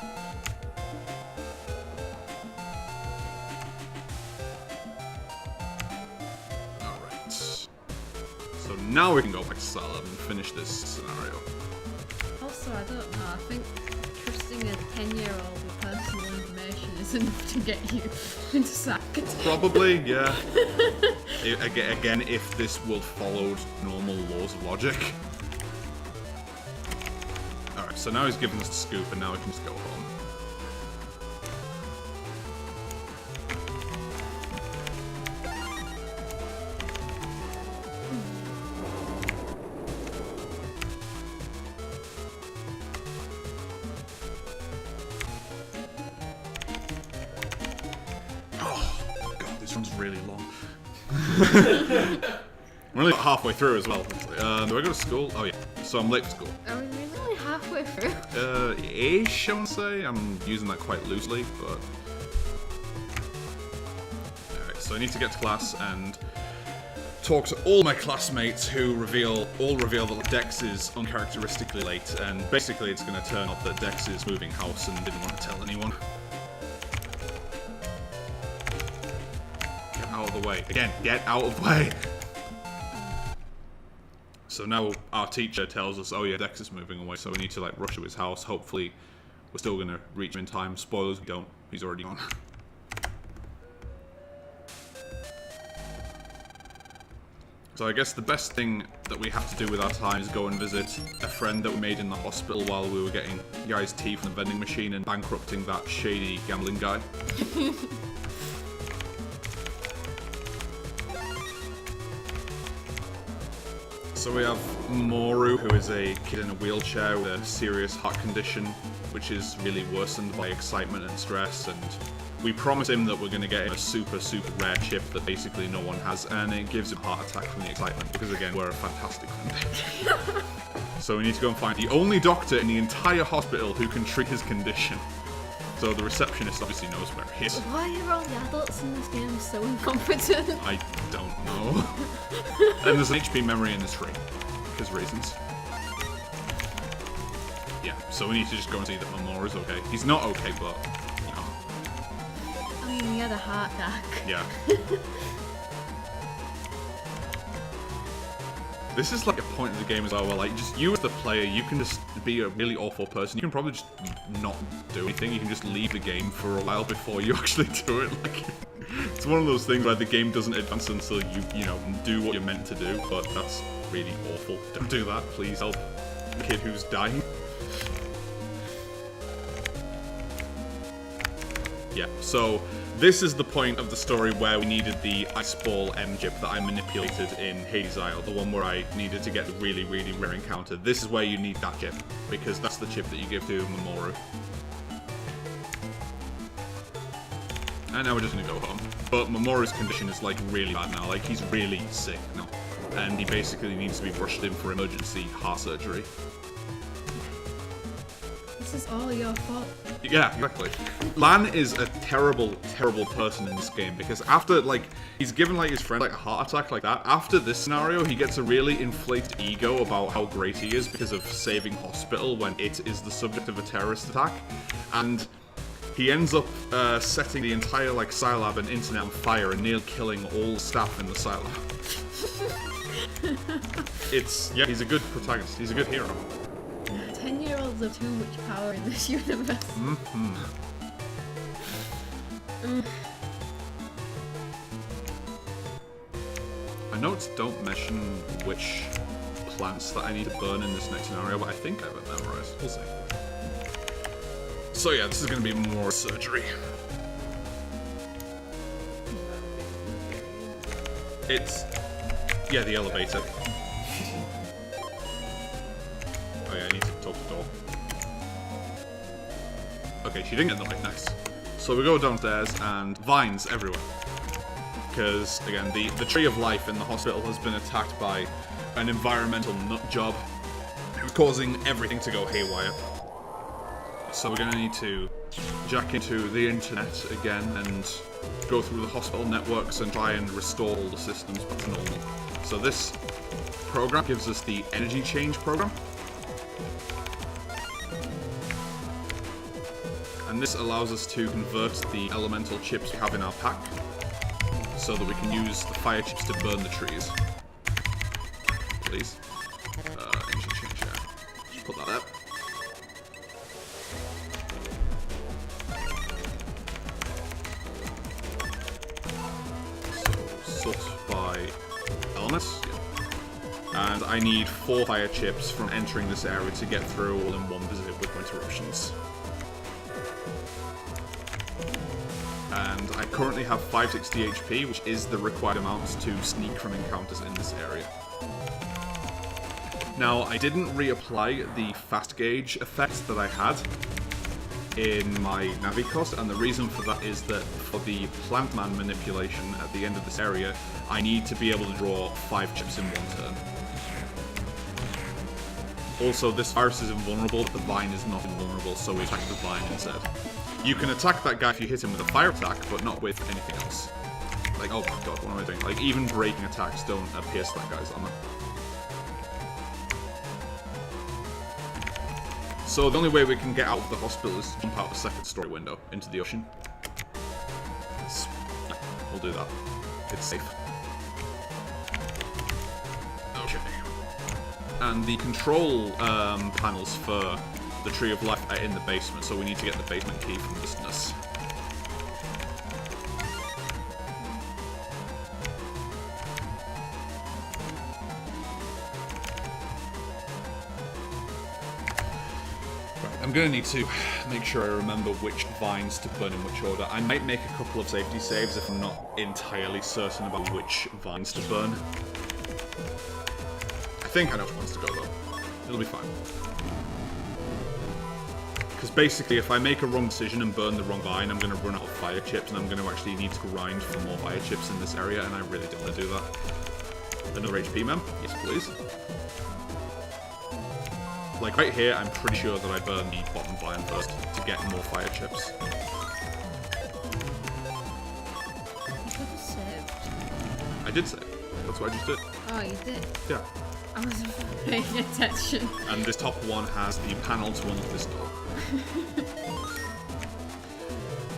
Alright. So now we can go back to Salad and finish this scenario. Also, I don't know, I think trusting a 10-year-old with personal information is enough to get you into sack. Probably, yeah. Again, if this will follow normal laws of logic. Alright, so now he's given us the scoop, and now we can just go home. Really long. We're only halfway through as well. Do I go to school? Oh yeah. So I'm late for school. Are we really halfway through? Ish, I want to say. I'm using that quite loosely, but... Alright, so I need to get to class and talk to all my classmates who reveal that Dex is uncharacteristically late, and basically it's going to turn out that Dex is moving house and didn't want to tell anyone. Out of the way. Again, get out of the way! So now our teacher tells us, oh yeah, Dex is moving away, so we need to like rush to his house. Hopefully we're still gonna reach him in time. Spoilers, we don't. He's already gone. So I guess the best thing that we have to do with our time is go and visit a friend that we made in the hospital while we were getting guys' tea from the vending machine and bankrupting that shady gambling guy. So we have Moru, who is a kid in a wheelchair with a serious heart condition, which is really worsened by excitement and stress, and we promise him that we're going to get him a super, super rare chip that basically no one has, and it gives him a heart attack from the excitement, because again, we're a fantastic friend. So we need to go and find the only doctor in the entire hospital who can treat his condition. So the receptionist obviously knows where he is. Why are all the adults in this game so incompetent? I don't know. And there's an HP memory in this tree, because reasons. Yeah, so we need to just go and see that Mamoru's okay. He's not okay, but, you know. I mean, he had a heart attack. Yeah. This is like a point of the game as well where like just you as the player, you can just be a really awful person. You can probably just not do anything. You can just leave the game for a while before you actually do it. Like it's one of those things where the game doesn't advance until you know, do what you're meant to do, but that's really awful. Don't do that, please help the kid who's dying. Yeah, so this is the point of the story where we needed the Ice Ball M chip that I manipulated in Hades Isle, the one where I needed to get the really, really rare encounter. This is where you need that chip, because that's the chip that you give to Mamoru. And now we're just gonna go home. But Mamoru's condition is like really bad now, like he's really sick now. And he basically needs to be rushed in for emergency heart surgery. This is all your fault. Yeah, exactly. Lan is a terrible, terrible person in this game because after, like, he's given, like, his friend, like, a heart attack like that. After this scenario, he gets a really inflated ego about how great he is because of saving hospital when it is the subject of a terrorist attack. And he ends up setting the entire, like, Scilab and internet on fire and nearly killing all the staff in the Scilab. Yeah, he's a good protagonist. He's a good hero. 10-year-olds have too much power in this universe. I notes don't mention which plants that I need to burn in this next scenario, but I think I have it memorized. We'll see. So yeah, this is going to be more surgery. It's... yeah, the elevator. Oh yeah, I need to talk to the door. Okay, she didn't get the light, nice. So we go downstairs and vines everywhere. Because, again, the tree of life in the hospital has been attacked by an environmental nut job, causing everything to go haywire. So we're going to need to jack into the internet again and go through the hospital networks and try and restore all the systems back to normal. So this program gives us the energy change program. And this allows us to convert the elemental chips we have in our pack so that we can use the fire chips to burn the trees. Please. Energy change, yeah. Just put that up. So, sort by elements. Yeah. And I need 4 fire chips from entering this area to get through all in one visit with no interruptions. And I currently have 560 HP, which is the required amount to sneak from encounters in this area. Now, I didn't reapply the fast gauge effect that I had in my Navicost, and the reason for that is that for the plant man manipulation at the end of this area, I need to be able to draw 5 chips in one turn. Also, this virus is invulnerable, but the vine is not invulnerable, so we attack the vine instead. You can attack that guy if you hit him with a fire attack, but not with anything else. Like, oh my god, what am I doing? Like, even breaking attacks don't pierce that guy's armor. So the only way we can get out of the hospital is to jump out the second story window into the ocean. Yeah, we'll do that. It's safe. Okay. And the control panels for the Tree of Life are in the basement, so we need to get the basement key from this nurse. I'm going to need to make sure I remember which vines to burn in which order. I might make a couple of safety saves if I'm not entirely certain about which vines to burn. I think I know which ones to go though. It'll be fine. Because basically if I make a wrong decision and burn the wrong vine, I'm going to run out of fire chips and I'm going to actually need to grind for more fire chips in this area, and I really don't want to do that. Another HP, ma'am? Yes, please. Like right here, I'm pretty sure that I burn the bottom vine first to get more fire chips. You could have saved. I did save. That's what I just did. Oh, you did? Yeah. I wasn't paying attention. And this top one has the panel to unlock this door.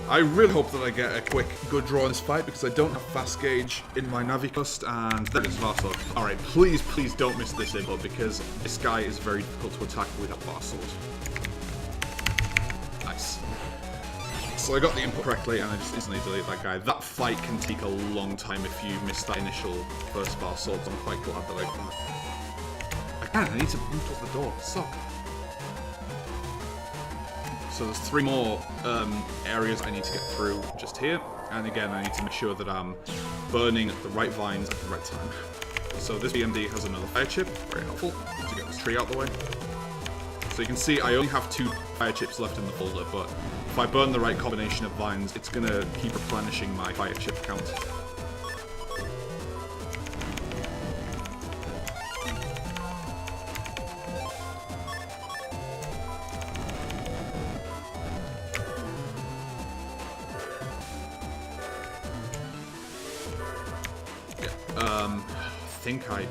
I really hope that I get a quick, good draw in this fight because I don't have fast gauge in my Navicost, and that is fast sword. Alright, please, please don't miss this input because this guy is very difficult to attack with a fast sword. Nice. So I got the input correctly and I just instantly delete that guy. That fight can take a long time if you miss that initial first fast sword, so I'm quite glad that I got that. I need to move towards the door. Suck. So there's 3 more areas I need to get through just here, and again I need to make sure that I'm burning the right vines at the right time. So this BMD has another fire chip, very helpful to get this tree out the way. So you can see I only have 2 fire chips left in the folder, but if I burn the right combination of vines, it's going to keep replenishing my fire chip count. I think I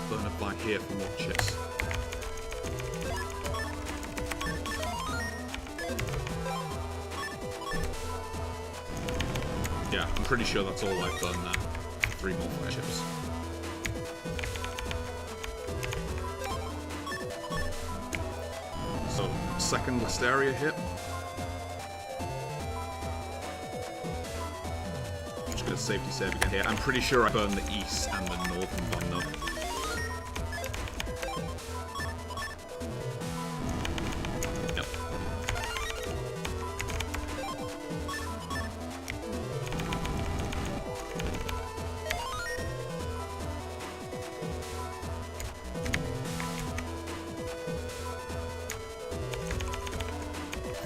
burn a vine here for more chips. Yeah, I'm pretty sure that's all I've done there. 3 more fire chips. So, second last area here. bit of safety save again here. I'm pretty sure I burned the east and the northern vine though. Yep.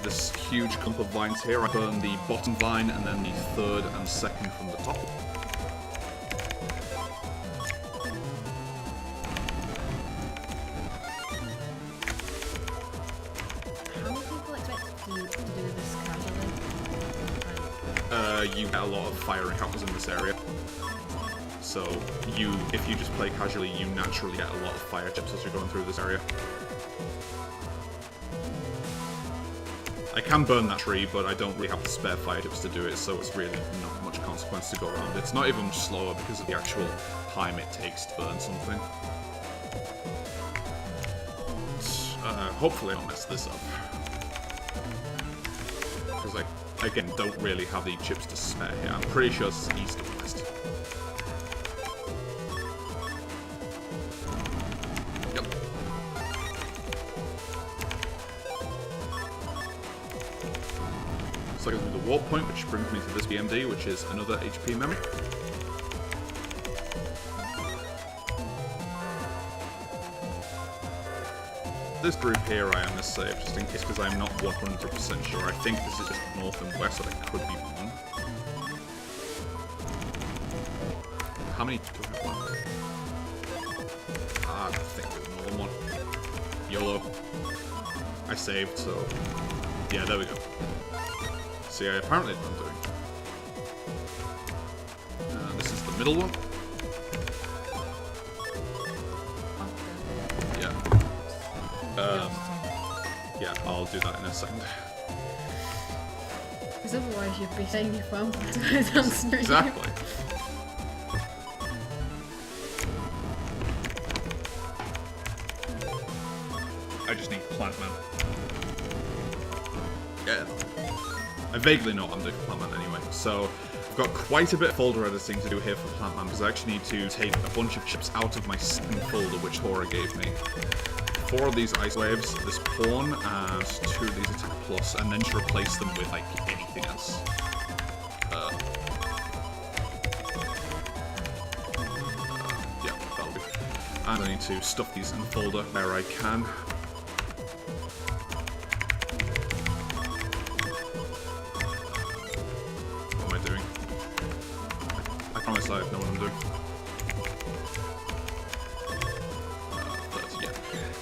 This huge clump of vines here, I burned the bottom vine and then the third and second from the top. How do people expect to do this casually? You get a lot of fire encounters in this area. So if you just play casually, you naturally get a lot of fire chips as you're going through this area. I can burn that tree, but I don't really have the spare fire chips to do it, so it's really not much consequence to go around. It's not even much slower because of the actual time it takes to burn something. Hopefully I'll mess this up. Because I, again, don't really have the chips to spare here. I'm pretty sure it's east and west. Yep. So I go through the warp point, which brings me to this BMD, which is another HP memory. This group here I am going to save, just in case, because I'm not 100% sure. I think this is just north and west, but I could be wrong. How many do I have left? I think there's more than one. YOLO. I saved, so... yeah, there we go. See, I apparently know what I'm doing. This is the middle one. Yeah. Yeah, I'll do that in a second. Because otherwise you'd be saying your phone password answering. Exactly. I just need Plant Man. Yeah. I vaguely know what I'm doing for Plant Man anyway, so I've got quite a bit of folder editing to do here for Plant Man, because I actually need to take a bunch of chips out of my second folder which Hora gave me. 4 of these ice waves, this pawn, and 2 of these attack plus, and then to replace them with like anything else. Yeah, that'll be. And I need to stuff these in the folder where I can. What am I doing? I promise I know what I'm doing.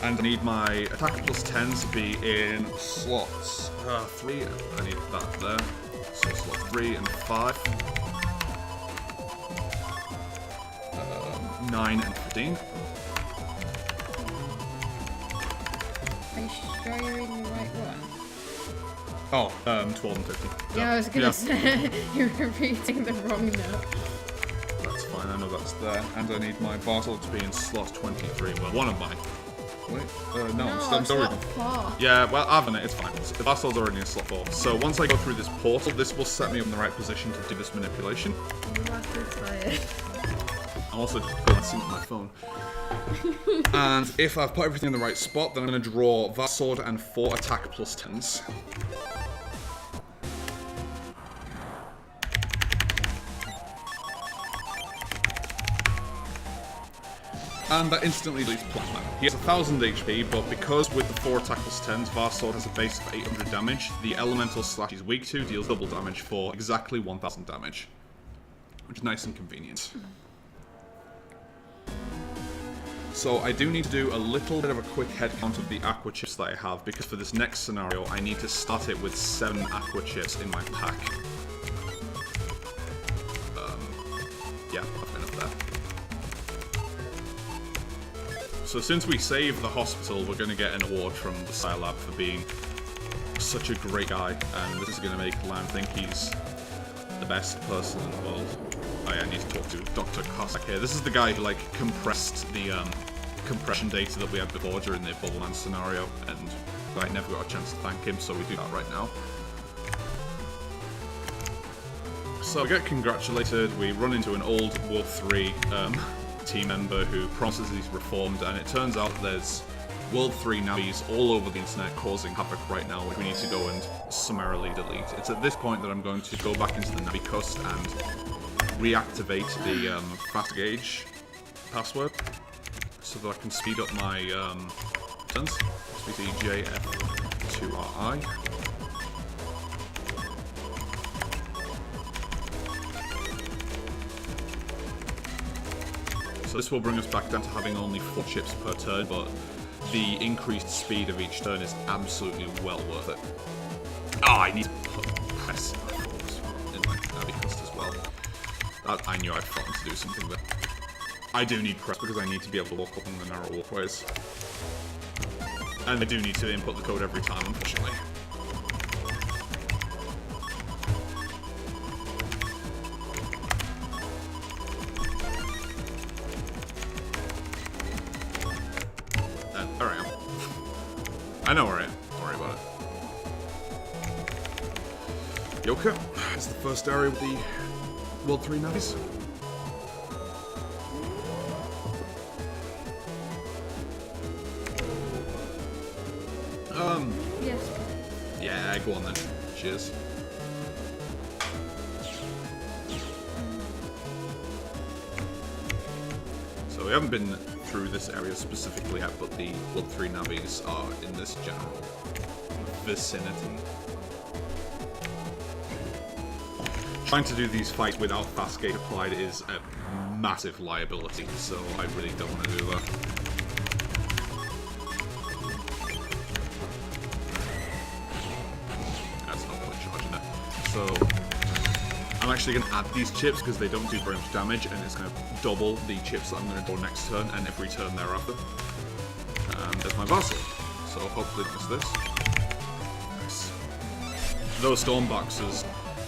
And I need my attack plus 10 to be in slots 3, I need that there, so slot 3 and 5, 9 and 15. Are you sure you're reading the right one? Oh, 12 and 15. Yeah, I was gonna say, you were reading the wrong note. That's fine, I know that's there. And I need my Bartle to be in slot 23, well, one of mine. Wait, no, I'm still reading. 4. Yeah, well, I've done it, it's fine. The Bastard's already in slot 4. So once I go through this portal, this will set me up in the right position to do this manipulation. You must be tired. I'm also just glancing at my phone. And if I've put everything in the right spot, then I'm going to draw Vast Sword and 4 attack plus 10s. And that instantly leads Plant Man. He has 1000 HP, but because with the 4 attack plus 10s, Vast Sword has a base of 800 damage, the elemental slash he's weak to deals double damage for exactly 1000 damage. Which is nice and convenient. So I do need to do a little bit of a quick head count of the aqua chips that I have, because for this next scenario I need to start it with 7 aqua chips in my pack. Yeah, I've been up there. So since we saved the hospital, we're going to get an award from the Scilab for being such a great guy, and this is going to make Lan think he's the best person in the world. I need to talk to Dr. Cossack here. This is the guy who like compressed the compression data that we had before during the Bubbleman scenario, and I never got a chance to thank him, so we do that right now. So we get congratulated, we run into an old World 3 team member who promises he's reformed, and it turns out there's World 3 navies all over the internet causing havoc right now, which we need to go and summarily delete. It's at this point that I'm going to go back into the Navi cust and reactivate the fast gauge password so that I can speed up my turns. SVTJF2RI. So this will bring us back down to having only 4 chips per turn, but the increased speed of each turn is absolutely well worth it. Ah, I need to press in my Navi cust as well. I knew I'd forgotten to do something there. I do need press because I need to be able to walk up on the narrow walkways. And I do need to input the code every time, unfortunately. There I am. I know where I am. Don't worry about it. Yoka is the first area with the World 3 navies. Yes. Yeah, go on then. Cheers. So we haven't been through this area specifically yet, but the World 3 navies are in this general vicinity. Trying to do these fights without fast gate applied is a massive liability, so I really don't want to do that. That's not point charging it. So I'm actually going to add these chips because they don't do very much damage, and it's going to double the chips that I'm going to draw next turn and every turn thereafter. And there's my Vassal. So hopefully it's this. Nice. Those storm boxes,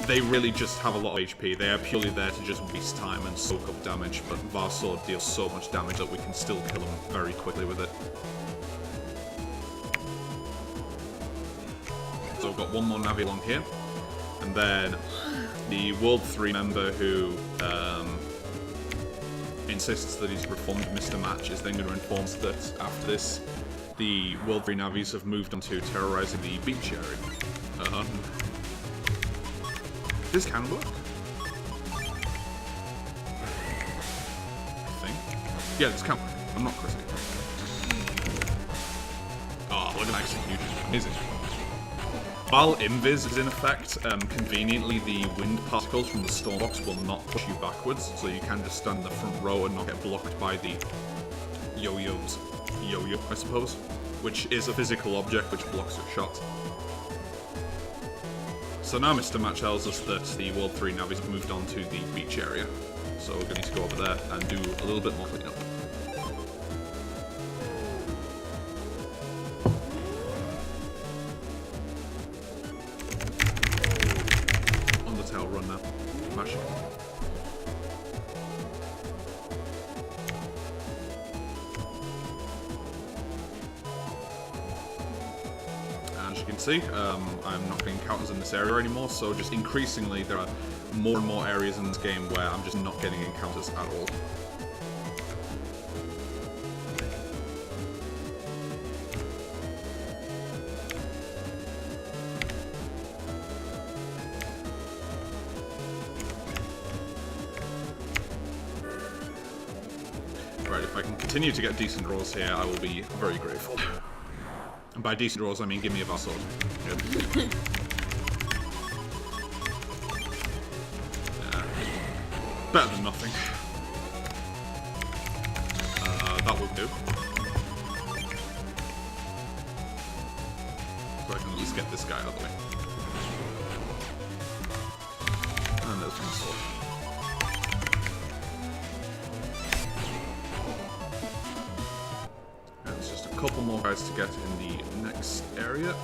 they really just have a lot of HP. They are purely there to just waste time and soak up damage, but Varsword deals so much damage that we can still kill them very quickly with it. So we've got one more Navi along here, and then the World 3 member who insists that he's reformed Mr. Match is then going to inform us that after this, the World 3 Navis have moved on to terrorizing the beach area. This can work. I think. Yeah, this can work. I'm not crazy. Oh, look at that execution. Amazing. While Invis is in effect, conveniently the wind particles from the stormbox will not push you backwards, so you can just stand in the front row and not get blocked by the yo-yo, I suppose, which is a physical object which blocks your shot. So now Mr. Match tells us that the World 3 Navis have moved on to the beach area, so we're going to go over there and do a little bit more cleanup. On the tail run now. Mash. As you can see, I'm not getting encounters in this area anymore, so just increasingly there are more and more areas in this game where I'm just not getting encounters at all. Right, if I can continue to get decent rolls here, I will be very grateful. And by decent rolls, I mean give me a Vassal. Good. Better than nothing. That will do. So I can at least get this guy out of the way. And there's my sword. And there's just a couple more guys to get in the next area.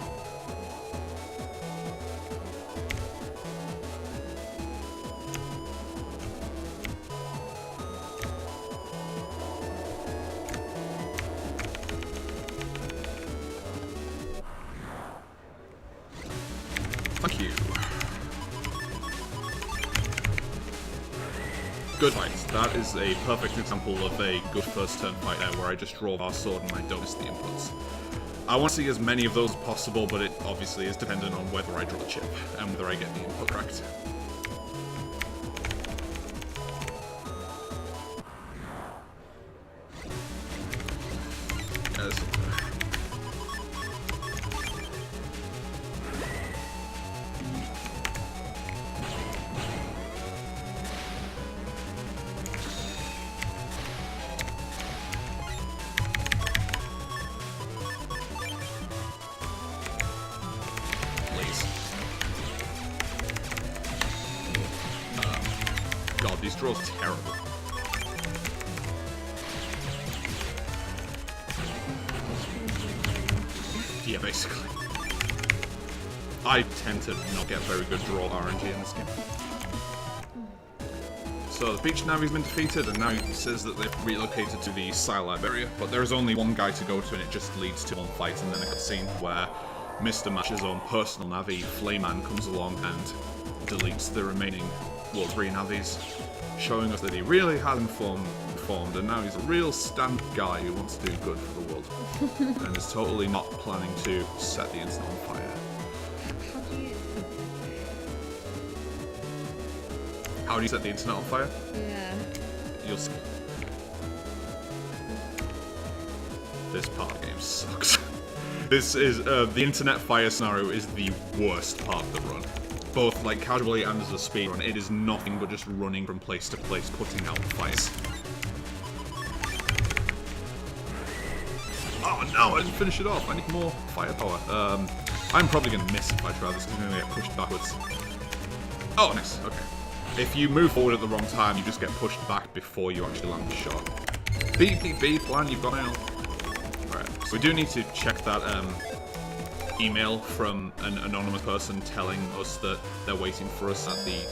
Thank you. Good fight. That is a perfect example of a good first turn fight there, where I just draw our sword and I don't miss the inputs. I want to see as many of those as possible, but it obviously is dependent on whether I draw the chip and whether I get the input correct. Yes. God, these draws are terrible. Yeah, basically. I tend to not get very good draw RNG in this game. So the beach navi's been defeated, and now he says that they've relocated to the Scilab area, but there is only one guy to go to, and it just leads to one fight, and then a cutscene where Mr. Match's own personal navi, Flayman, comes along and deletes the remaining World 3 navies, showing us that he really has informed, and now he's a real stand guy who wants to do good for the world, and is totally not planning to set the internet on fire. How do you set the internet on fire? Yeah. You'll see. This part of the game sucks. This is, the internet fire scenario is the worst part of the run. Both, like, casually and as a speedrun, it is nothing but just running from place to place, putting out fires. Oh no, I didn't finish it off. I need more firepower. I'm probably going to miss if I try this, because I'm going to get pushed backwards. Oh, nice. Okay. If you move forward at the wrong time, you just get pushed back before you actually land the shot. B plan, you've got now. Alright, so we do need to check that email from an anonymous person telling us that they're waiting for us at the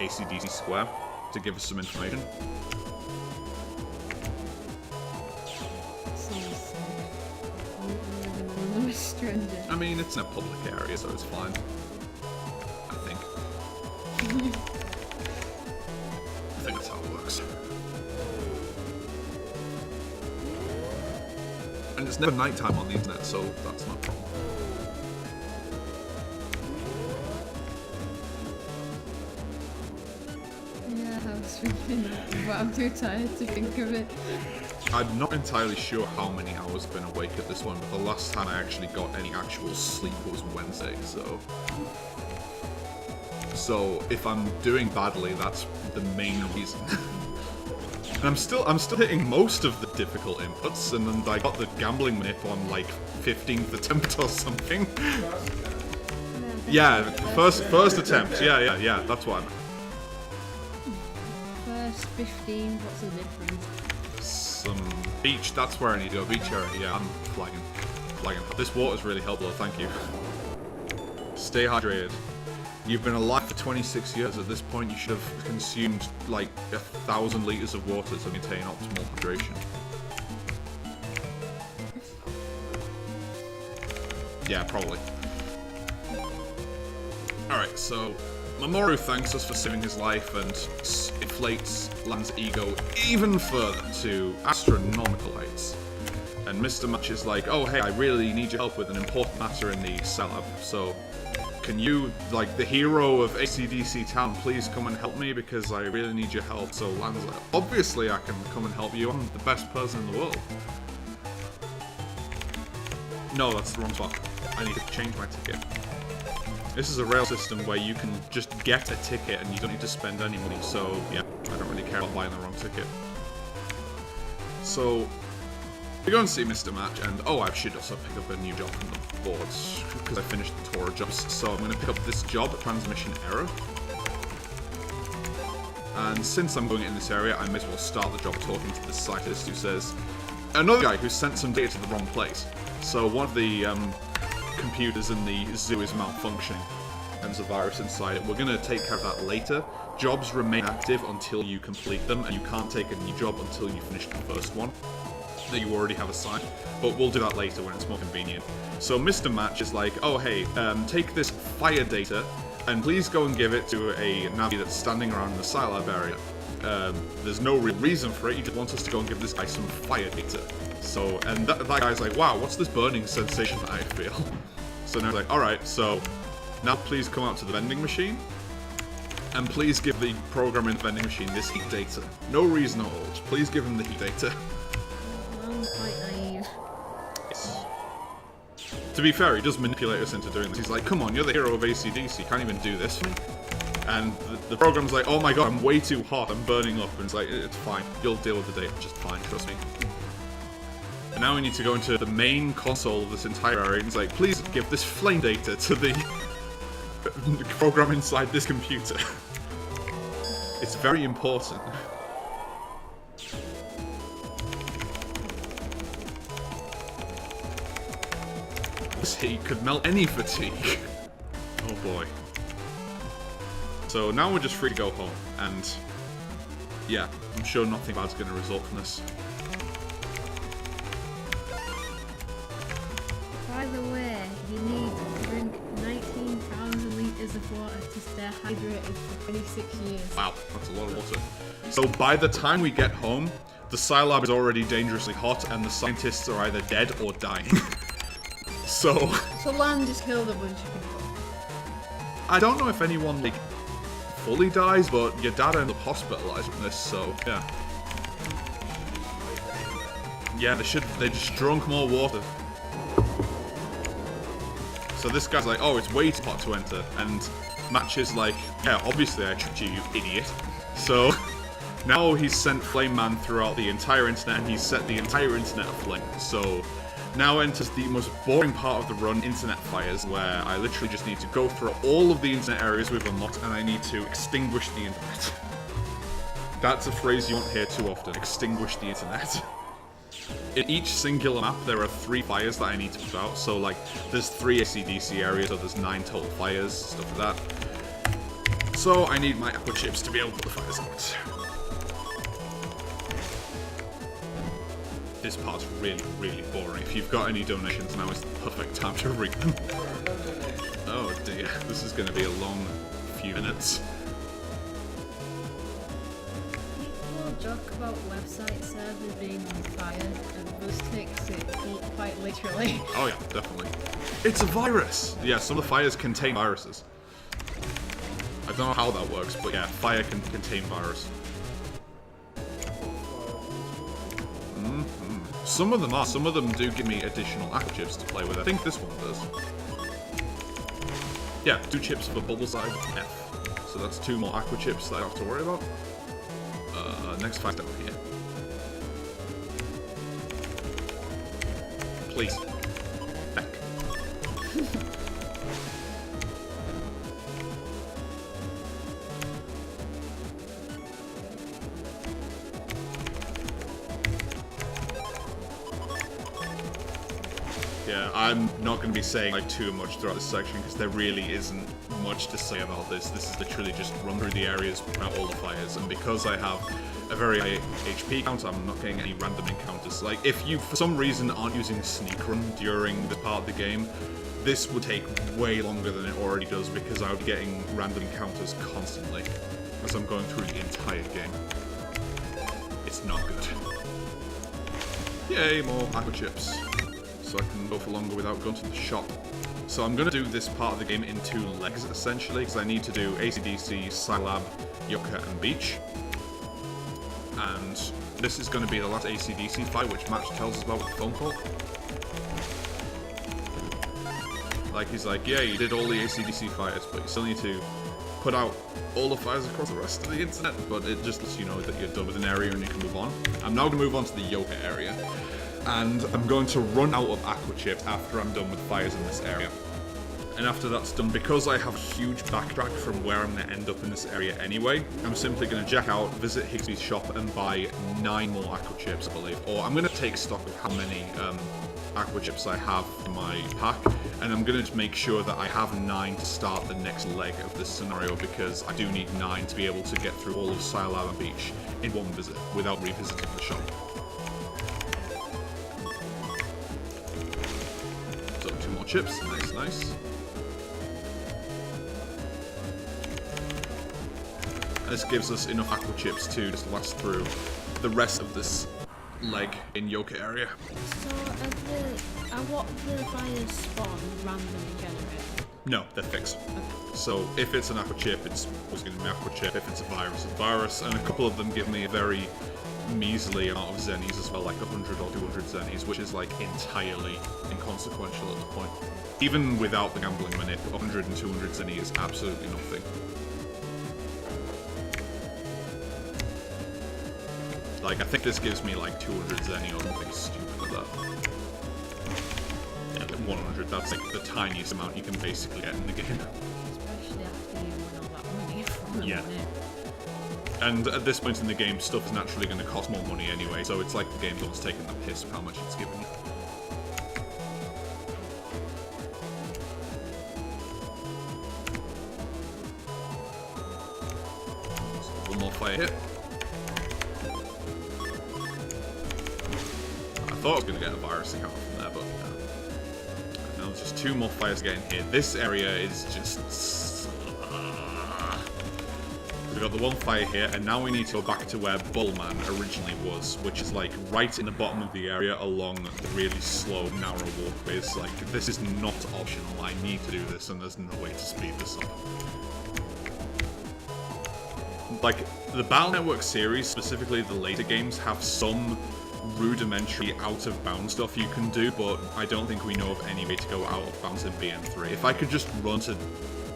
AC/DC square to give us some information. I mean, it's in a public area, so it's fine. I think. I think that's how it works. And it's never nighttime on the internet, so that's not a problem. Yeah, I was thinking, but I'm too tired to think of it. I'm not entirely sure how many hours I've been awake at this one, but the last time I actually got any actual sleep was Wednesday, so... So, if I'm doing badly, that's the main reason. And I'm still hitting most of the difficult inputs, and then I got the gambling manip on, like, 15th attempt or something. Yeah, first attempt, yeah, that's what I meant. First 15, what's the difference? Some beach, that's where I need to go, beach area, yeah, I'm flagging. This water's really helpful, thank you. Stay hydrated. You've been alive for 26 years. At this point, you should have consumed like 1,000 liters of water to maintain optimal hydration. Yeah, probably. Alright, so Mamoru thanks us for saving his life and inflates Lan's ego even further to astronomical heights. And Mr. Match is like, oh hey, I really need your help with an important matter in the Scilab, so can you, like the hero of AC/DC Town, please come and help me because I really need your help? So Lan's like, obviously I can come and help you, I'm the best person in the world. No, that's the wrong spot. I need to change my ticket. This is a rail system where you can just get a ticket and you don't need to spend any money, so yeah, I don't really care about buying the wrong ticket. So, we go and see Mr. Match, and oh, I should also pick up a new job from the boards, because I finished the tour jobs, so I'm going to pick up this job, transmission error. And since I'm going in this area, I may as well start the job talking to the scientist who says, another guy who sent some data to the wrong place. So one of the computers in the zoo is malfunctioning, and there's a virus inside it. We're going to take care of that later. Jobs remain active until you complete them, and you can't take a new job until you finish the first one that you already have assigned, but we'll do that later when it's more convenient. So Mr. Match is like, oh hey, take this fire data and please go and give it to a Navi that's standing around in the Scilab area. there's no real reason for it. He just wants us to go and give this guy some fire data. So, and that guy's like, wow, what's this burning sensation that I feel? So now he's like, alright, so now please come out to the vending machine. And please give the program in the vending machine this heat data. No reason at all. Just please give him the heat data. I'm quite naive. Yes. To be fair, he does manipulate us into doing this. He's like, come on, you're the hero of ACDC. You can't even do this for me. And the program's like, oh my god, I'm way too hot. I'm burning up. And it's like, it's fine. You'll deal with the data just fine, trust me. And now we need to go into the main console of this entire area. And it's like, please give this flame data to the program inside this computer. It's very important. This heat could melt any fatigue. Oh boy. So now we're just free to go home, and yeah, I'm sure nothing bad's going to result from this. By the way, you need to drink 19,000 litres of water to stay hydrated for 26 years. Wow, that's a lot of water. So by the time we get home, the Scilab is already dangerously hot, and the scientists are either dead or dying. So Lan just killed a bunch of people. I don't know if anyone like fully dies, but your dad ends up hospitalized from this, so yeah. Yeah, they just drunk more water. So this guy's like, oh, it's way too hot to enter, and Match is like, yeah, obviously I tricked you, you idiot. So now he's sent Flame Man throughout the entire internet, and he's set the entire internet aflame. So now enters the most boring part of the run, internet fires, where I literally just need to go through all of the internet areas we've unlocked, and I need to extinguish the internet. That's a phrase you won't hear too often, extinguish the internet. In each singular map, there are 3 fires that I need to put out, so like, there's 3 ACDC areas, so there's 9 total fires, stuff like that. So I need my aqua chips to be able to put the fires out. This part's really, really boring. If you've got any donations, now is the perfect time to read them. Oh dear, this is going to be a long few minutes. People joke about website servers being on fire, and Buzz takes it quite literally. Oh yeah, definitely. It's a virus! Yeah, some of the fires contain viruses. I don't know how that works, but yeah, fire can contain virus. Some of them are. Some of them do give me additional aqua chips to play with. I think this one does. Yeah, 2 chips for bubble side F. So that's 2 more aqua chips that I don't have to worry about. Next fight down here. Please. Back. Yeah, I'm not going to be saying like too much throughout this section because there really isn't much to say about this. This is literally just run through the areas, put out all the fires, and because I have a very high HP count, I'm not getting any random encounters. Like, if you for some reason aren't using sneak run during the part of the game, this would take way longer than it already does because I would be getting random encounters constantly as I'm going through the entire game. It's not good. Yay, more aqua chips. So I can go for longer without going to the shop. So I'm going to do this part of the game in 2 legs, essentially, because I need to do ACDC, Scilab, Yucca, and Beach. And this is going to be the last ACDC fight, which Match tells us about with the phone call. Like, he's like, yeah, you did all the ACDC fires, but you still need to put out all the fires across the rest of the internet, but it just lets you know that you're done with an area and you can move on. I'm now going to move on to the Yucca area. And I'm going to run out of aqua chips after I'm done with fires in this area. And after that's done, because I have a huge backtrack from where I'm going to end up in this area anyway, I'm simply going to jack out, visit Higsby's shop, and buy 9 more aqua chips, I believe. Or I'm going to take stock of how many aqua chips I have in my pack, and I'm going to make sure that I have 9 to start the next leg of this scenario, because I do need 9 to be able to get through all of Scilab and Beach in one visit without revisiting the shop. So 2 more chips, nice, nice. This gives us enough aqua chips to just last through the rest of this leg in Yoka area. So what the fires spawn randomly generated? No, they're fixed. So if it's an aqua chip, it's always going to be an aqua chip. If it's a virus, it's a virus. And a couple of them give me a very measly amount of zennies as well, like 100 or 200 zennies, which is like entirely inconsequential at this point. Even without the gambling manip, 100 and 200 zenny is absolutely nothing. Like, I think this gives me like 200 zenny or something stupid like that. Yeah, like 100, that's like the tiniest amount you can basically get in the game. Especially after you win all that money from the Yeah. manip. And at this point in the game, stuff is naturally going to cost more money anyway, so it's like the game's almost taking the piss of how much it's giving you. So one more fire hit. I thought I was going to get a virus account from there, but no. Now there's just 2 more fires getting here. This area is just... We've got the 1 fire here, and now we need to go back to where Bullman originally was, which is like right in the bottom of the area along the really slow, narrow walkways. Like, this is not optional. I need to do this, and there's no way to speed this up. Like, the Battle Network series, specifically the later games, have some rudimentary out-of-bounds stuff you can do, but I don't think we know of any way to go out of bounds in BN3. If I could just run to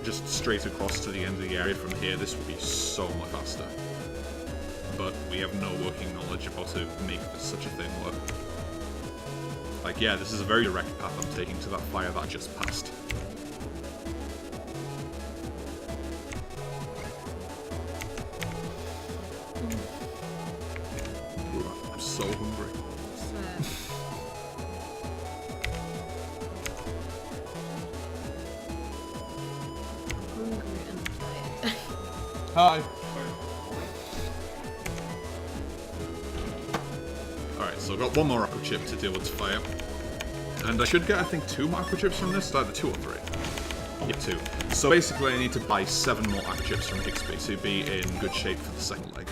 just straight across to the end of the area from here, this would be so much faster. But we have no working knowledge of how to make such a thing work. Like, yeah, this is a very direct path I'm taking to that fire that I just passed. Ooh, I'm so hungry. Swear. Hungry and tired. Hi. Alright, so I've got 1 more aqua chip to deal with this fire. And I should get, I think, 2 more aqua chips from this, either 2 or 3. Yeah, 2. So basically I need to buy 7 more aqua chips from Hixby to be in good shape for the second leg.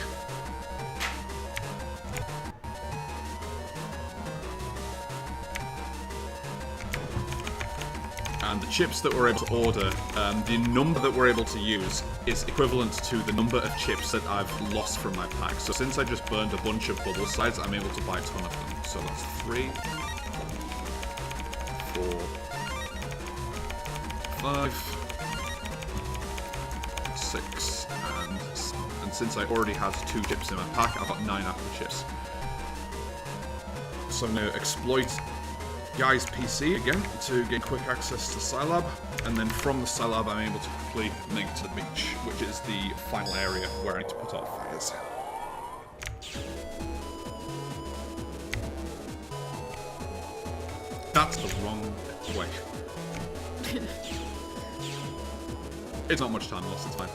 And the chips that we're able to order, the number that we're able to use is equivalent to the number of chips that I've lost from my pack. So since I just burned a bunch of bubble slides, I'm able to buy a ton of them. So that's 3, 4, 5, 6, and since I already had 2 chips in my pack, I've got 9 aqua chips. So I'm going to exploit Guy's PC again to gain quick access to Scilab, and then from the Scilab I'm able to quickly make to the beach, which is the final area where I need to put out fires. That's the wrong way. It's not much time lost, it's fine.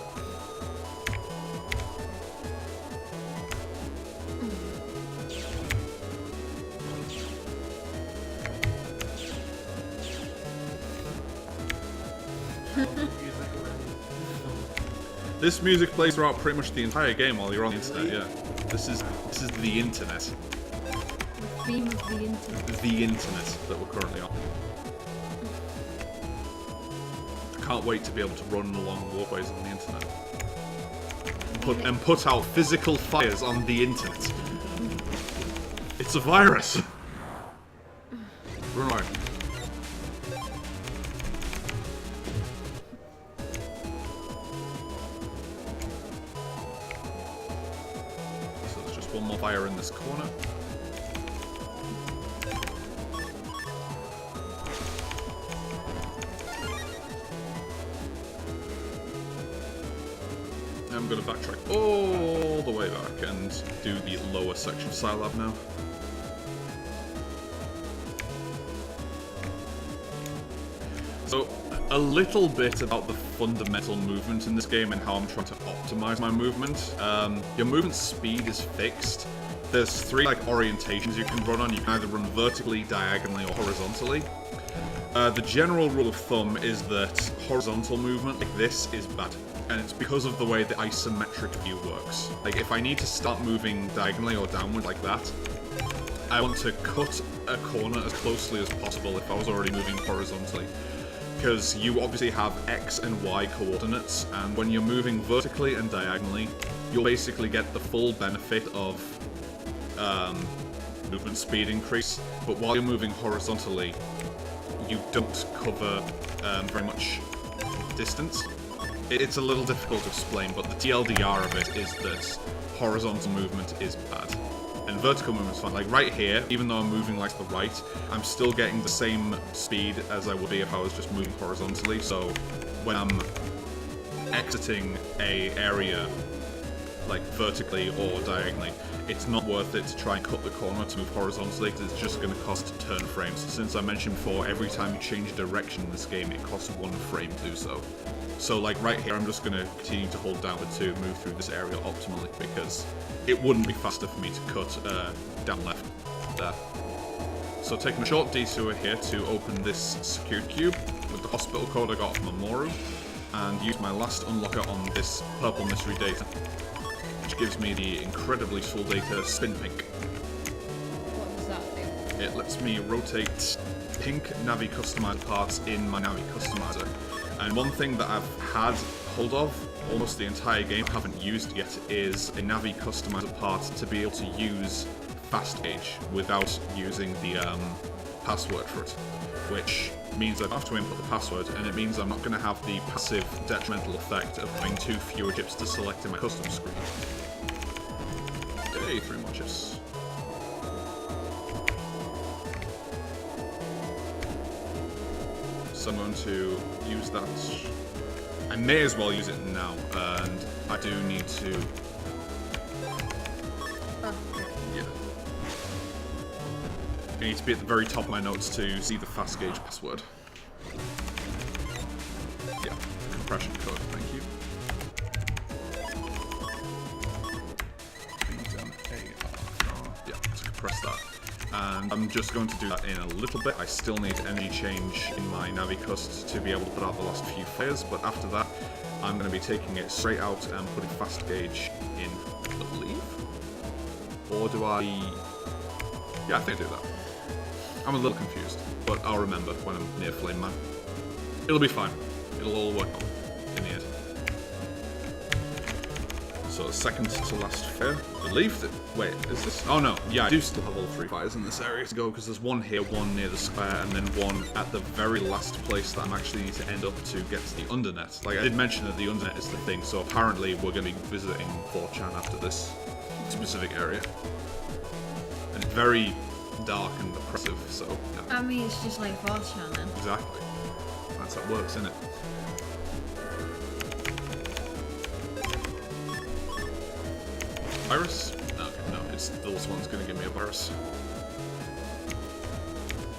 This music plays throughout pretty much the entire game while you're on the internet, yeah. This is the internet. The theme of the internet. The internet that we're currently on. I can't wait to be able to run along walkways on the internet. And put out physical fires on the internet. It's a virus! Run away. One more fire in this corner. I'm going to backtrack all the way back and do the lower section of Scilab now. So, a little bit about the fundamental movement in this game and how I'm trying to optimize my movement. Your movement speed is fixed. There's 3 like orientations you can run on. You can either run vertically, diagonally, or horizontally. The general rule of thumb is that horizontal movement like this is bad. And it's because of the way the isometric view works. Like, if I need to start moving diagonally or downward like that, I want to cut a corner as closely as possible if I was already moving horizontally. Because you obviously have X and Y coordinates, and when you're moving vertically and diagonally, you'll basically get the full benefit of movement speed increase, but while you're moving horizontally, you don't cover very much distance. It's a little difficult to explain, but the TLDR of it is that horizontal movement is bad. And vertical movement is fine. Like right here, even though I'm moving like to the right, I'm still getting the same speed as I would be if I was just moving horizontally. So when I'm exiting a area like vertically or diagonally, it's not worth it to try and cut the corner to move horizontally because it's just going to cost turn frames. Since I mentioned before, every time you change direction in this game, it costs 1 frame to do so. So like right here, I'm just going to continue to hold down to move through this area optimally because it wouldn't be faster for me to cut down left there. So taking a short detour here to open this security cube with the hospital code I got from Mamoru, and use my last unlocker on this purple mystery data, which gives me the incredibly useful data spin pink. What does that do? It lets me rotate pink Navi customizer parts in my Navi customizer. And one thing that I've had hold of almost the entire game, haven't used yet, is a Navi customizer part to be able to use fast gauge without using the password for it, which means I don't have to input the password, and it means I'm not going to have the passive detrimental effect of having 2 fewer chips to select in my custom screen. Yay, 3 more chips. So I'm going to use that. I may as well use it now, and I do need to... Yeah. I need to be at the very top of my notes to see the fast gauge password. Yeah, compression code, thank you. Yeah, to compress that. And I'm just going to do that in a little bit. I still need energy change in my Navi Cust to be able to put out the last few fires, but after that, I'm going to be taking it straight out and putting fast gauge in, I believe. Or do I... Yeah, I think I do that. I'm a little confused, but I'll remember when I'm near Flame Man. It'll be fine. It'll all work out in the end. So second to last fire. I believe that... Wait, is this... Oh no, yeah, I do still have all 3 fires in this area to go, because there's one here, one near the square, and then one at the very last place that I'm actually need to end up to get to the Undernet. Like, I did mention that the Undernet is the thing, so apparently we're going to be visiting 4chan after this specific area. And it's very dark and oppressive, so... Yeah. I mean, it's just like 4chan then. Exactly. That's how it works, isn't it? Virus? Okay, no, it's this one's gonna give me a virus.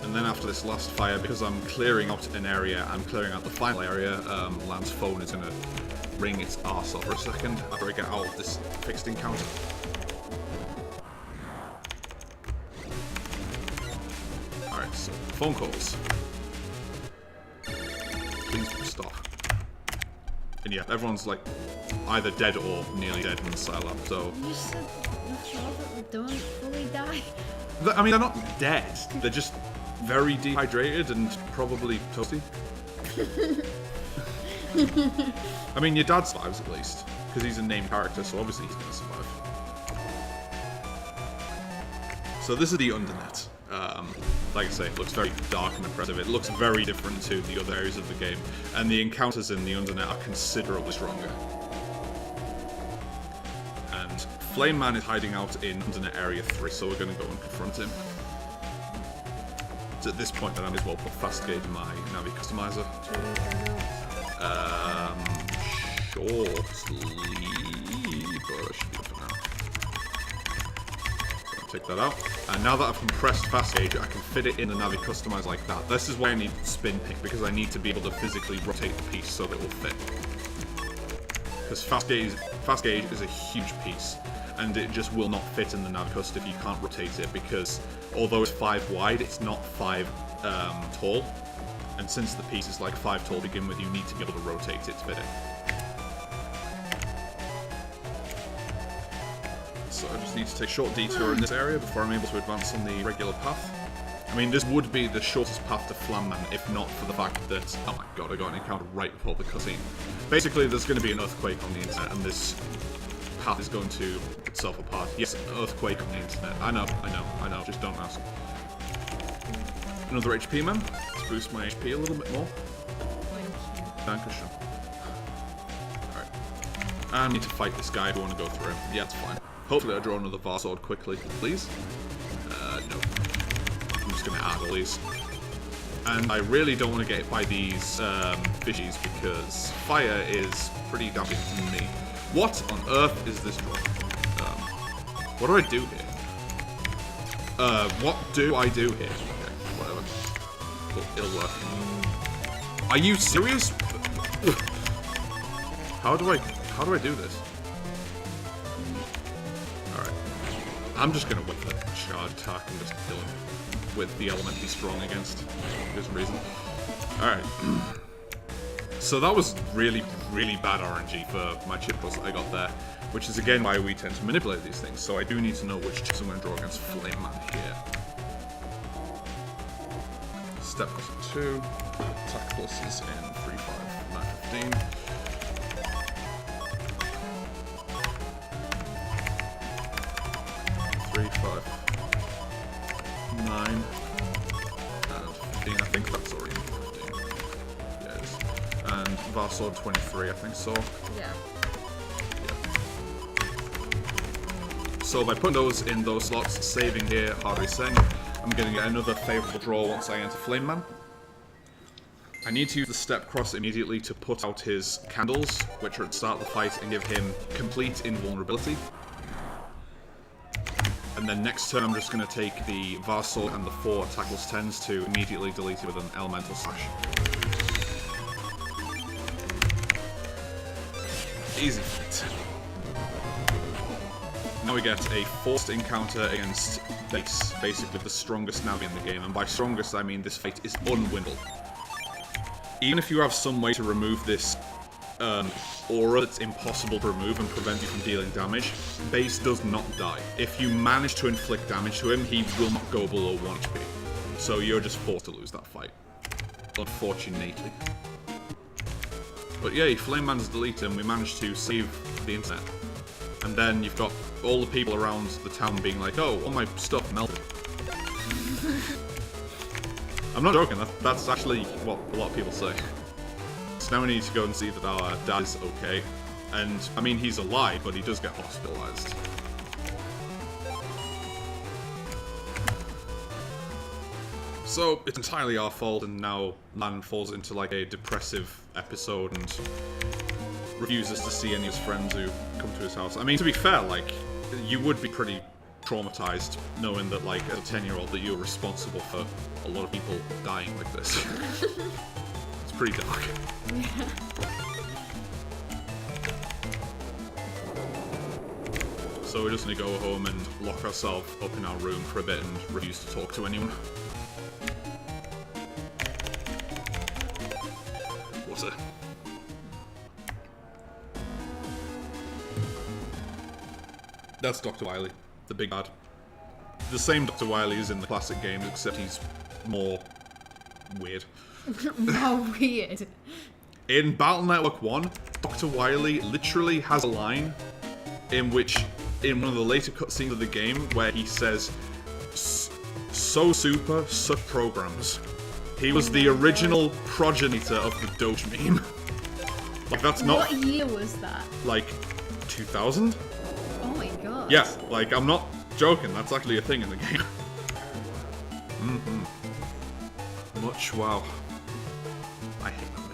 And then after this last fire, because I'm clearing out an area, I'm clearing out the final area, Lan's phone is gonna ring its arse off for a second after I get out of this fixed encounter. Alright, so phone calls. Please stop. And yeah, everyone's like either dead or nearly dead in the Scilab, so... You said before that they don't fully die. I mean, they're not dead, they're just very dehydrated and probably toasty. I mean, your dad survives at least, because he's a named character, so obviously he's gonna survive. So this is the Undernet. Like I say, it looks very dark and oppressive. It looks very different to the other areas of the game, and the encounters in the Undernet are considerably stronger. And Flame Man is hiding out in Undernet Area 3, so we're going to go and confront him. It's at this point that I may as well put fast gauge in my Navi customizer. Shortly, but I should be good for now. Take that out, and now that I've compressed fast gauge, I can fit it in the Navi customizer like that. This is why I need spin pick, because I need to be able to physically rotate the piece so that it will fit. Because fast gauge is a huge piece, and it just will not fit in the Navi cust if you can't rotate it, because although it's 5 wide, it's not 5 tall. and since the piece is like 5 tall to begin with, you need to be able to rotate its bidding. So I just need to take a short detour in this area before I'm able to advance on the regular path. I mean, this would be the shortest path to Flamman if not for the fact that... Oh my god, I got an encounter right before the cutscene. Basically, there's going to be an earthquake on the internet, and this path is going to rip itself apart. Yes, an earthquake on the internet. I know, just don't ask. Another HP man, to boost my HP a little bit more. Dankeschön. Alright. I need to fight this guy if I want to go through him. Yeah, it's fine. Hopefully I draw another Var Sword quickly, please. No. I'm just going to add all these. And I really don't want to get hit by these fishies because fire is pretty damaging to me. What on earth is this draw? What do I do here? What do I do here? Okay, whatever. It'll work. Are you serious? How do I do this? Alright. I'm just gonna wait for the charge attack and just kill him with the element he's strong against. There's a reason. Alright. So that was really, really bad RNG for my chip pulls that I got there, which is again why we tend to manipulate these things, so I do need to know which chips I'm going to draw against Flame Man here. Step plus 2, attack pluses in 3, 5, 9, 15. Three, 5, 9, and 15. I think that's already 15. Yeah, it is. And Var Sword 23, I think so. Yeah. So by putting those in those slots, saving here, Harvey Singh, I'm going to get another favourable draw once I enter Flame Man. I need to use the step cross immediately to put out his candles, which are at the start of the fight, and give him complete invulnerability. And then next turn I'm just going to take the Var Sword and the 4 attack plus 10s to immediately delete it with an elemental slash. Easy feat. Now we get a forced encounter against Base, basically the strongest Navi in the game, and by strongest I mean this fight is unwinnable. Even if you have some way to remove this aura that's impossible to remove and prevent you from dealing damage, Base does not die. If you manage to inflict damage to him, he will not go below 1 HP. So you're just forced to lose that fight. Unfortunately. But yay, Flame Man's deleted and we managed to save the internet. And then you've got all the people around the town being like, oh, all my stuff melted. I'm not joking, that's actually what a lot of people say. So now we need to go and see that our dad is okay. And, I mean, he's alive, but he does get hospitalized. So, it's entirely our fault, and now Lan falls into like a depressive episode and refuses to see any of his friends who come to his house. I mean, to be fair, like, you would be pretty traumatized knowing that, like, as a 10-year-old, that you're responsible for a lot of people dying like this. It's pretty dark. Yeah. So we're just gonna go home and lock ourselves up in our room for a bit and refuse to talk to anyone. What's it? That's Dr. Wily, the big bad. The same Dr. Wily is in the classic games, except he's more weird. How weird. In Battle Network 1, Dr. Wily literally has a line in which, in one of the later cutscenes of the game, where he says, "So super, suck programs." He was the original progenitor of the Doge meme. Like, that's not... What year was that? Like, 2000? Oh my god. Yeah, like, I'm not joking, that's actually a thing in the game. Much wow. I hate that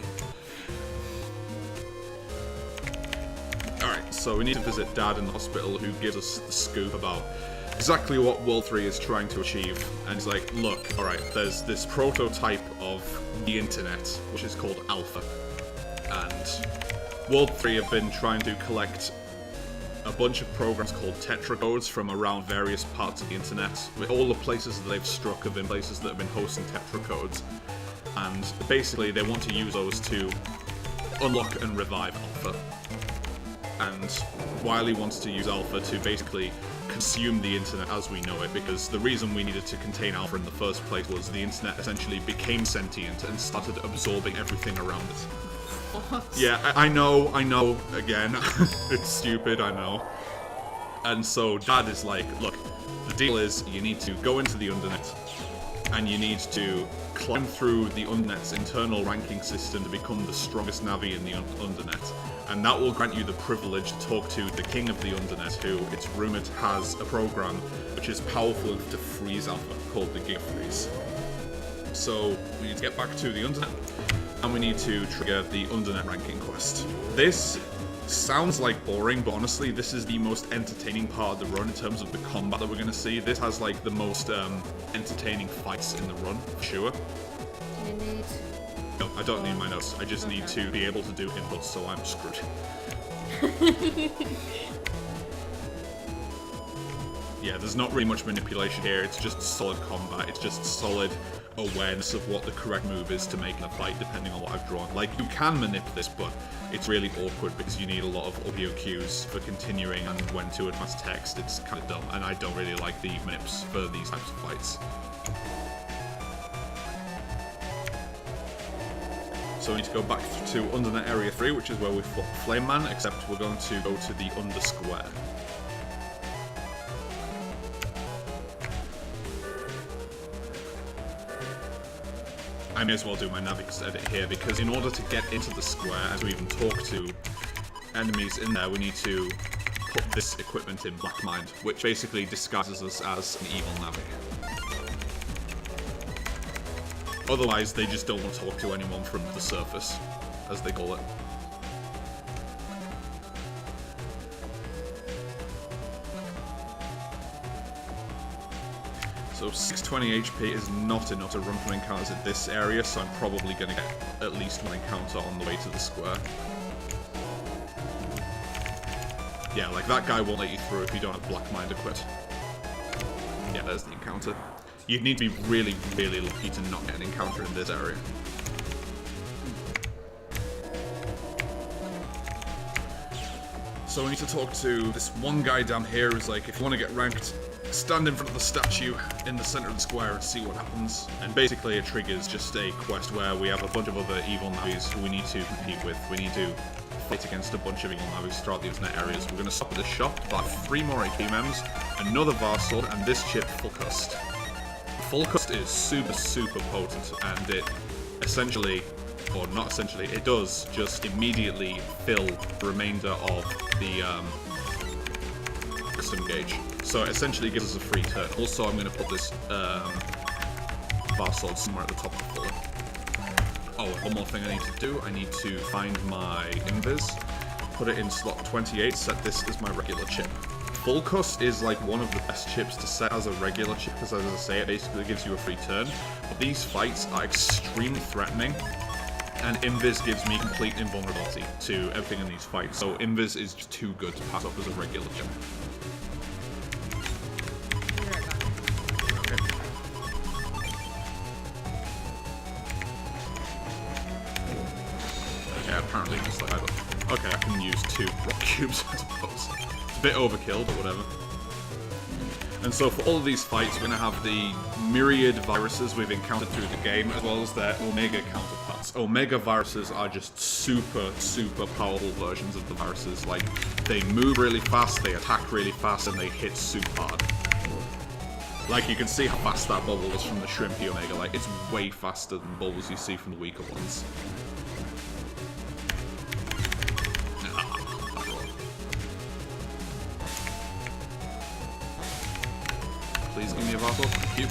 meme. Alright, so we need to visit Dad in the hospital, who gives us the scoop about exactly what World 3 is trying to achieve. And he's like, look, alright, there's this prototype of the internet, which is called Alpha. And World 3 have been trying to collect a bunch of programs called tetracodes from around various parts of the internet. All the places that they've struck have been places that have been hosting tetracodes. and basically they want to use those to unlock and revive Alpha. And Wily wants to use Alpha to basically consume the internet as we know it, because the reason we needed to contain Alpha in the first place was the internet essentially became sentient and started absorbing everything around it. What? Yeah, I know, again, it's stupid, I know. And so Dad is like, look, the deal is you need to go into the Undernet, and you need to climb through the Undernet's internal ranking system to become the strongest Navi in the Undernet. And that will grant you the privilege to talk to the king of the Undernet, who it's rumored has a program which is powerful enough to freeze Alpha, called the Giga Freeze. So we need to get back to the Undernet, and we need to trigger the Undernet ranking quest. This sounds like boring, but honestly, this is the most entertaining part of the run in terms of the combat that we're going to see. This has like the most entertaining fights in the run, for sure. Do you need... No, I don't need my notes. I just need to be able to do inputs, so I'm screwed. Yeah, there's not really much manipulation here. It's just solid combat. It's just solid awareness of what the correct move is to make in a fight, depending on what I've drawn. Like, you can manipulate this, but it's really awkward because you need a lot of audio cues for continuing and when to advance text. It's kind of dumb, and I don't really like the manips for these types of fights. So we need to go back to Undernet Area 3, which is where we fought Flame Man, except we're going to go to the Under Square. I may as well do my Navigator edit here, because in order to get into the square and to even talk to enemies in there, we need to put this equipment in Black Mind, which basically disguises us as an evil Navi. Otherwise, they just don't want to talk to anyone from the surface, as they call it. So 620 HP is not enough to run from encounters in this area, so I'm probably going to get at least one encounter on the way to the square. Yeah, like that guy won't let you through if you don't have Black Mind equipped. Yeah, there's the encounter. You'd need to be really, really lucky to not get an encounter in this area. So we need to talk to this one guy down here who's like, if you want to get ranked, stand in front of the statue in the center of the square and see what happens. And basically it triggers just a quest where we have a bunch of other evil Navis who we need to compete with. We need to fight against a bunch of evil Navis throughout the internet areas. We're going to stop at the shop to buy 3 more AP mems, another Varsword, and this chip, Full Cust. Full Cust is super, super potent, and it essentially, or not essentially, it does just immediately fill the remainder of the system gauge. So it essentially gives us a free turn. Also, I'm going to put this Varsword somewhere at the top of the floor. Oh, one more thing I need to do. I need to find my invis, put it in slot 28, set this as my regular chip. Full Cust is like one of the best chips to set as a regular chip, because as I say, it basically gives you a free turn. But these fights are extremely threatening, and Invis gives me complete invulnerability to everything in these fights. So Invis is just too good to pass up as a regular chip. Okay. Okay, apparently just like I don't. Okay, I can use 2 rock cubes, I suppose. It's a bit overkill, but whatever. And so for all of these fights, we're going to have the myriad viruses we've encountered through the game, as well as their Omega counterparts. Omega viruses are just super, super powerful versions of the viruses. Like, they move really fast, they attack really fast, and they hit super hard. Like, you can see how fast that bubble is from the Shrimpy Omega. Like, it's way faster than bubbles you see from the weaker ones. Please give me a Varsword. Thank you.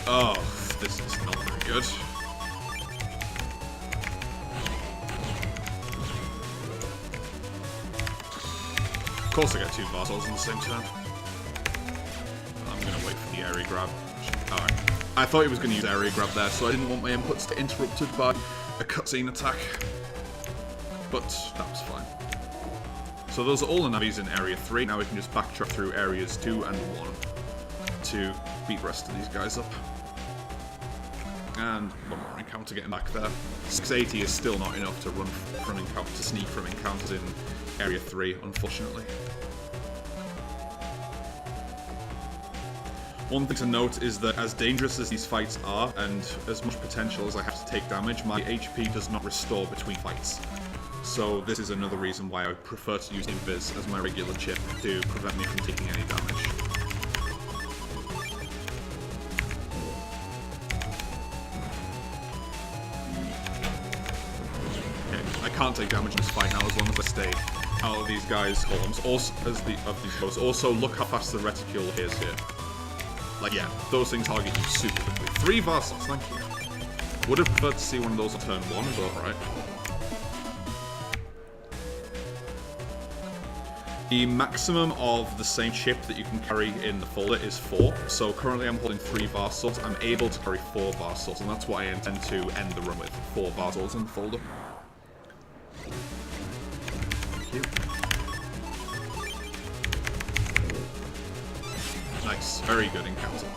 Oh, this is not very good. Of course I get 2 Varswords in the same turn. I'm gonna wait for the area grab. Alright. I thought he was going to use area grab there, so I didn't want my inputs to be interrupted by a cutscene attack. But that was fine. So those are all the navies in Area 3. Now we can just backtrack through Areas 2 and 1 to beat the rest of these guys up. And one more encounter getting back there. 680 is still not enough to run from to sneak from encounters in Area 3, unfortunately. One thing to note is that as dangerous as these fights are, and as much potential as I have to take damage, my HP does not restore between fights. So this is another reason why I prefer to use Invis as my regular chip to prevent me from taking any damage. Okay, I can't take damage in this fight now as long as I stay out of these guys' columns. Also, also look how fast the reticule is here. Like, yeah, those things target you super quickly. 3 Varsals, thank you. Would have preferred to see one of those on turn 1, but alright. The maximum of the same chip that you can carry in the folder is 4. So currently I'm holding 3 Varsals. I'm able to carry 4 Varsals, and that's what I intend to end the run with. 4 Varsals in the folder. Thank you. Nice, very good encounter.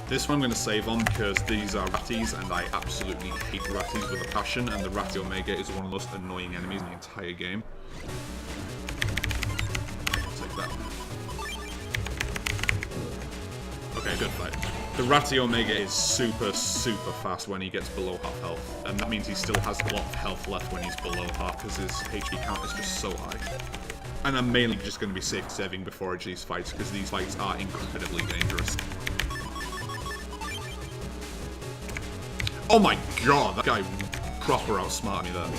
This one I'm going to save on because these are Ratties and I absolutely hate Ratties with a passion, and the Ratty Omega is one of the most annoying enemies in the entire game. I'll take that. Okay, good fight. The Ratty Omega is super fast when he gets below half health, and that means he still has a lot of health left when he's below half because his HP count is just so high. And I'm mainly just going to be safe saving before I do these fights because these fights are incredibly dangerous. Oh my god, that guy proper outsmarted me there.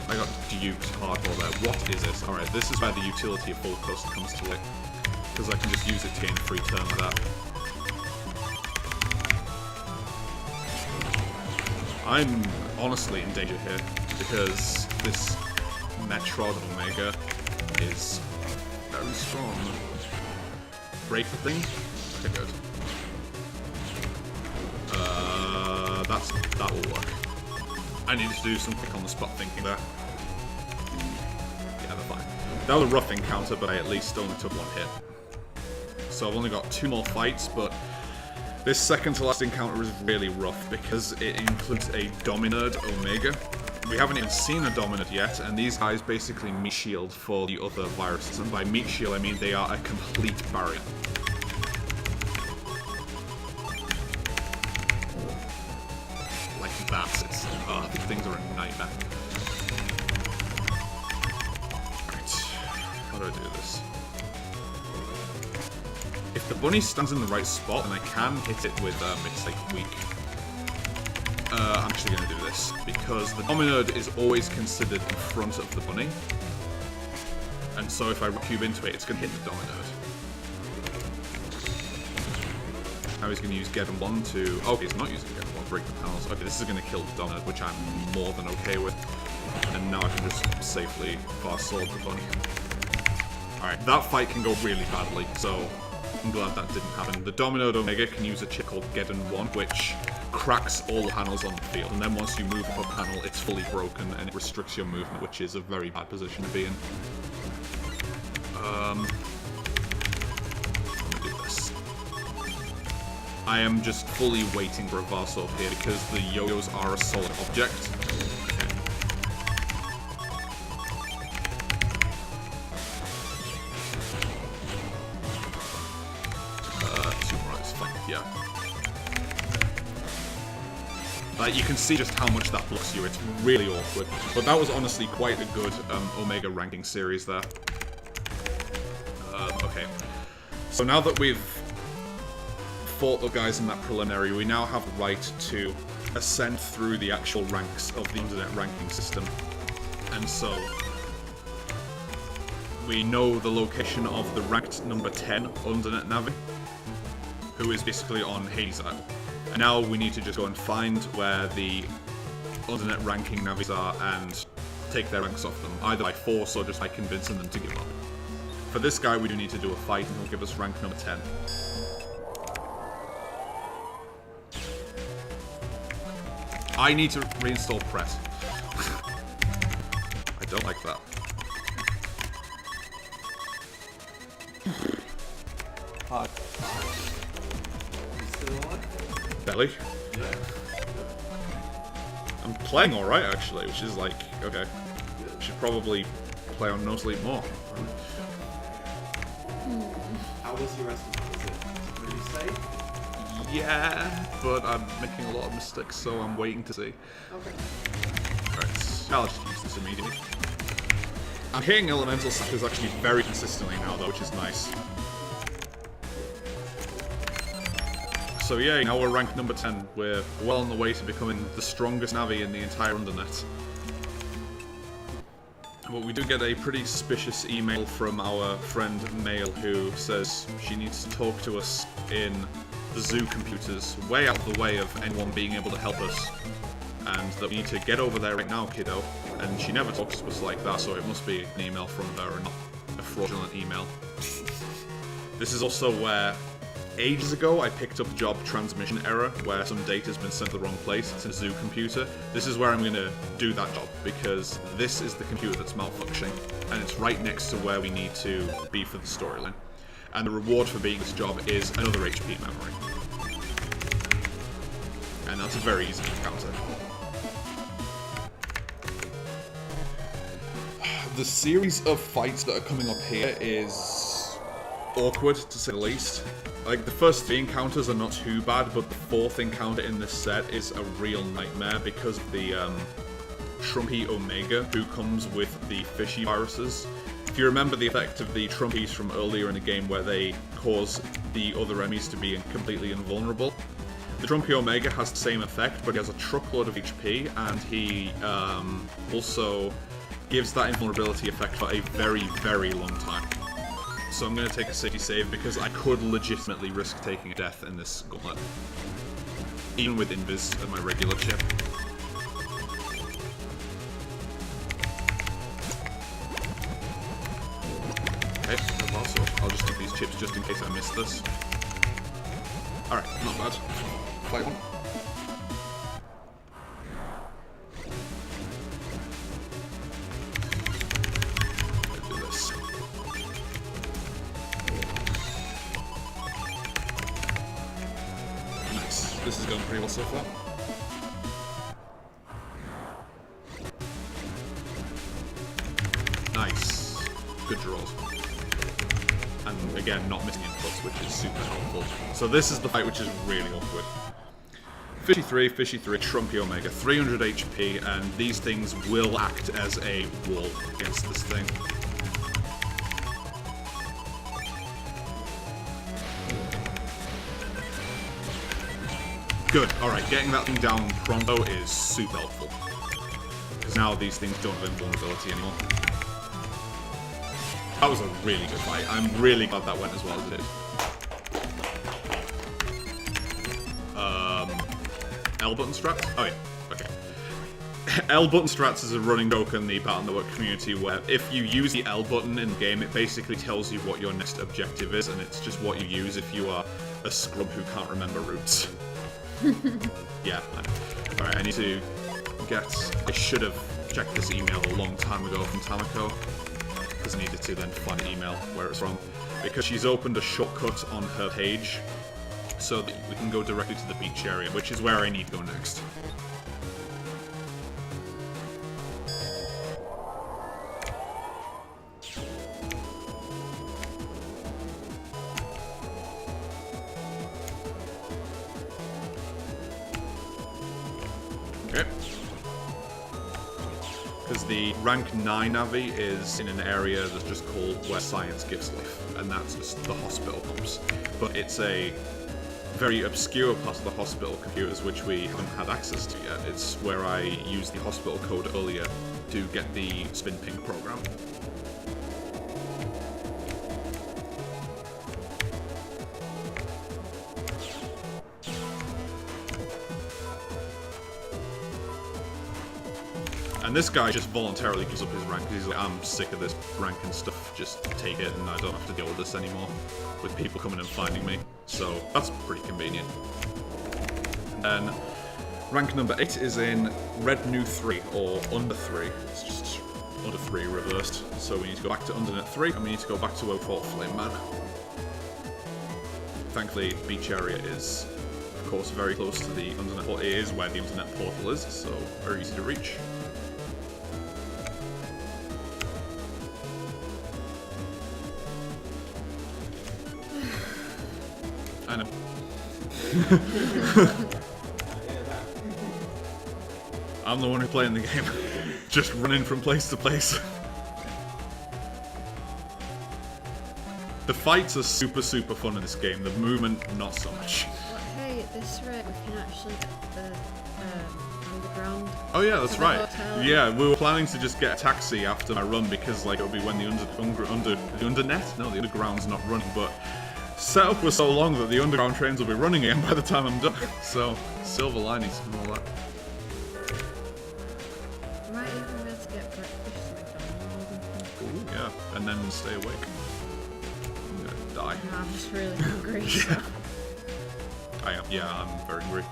I got duped hardcore there. What is this? Alright, this is where the utility of full cost comes to it. Because I can just use it to gain free turn with that. I'm honestly in danger here, because this Metroid Omega is very strong. Break the thing? Okay, good. That will work. I needed to do some quick on the spot thinking there. Yeah, they're fine. That was a rough encounter, but I at least only took 1 hit. So I've only got 2 more fights, but this second to last encounter is really rough because it includes a Dominard Omega. We haven't even seen a Dominard yet, and these guys basically meat shield for the other viruses. And by meat shield, I mean they are a complete barrier. Like that. These things are a nightmare. Right. How do I do this? If the bunny stands in the right spot, then I can hit it with it's like weak. I'm actually going to do this, because the Dominard is always considered in front of the bunny. And so if I cube into it, it's going to hit the Dominard. Now he's going to use Geddon 1 to... Oh, okay, he's not using Geddon 1, break the panels. Okay, this is going to kill the Dominard, which I'm more than okay with. And now I can just safely fast sword the bunny. Alright, that fight can go really badly, so I'm glad that didn't happen. The Dominard Omega can use a chip called Geddon 1, which cracks all the panels on the field, and then once you move up a panel, it's fully broken and it restricts your movement, which is a very bad position to be in. I'm gonna do this. I am just fully waiting for a Varsword here because the yo-yos are a solid object. You can see just how much that blocks you, it's really awkward. But that was honestly quite a good Omega ranking series there. Okay. So now that we've fought the guys in that preliminary, we now have the right to ascend through the actual ranks of the internet ranking system. And so we know the location of the ranked number 10 Undernet Navi, who is basically on Hades Isle. And now we need to just go and find where the Undernet ranking navis are and take their ranks off them, either by force or just by convincing them to give up. for this guy, we do need to do a fight, and he'll give us rank number 10. I need to reinstall press. I don't like that. Hot. You still alive? Belly. Yeah. I'm playing alright, actually, which is like, okay. Should probably play on No Sleep more. How was your rest of the visit? Really safe? Yeah, but I'm making a lot of mistakes, so I'm waiting to see. Okay. Alright, I'll just use this immediately. I'm hitting elemental suckers actually very consistently now, though, which is nice. So yeah, now we're ranked number 10. We're well on the way to becoming the strongest Navi in the entire Undernet. But we do get a pretty suspicious email from our friend Mail, who says she needs to talk to us in the zoo computers, way out of the way of anyone being able to help us. And that we need to get over there right now, kiddo. And she never talks to us like that, so it must be an email from her and not a fraudulent email. This is also where, ages ago, I picked up job transmission error, where some data's been sent to the wrong place. It's a zoo computer. This is where I'm going to do that job, because this is the computer that's malfunctioning, and it's right next to where we need to be for the storyline. And the reward for beating this job is another HP memory. And that's a very easy encounter. The series of fights that are coming up here is awkward, to say the least. Like, the first 3 encounters are not too bad, but the 4th encounter in this set is a real nightmare because of the Trumpy Omega, who comes with the fishy viruses. If you remember the effect of the Trumpies from earlier in the game where they cause the other enemies to be completely invulnerable, the Trumpy Omega has the same effect, but he has a truckload of HP, and he also gives that invulnerability effect for a very, very long time. So I'm going to take a safety save because I could legitimately risk taking a death in this gauntlet. Even with Invis and my regular chip. Okay, so I'll just take these chips just in case I miss this. Alright, not bad. Fight one. This is going pretty well so far. Nice. Good draws. And again, not missing inputs, which is super helpful. So this is the fight which is really awkward. Fishy 3, Trumpy Omega, 300 HP, and these things will act as a wall against this thing. Good, alright, getting that thing down pronto is super helpful. Because now these things don't have invulnerability anymore. That was a really good fight. I'm really glad that went as well as it did. L button strats? Oh yeah, okay. L button strats is a running joke in the Battle Network community where if you use the L button in game, it basically tells you what your next objective is, and it's just what you use if you are a scrub who can't remember routes. Yeah. Alright, I need to get... I should have checked this email a long time ago from Tamako, because I needed to then find the email where it's from, because she's opened a shortcut on her page so that we can go directly to the beach area, which is where I need to go next. Okay. Because the rank 9 Navi is in an area that's just called where science gives life, and that's just the hospital pumps. But it's a very obscure part of the hospital computers which we haven't had access to yet. It's where I used the hospital code earlier to get the spin ping program. And And this guy just voluntarily gives up his rank. He's like, I'm sick of this rank and stuff. Just take it, and I don't have to deal with this anymore. With people coming and finding me. So that's pretty convenient. And then rank number 8 is in Red New 3, or Under 3. It's just Under 3 reversed. So we need to go back to Undernet 3, and we need to go back to where we fought Flame Man. Thankfully, beach area is, of course, very close to the Undernet portal. It is where the Undernet portal is, so very easy to reach. I know. I'm the one who's playing the game. Just running from place to place. The fights are super fun in this game. The movement, not so much. Well, hey, at this rate, we can actually get the underground. Oh yeah, that's right. Hotel. Yeah, we were planning to just get a taxi after my run because like it'll be when the undernet? No, the underground's not running, but setup was so long that the underground trains will be running again by the time I'm done. So, silver linings and all that. Might even be able to get breakfast at McDonald's. Ooh, yeah, and then stay awake. I'm gonna die. No, I'm just really hungry. Yeah. I am. Yeah, I'm very hungry.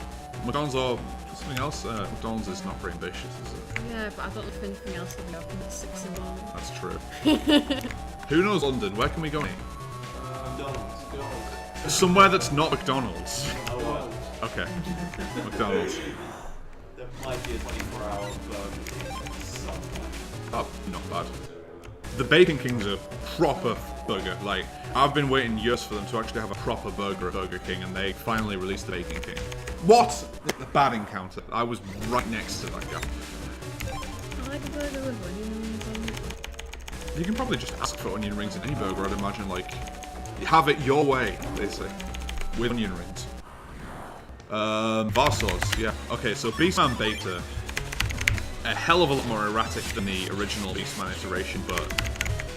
McDonald's or something else? McDonald's is not very ambitious, is it? Yeah, but I don't know if anything else will be open at 6 in the morning. That's true. Who knows London? Where can we go? McDonald's. Somewhere that's not McDonald's. Oh well. Okay. McDonald's. There might be a 24-hour Burger King somewhere. Oh, not bad. The Bacon King's a proper burger. Like, I've been waiting years for them to actually have a proper burger at Burger King, and they finally released the Bacon King. What? The bad encounter. I was right next to that guy. I like a burger with onions on it. You can probably just ask for onion rings in any burger, I'd imagine. Like, you have it your way, they say. With onion rings. Varsaws, yeah. Okay, so Beastman Beta. A hell of a lot more erratic than the original Beastman iteration, but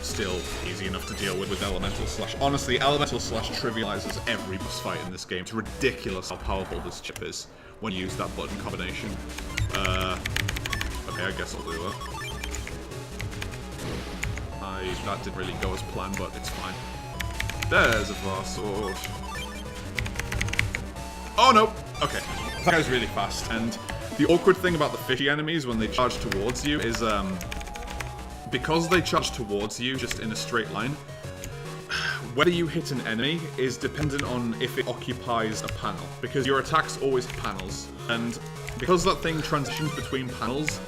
still easy enough to deal with Elemental Slash. Honestly, Elemental Slash trivializes every boss fight in this game. It's ridiculous how powerful this chip is when you use that button combination. Okay, I guess I'll do that. That didn't really go as planned, but it's fine. There's a Varsword. Oh no! Okay, that guy's really fast, and the awkward thing about the fishy enemies when they charge towards you is, because they charge towards you just in a straight line, whether you hit an enemy is dependent on if it occupies a panel, because your attacks always hit panels, and because that thing transitions between panels,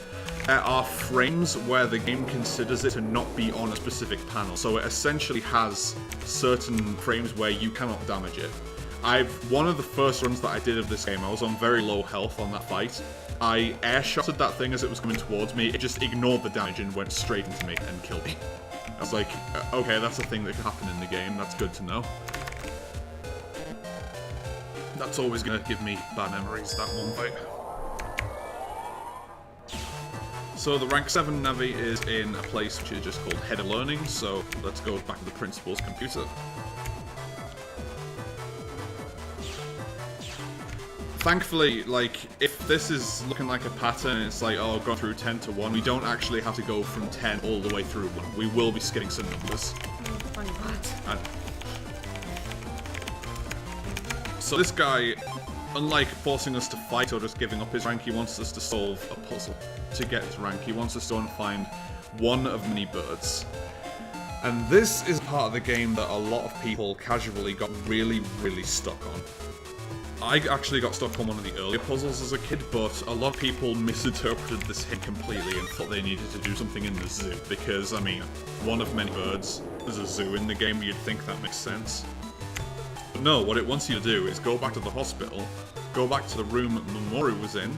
there are frames where the game considers it to not be on a specific panel, so it essentially has certain frames where you cannot damage it. One of the first runs that I did of this game, I was on very low health on that fight. I airshotted that thing as it was coming towards me, it just ignored the damage and went straight into me and killed me. I was like, okay, that's a thing that can happen in the game, that's good to know. That's always gonna give me bad memories, that one fight. So the rank 7 Navi is in a place which is just called Head of Learning, so let's go back to the principal's computer. Thankfully, like, if this is looking like a pattern, it's like, oh, go through 10 to 1, we don't actually have to go from 10 all the way through 1. We will be skipping some numbers. Funny what? So this guy, unlike forcing us to fight or just giving up his rank, he wants us to solve a puzzle to get his rank. He wants us to go and find one of many birds. And this is part of the game that a lot of people casually got really stuck on. I actually got stuck on one of the earlier puzzles as a kid, but a lot of people misinterpreted this hint completely and thought they needed to do something in the zoo, because, I mean, one of many birds, there's a zoo in the game, you'd think that makes sense. But no, what it wants you to do is go back to the hospital, go back to the room Mamoru was in,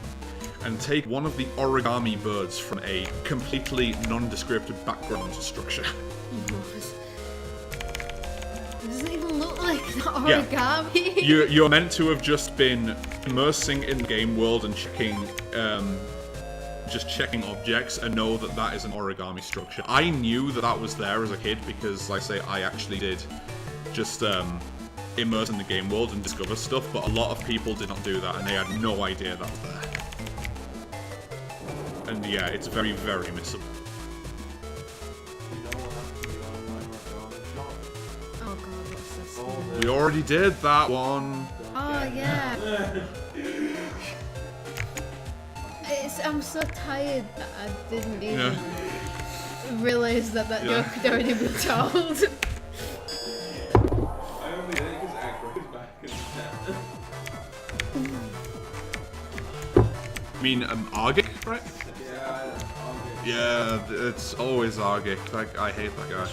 and take one of the origami birds from a completely nondescript background structure. It doesn't even look like origami. Yeah. You're meant to have just been immersing in the game world and checking, just checking objects and know that that is an origami structure. I knew that that was there as a kid because, like I say, I actually did just immerse in the game world and discover stuff, but a lot of people did not do that and they had no idea that was there. And yeah, it's very, very missable. You know what happened to the online Drakodan shop? Oh god, what's this? All one? We already did that one. Oh yeah. I'm so tired that I didn't even realise that Yeah. joke had already been told. I only did it because Aggro was back in I mean, Argic, right? Yeah, Yeah, it's always Argic. Like, I hate that guy.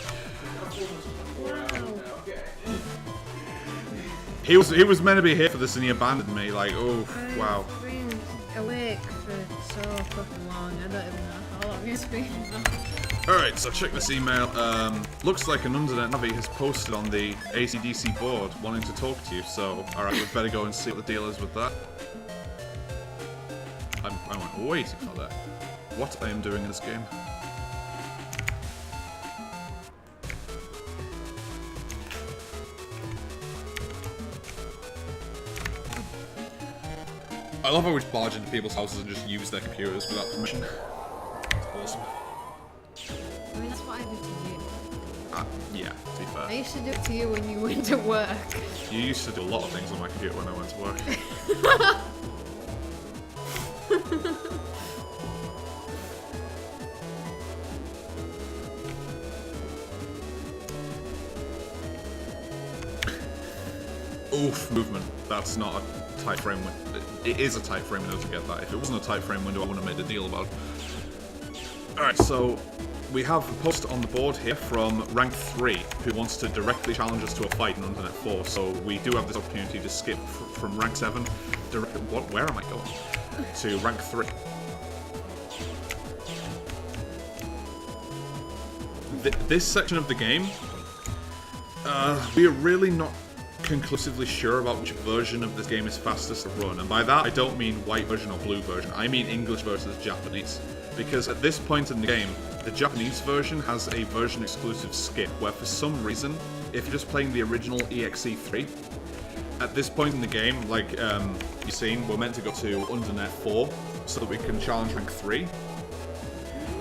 okay. He was meant to be here for this and he abandoned me. Like, oh, wow. I've been awake for so fucking long. I don't even know how long it's been. Alright, so check this email. Looks like an Undernet Navi has posted on the ACDC board wanting to talk to you, so alright, we'd better go and see what the deal is with that. I went way too far there. What I am doing in this game. I love how we just barge into people's houses and just use their computers without permission. It's awesome. I mean, that's what I did to you. Yeah, to be I fair. used to do it to you when you went to work. You used to do a lot of things on my computer when I went to work. Oof, movement. That's not a tight frame window. It is a tight frame window to get that. If it wasn't a tight frame window, I wouldn't have made a deal about it. Alright, so we have a post on the board here from Rank 3 who wants to directly challenge us to a fight in Undernet 4. So we do have this opportunity to skip from Rank 7 where am I going? To Rank 3. This section of the game, we are really not conclusively sure about which version of this game is fastest to run, and by that I don't mean white version or blue version, I mean English versus Japanese. Because at this point in the game, the Japanese version has a version exclusive skip, where for some reason, if you're just playing the original EXE3, at this point in the game, like you've seen, we're meant to go to Undernet 4, so that we can challenge Rank 3.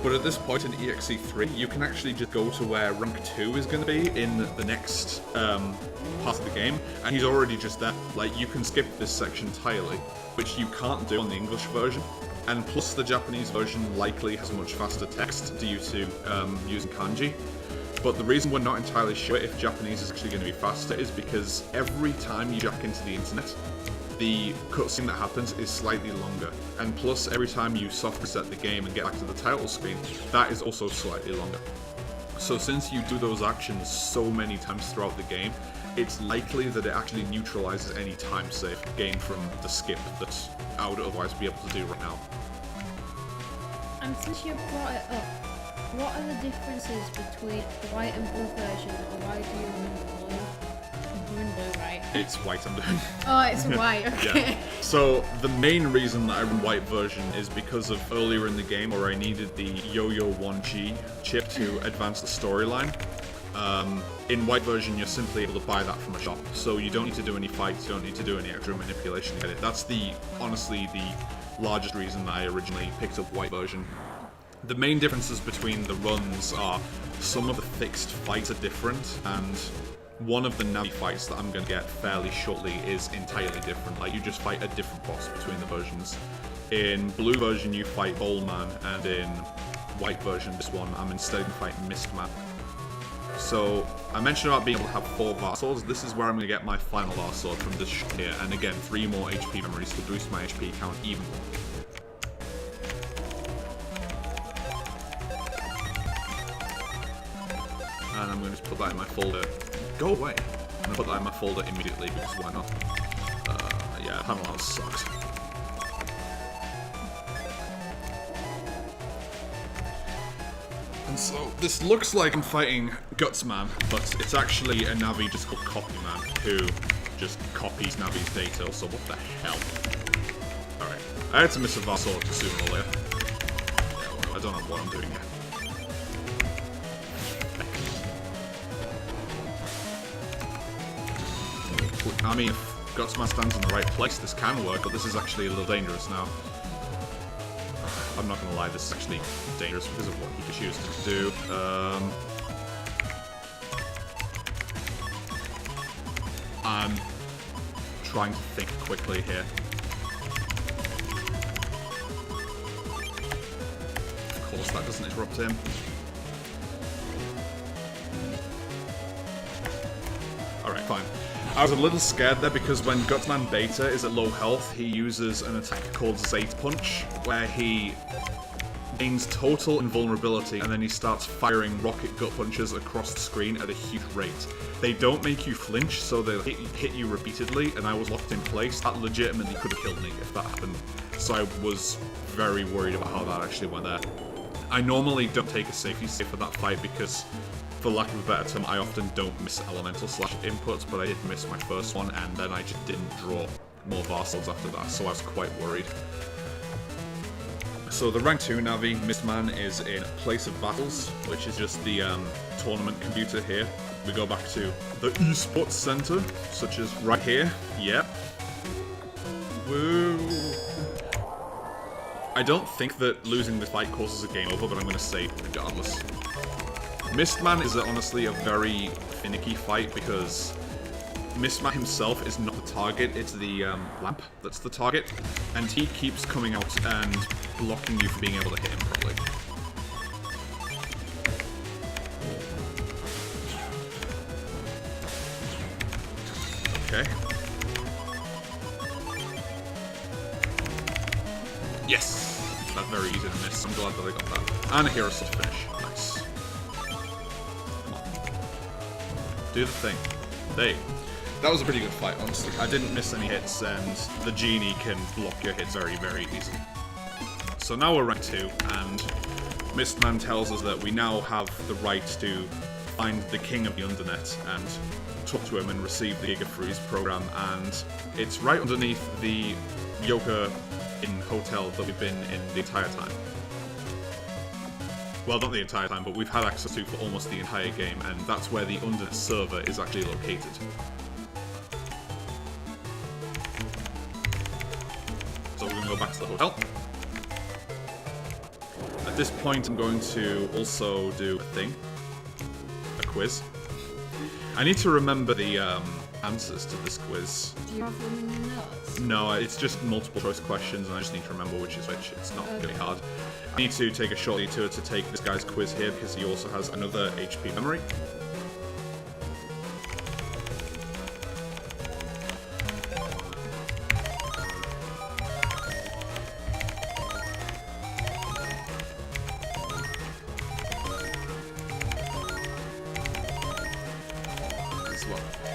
But at this point in EXE3, you can actually just go to where Rank 2 is going to be in the next part of the game, and he's already just there. Like, you can skip this section entirely, which you can't do on the English version. And plus, the Japanese version likely has much faster text due to using kanji. But the reason we're not entirely sure if Japanese is actually going to be faster is because every time you jack into the internet, the cutscene that happens is slightly longer, and plus every time you soft reset the game and get back to the title screen, that is also slightly longer. So since you do those actions so many times throughout the game, it's likely that it actually neutralizes any time save gained from the skip that I would otherwise be able to do right now. And since you brought it up, what are the differences between the white and blue version, or why do you run blue? You run blue, right? It's white I'm doing. Oh, it's white, okay. Yeah. So the main reason that I run white version is because of earlier in the game where I needed the Yo-Yo 1G chip to advance the storyline. In white version, you're simply able to buy that from a shop, so you don't need to do any fights, you don't need to do any extra manipulation to get it. That's honestly the largest reason that I originally picked up white version. The main differences between the runs are some of the fixed fights are different, and one of the Navi fights that I'm going to get fairly shortly is entirely different. Like, you just fight a different boss between the versions. In blue version, you fight Bowlman, and in white version, this one, I'm instead fighting Mistman. So, I mentioned about being able to have 4 Var Swords. This is where I'm going to get my final Var Sword from this shot here, and again, 3 more HP memories to boost my HP count even more. And I'm going to just put that in my folder. Go away! I'm going to put that in my folder immediately, because why not? Yeah, Panel House sucks. And so, this looks like I'm fighting Gutsman, but it's actually a Navi just called Copyman, who just copies Navi's data, so what the hell? Alright, I had to miss a Var Sword sooner or later. Yeah, well, I don't know what I'm doing here. I mean, if Gutsman stands in the right place, this can work, but this is actually a little dangerous now. I'm not gonna lie, this is actually dangerous because of what he could choose to do. I'm trying to think quickly here. Of course, that doesn't interrupt him. Alright, fine. I was a little scared there because when Gutman Beta is at low health, he uses an attack called Zate Punch, where he gains total invulnerability and then he starts firing rocket gut punches across the screen at a huge rate. They don't make you flinch, so they'll hit you repeatedly, and I was locked in place. That legitimately could have killed me if that happened. So I was very worried about how that actually went there. I normally don't take a safety save for that fight because, for lack of a better term, I often don't miss elemental slash inputs, but I did miss my first one, and then I just didn't draw more Varsals after that, so I was quite worried. So the rank 2 Navi, Mistman, is in Place of Battles, which is just the tournament computer here. We go back to the esports center, such as right here. Yep. Woo! I don't think that losing this fight causes a game over, but I'm going to say regardless. Mistman is honestly a very finicky fight because Mistman himself is not the target, it's the lamp that's the target, and he keeps coming out and blocking you from being able to hit him properly. Okay. Yes! That's very easy to miss. I'm glad that I got that. And a hero to finish. Nice. Come on. Do the thing. There you go. That was a pretty good fight, honestly. I didn't miss any hits, and the genie can block your hits very, very easily. So now we're rank 2, and Mistman tells us that we now have the right to find the king of the Undernet and talk to him and receive the Giga Freeze program, and it's right underneath the Yoka Inn hotel that we've been in the entire time. Well, not the entire time, but we've had access to for almost the entire game, and that's where the Undernet server is actually located. So we're going to go back to the hotel. At this point, I'm going to also do a quiz. I need to remember the answers to this quiz. Do you have them in the notes? No, it's just multiple choice questions, and I just need to remember which is which. It's not really hard. I need to take a short detour to take this guy's quiz here because he also has another HP memory.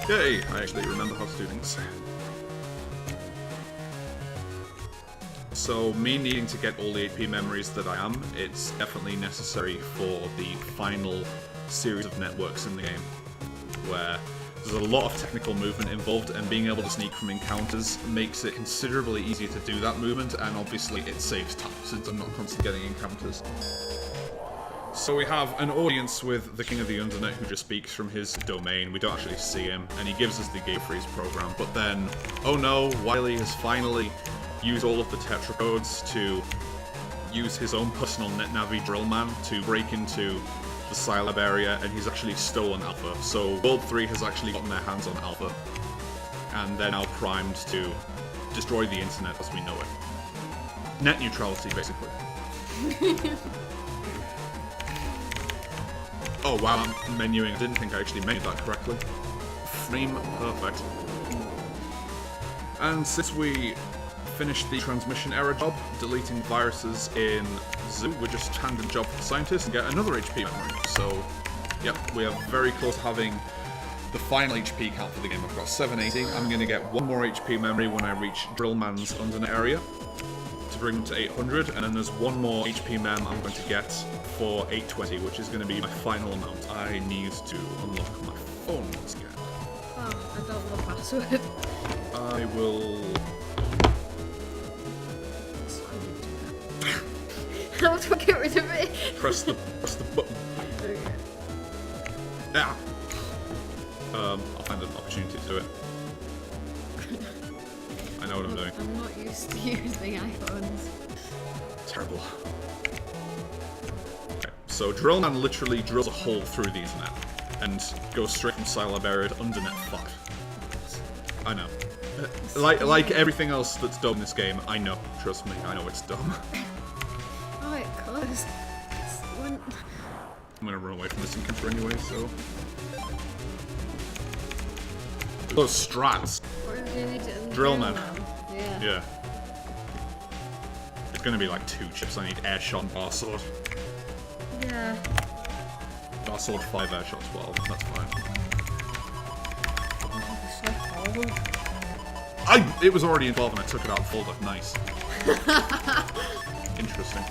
Yay! I actually remember how to do things. So, me needing to get all the HP memories that I am, it's definitely necessary for the final series of networks in the game, where there's a lot of technical movement involved, and being able to sneak from encounters makes it considerably easier to do that movement, and obviously it saves time, since I'm not constantly getting encounters. So we have an audience with the King of the Undernet who just speaks from his domain. We don't actually see him, and he gives us the Giga Freeze program. But then, oh no, Wily has finally used all of the Tetra codes to use his own personal NetNavi Drillman to break into the Scilab area, and he's actually stolen Alpha. So World 3 has actually gotten their hands on Alpha, and they're now primed to destroy the internet as we know it. Net neutrality, basically. Oh wow, I'm menuing. I didn't think I actually made that correctly. Frame perfect. And since we finished the transmission error job, deleting viruses in Zoo, we're just handing the job to the scientists and get another HP memory. So, yep, we are very close to having the final HP count for the game. I've got 780. I'm going to get one more HP memory when I reach Drillman's Undernet area to bring them to 800, and then there's one more HP mem I'm going to get for 820, which is going to be my final amount. I need to unlock my phone once again. Oh, I don't know the password. I will... How do I get rid of it? press the button. Okay. Yeah. I'll find an opportunity to do it. I know what I'm doing. I'm not used to using iPhones. Terrible. Okay, so Drillman literally drills a hole through the internet and goes straight from Scilab area to Undernet 5. I know. Like everything else that's dumb in this game, I know. Trust me, I know it's dumb. Oh, it closed. I'm gonna run away from this encounter anyway, so... Those strats. Drillman. Yeah. Yeah. It's gonna be like 2 chips. I need air shot and bar sword. Yeah. Bar sword 5, air shot 12. That's fine. It was already in 12 and I took it out of folder. Nice. Interesting.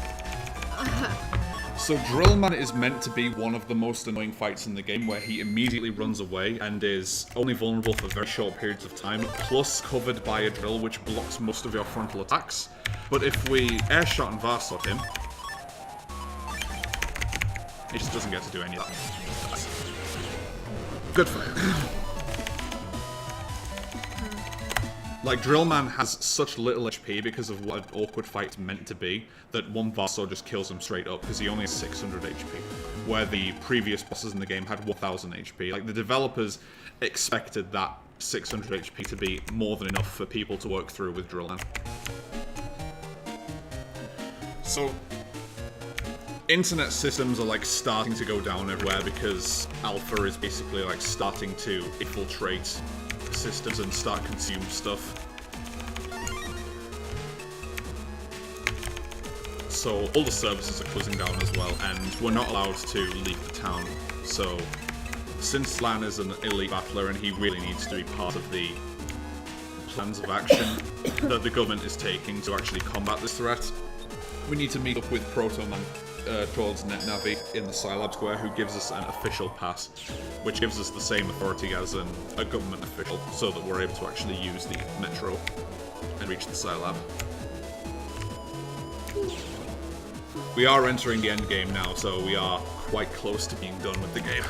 So Drillman is meant to be one of the most annoying fights in the game, where he immediately runs away and is only vulnerable for very short periods of time, plus covered by a drill which blocks most of your frontal attacks. But if we airshot and Varsot him, he just doesn't get to do any of that. Good for him. Like, Drillman has such little HP because of what an awkward fight's meant to be, that one Varsor just kills him straight up, because he only has 600 HP, where the previous bosses in the game had 1000 HP. Like, the developers expected that 600 HP to be more than enough for people to work through with Drillman. So, internet systems are, like, starting to go down everywhere, because Alpha is basically, like, starting to infiltrate systems and start consume stuff. So all the services are closing down as well, and we're not allowed to leave the town. So since Lan is an elite battler and he really needs to be part of the plans of action that the government is taking to actually combat this threat, we need to meet up with Protoman towards NetNavi in the Scilab Square, who gives us an official pass, which gives us the same authority as a government official, so that we're able to actually use the metro and reach the Scilab. We are entering the end game now, so we are quite close to being done with the game.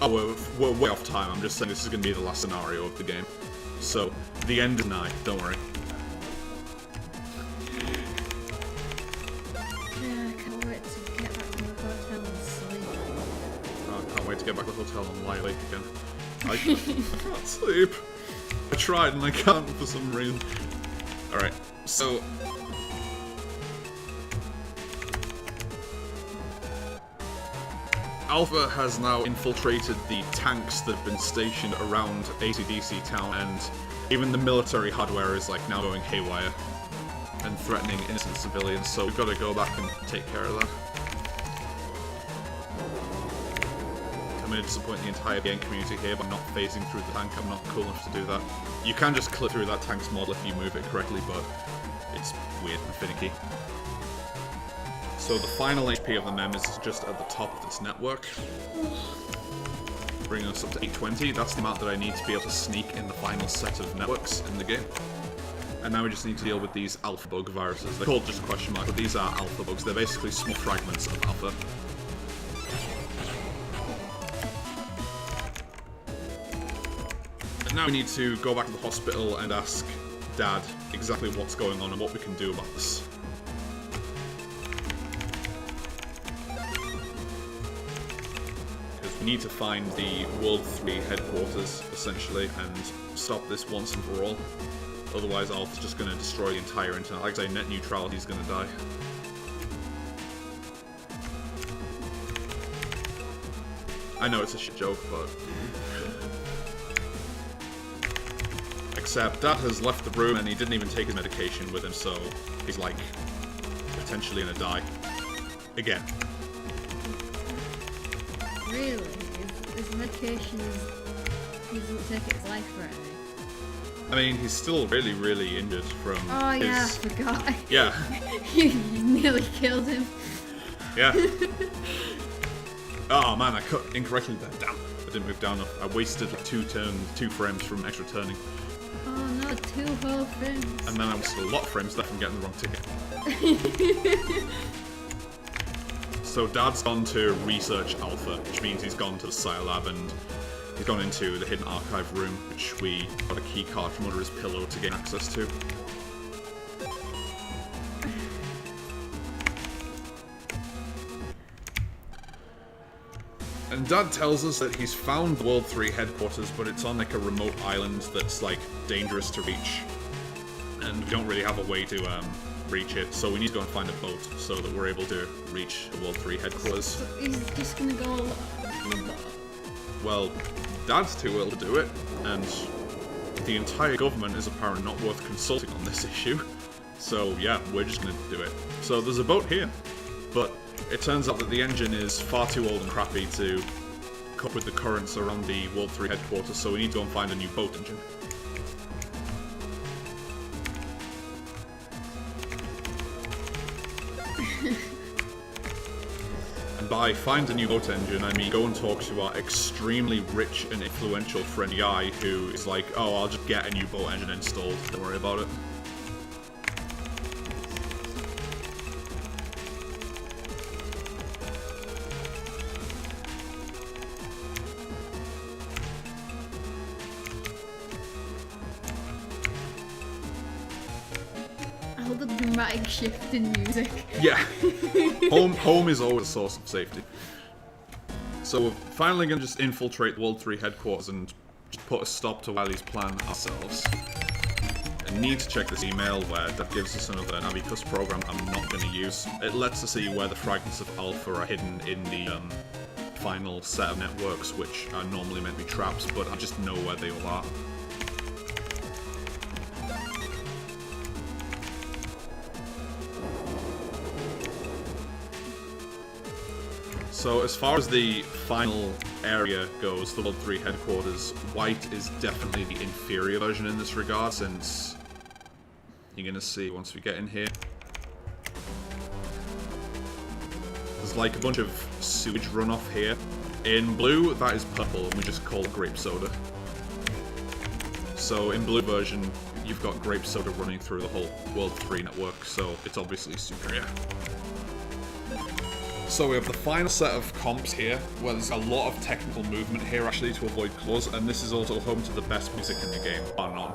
Oh, we're way off time. I'm just saying this is going to be the last scenario of the game. So, the end is nigh, don't worry. Yeah, I can't wait to get back to the hotel and sleep. Oh, I can't wait to get back to the hotel and lie awake again. I can't sleep. I tried and I can't for some reason. Alright, so... Alpha has now infiltrated the tanks that have been stationed around AC/DC town, and even the military hardware is like now going haywire and threatening innocent civilians, so we've got to go back and take care of that. I'm going to disappoint the entire game community here by not phasing through the tank. I'm not cool enough to do that. You can just clip through that tank's model if you move it correctly, but it's weird and finicky. So the final HP of the mem is just at the top of this network, bringing us up to 820. That's the amount that I need to be able to sneak in the final set of networks in the game. And now we just need to deal with these alpha bug viruses. They're called just question mark, but these are alpha bugs. They're basically small fragments of alpha. And now we need to go back to the hospital and ask Dad exactly what's going on and what we can do about this. We need to find the World 3 headquarters, essentially, and stop this once and for all. Otherwise, Alpha's just going to destroy the entire internet. Like I say, net neutrality is going to die. I know it's a shit joke, but... Except Dad has left the room and he didn't even take his medication with him, so he's, like, potentially going to die. Again. Really? His medication he doesn't take it as life threatening. I mean, he's still really, really injured from Oh his... yeah, I forgot. Yeah. You nearly killed him. Yeah. Oh man, I cut incorrectly there. Damn. I didn't move down enough. I wasted like 2 frames from extra turning. Oh no, 2 whole frames. And then I wasted a lot of frames left from getting the wrong ticket. So Dad's gone to research Alpha, which means he's gone to the Scilab, and He's gone into the hidden archive room, which we got a key card from under his pillow to gain access to. And Dad tells us that he's found World 3 headquarters, but it's on like a remote island that's like dangerous to reach. And we don't really have a way to reach it, so we need to go and find a boat so that we're able to reach the World 3 headquarters. So he's just gonna go on the boat. Well, Dad's too ill to do it, and the entire government is apparently not worth consulting on this issue. So yeah, we're just gonna do it. So there's a boat here, but it turns out that the engine is far too old and crappy to cope with the currents around the World 3 headquarters, so we need to go and find a new boat engine. And by find a new boat engine, I mean go and talk to our extremely rich and influential friend Guy, who is like, oh, I'll just get a new boat engine installed, don't worry about it. The dramatic shift in music. Yeah. Home is always a source of safety. So we're finally going to just infiltrate World 3 headquarters and just put a stop to Wiley's plan ourselves. I need to check this email where that gives us another Navicus program I'm not going to use. It lets us see where the fragments of Alpha are hidden in the final set of networks, which are normally meant to be traps, but I just know where they all are. So as far as the final area goes, the World 3 headquarters, White is definitely the inferior version in this regard, since you're going to see once we get in here. There's like a bunch of sewage runoff here. In blue, that is purple, and we just call it grape soda. So in blue version, you've got grape soda running through the whole World 3 network, so it's obviously superior. So we have the final set of comps here, where there's a lot of technical movement here actually to avoid claws, and this is also home to the best music in the game, bar none.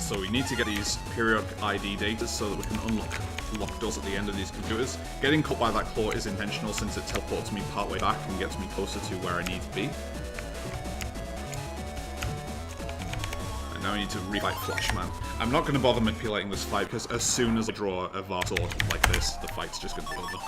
So we need to get these periodic ID data so that we can unlock locked doors at the end of these computers. Getting caught by that claw is intentional since it teleports me partway back and gets me closer to where I need to be. And now I need to refight Flashman. I'm not going to bother manipulating this fight because as soon as I draw a VAR sword like this, the fight's just going to be over.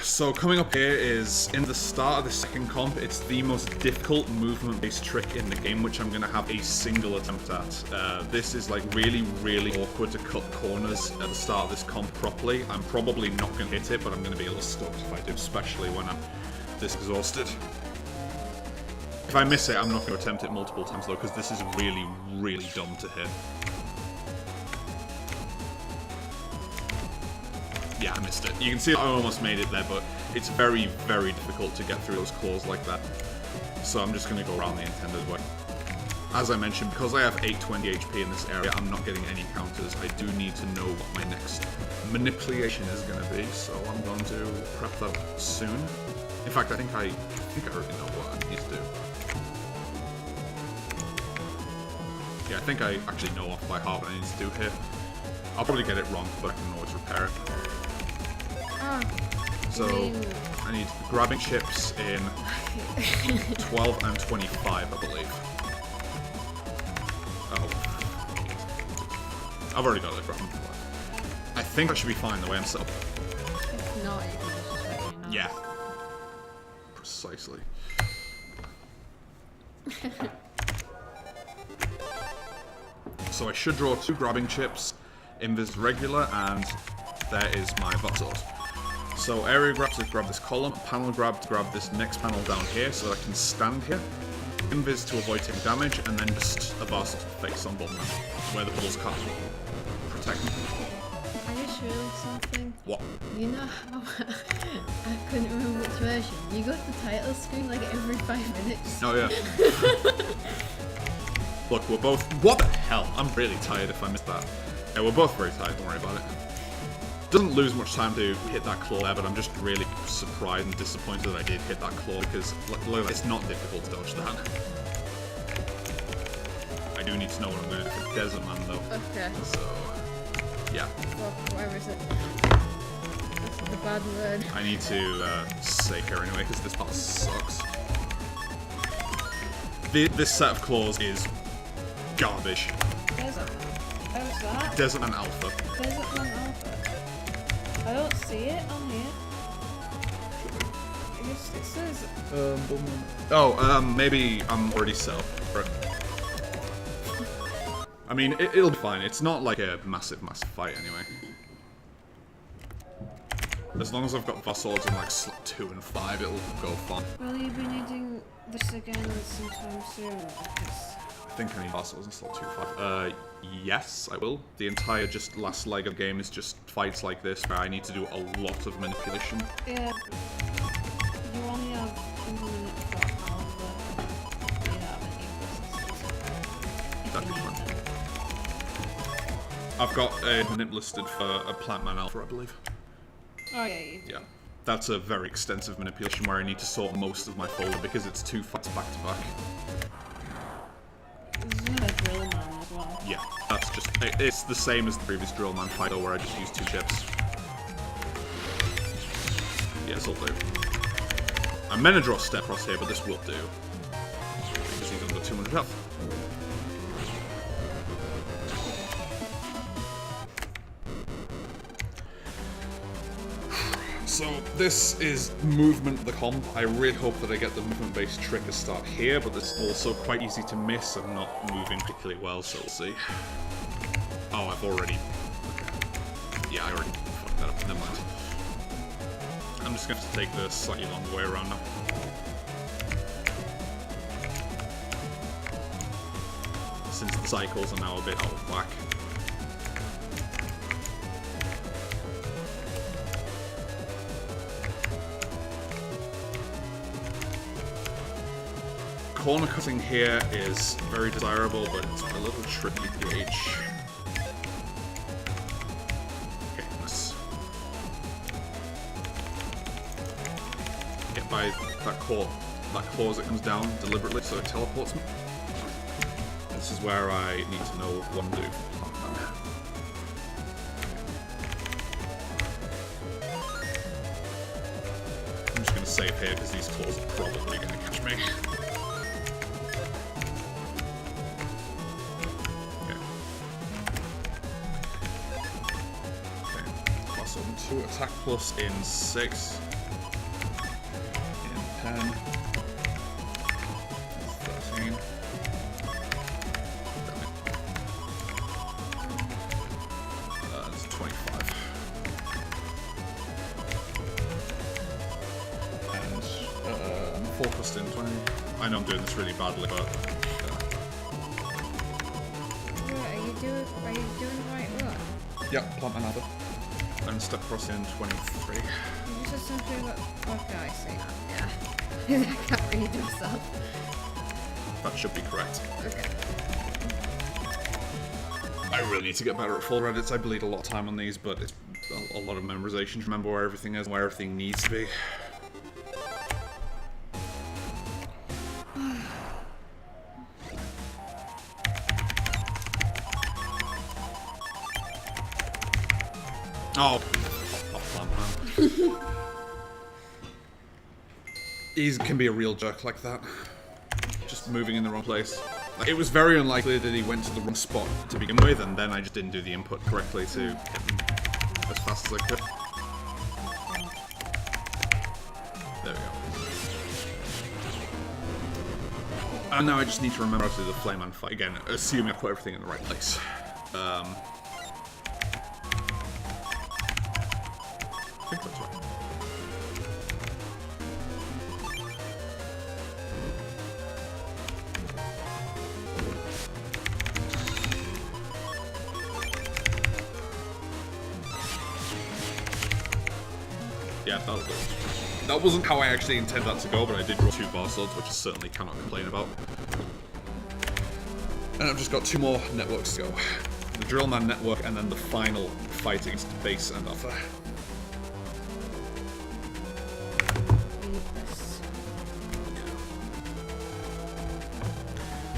So coming up here is, in the start of the second comp, it's the most difficult movement-based trick in the game, which I'm going to have a single attempt at. This is like really, really awkward to cut corners at the start of this comp properly. I'm probably not going to hit it, but I'm going to be a little stoked if I do, especially when I'm this exhausted. If I miss it, I'm not going to attempt it multiple times though, because this is really, really dumb to hit. Yeah, I missed it. You can see I almost made it there, but it's very, very difficult to get through those claws like that. So I'm just going to go around the intended way. As I mentioned, because I have 820 HP in this area, I'm not getting any counters. I do need to know what my next manipulation is going to be, so I'm going to prep that soon. In fact, I think I already know what I need to do. Yeah, I think I actually know off by heart what I need to do here. I'll probably get it wrong, but I can always repair it. So, I need grabbing chips in 12 and 25, I believe. Oh. I've already got it grabbing 25. I think I should be fine the way I'm set up. If not, you can just let me know. Yeah. Precisely. So I should draw 2 grabbing chips invis regular, and there is my Vassord. So area grab to grab this column, panel grab to grab this next panel down here so that I can stand here. Invis to avoid taking damage, and then just a Vassord face on bottom where the balls can't protect me. I just realised something. What? You know how I couldn't remember which version? You got the title screen like every 5 minutes. Oh yeah. Look, we're both... What the hell? I'm really tired if I missed that. Yeah, we're both very tired, don't worry about it. Doesn't lose much time to hit that claw there, but I'm just really surprised and disappointed that I did hit that claw, because look at that, it's not difficult to dodge that. I do need to know what I'm going to do for Desert Man though. Okay. So, yeah. Well, where is it? That's the bad word. I need to save her anyway, because this part sucks. This set of claws is garbage. Desert. Where's that? Desert Man Alpha. Desert Man Alpha. I don't see it on here. I guess it says. Maybe I'm already set up for it. I mean, it'll be fine. It's not like a massive fight anyway. As long as I've got Vassors in like slot 2 and 5, it'll go fine. Will you be needing this again sometime soon? Because I think I need Vassors in slot 2 and 5. Yes, I will. The entire just last leg of the game is just fights like this where I need to do a lot of manipulation. yeah, you only have a minute for however you have any businesses. That'd be fun. I've got a manip listed for a Plant Man Alpha, I believe. Oh yeah, you do. Yeah. That's a very extensive manipulation where I need to sort most of my folder because it's 2 fights back to back. Isn't it a drill man as well? Yeah, that's just... It's the same as the previous Drill Man fight though, where I just used 2 chips. Yeah, this'll do. I'm meant to draw Step Cross here, but this will do. Because he's under 200 health. So this is movement the comp. I really hope that I get the movement based trick to start here, but it's also quite easy to miss. I'm not moving particularly well, so we'll see. Oh, I've already... Okay. Yeah, I already fucked that up. Never mind. I'm just going to have to take the slightly longer way around now. Since the cycles are now a bit out of whack. Corner cutting here is very desirable, but it's a little tricky to gauge. Okay, nice. Get by that claw as it comes down deliberately so it teleports me. This is where I need to know what to do. I'm just going to save here because these claws are probably going to catch me. Attack plus in 6, in 10, 13. That's 25. And 4 plus in 20. I know I'm doing this really badly, but Are you doing the right one? yeah, plant another. And step cross in 23. You just said something about... Okay, I see. Yeah. I can't read myself. That should be correct. Okay. I really need to get better at full Reddits. I bleed a lot of time on these, but it's a lot of memorization to remember where everything is and where everything needs to be. Oh, man. He can be a real jerk like that. Just moving in the wrong place. Like, it was very unlikely that he went to the wrong spot to begin with, and then I just didn't do the input correctly to hit him as fast as I could. There we go. And now I just need to remember how to do the Flame Man fight again, assuming I put everything in the right place. think that's right. Yeah, that was good. That wasn't how I actually intended that to go, but I did draw 2 bar swords, which I certainly cannot complain about. And I've just got 2 more networks to go. The Drillman network, and then the final fight against Base and Alpha.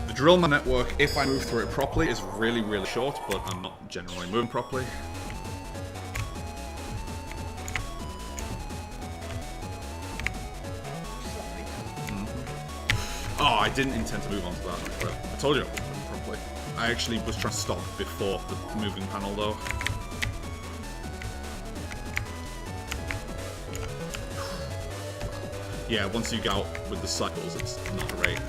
The Drillman network, if I move through it properly, is really, really short, but I'm not generally moving properly. Oh, I didn't intend to move on to that. But I told you I wasn't moving properly. I actually was trying to stop before the moving panel, though. Yeah, once you get out with the cycles, it's not great.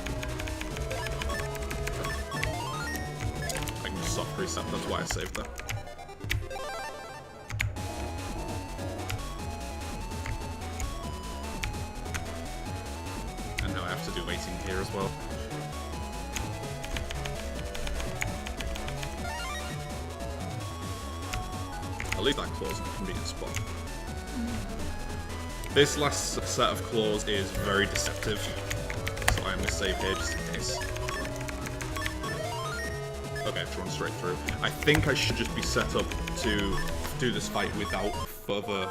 I can just soft reset, that's why I saved that. And now I have to do waiting here as well. At least that claw's in a convenient spot. This last set of claws is very deceptive, so I'm going to save here just in case. Okay, I've run straight through. I think I should just be set up to do this fight without further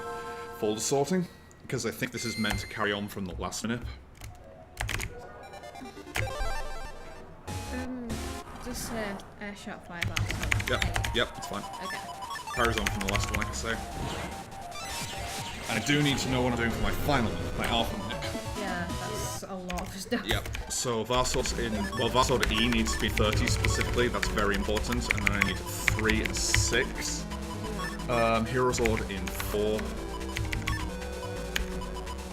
folder sorting, because I think this is meant to carry on from the last minute. Just air shot 5 out. Yep, it's fine. Okay. Carries on from the last one, like I say. And I do need to know what I'm doing for my final one, my alpha nip. Yeah, that's a lot of stuff. Yep, so Varsword's in, well, Varsword E needs to be 30 specifically, that's very important, and then I need 3 and 6. Hero Sword in 4.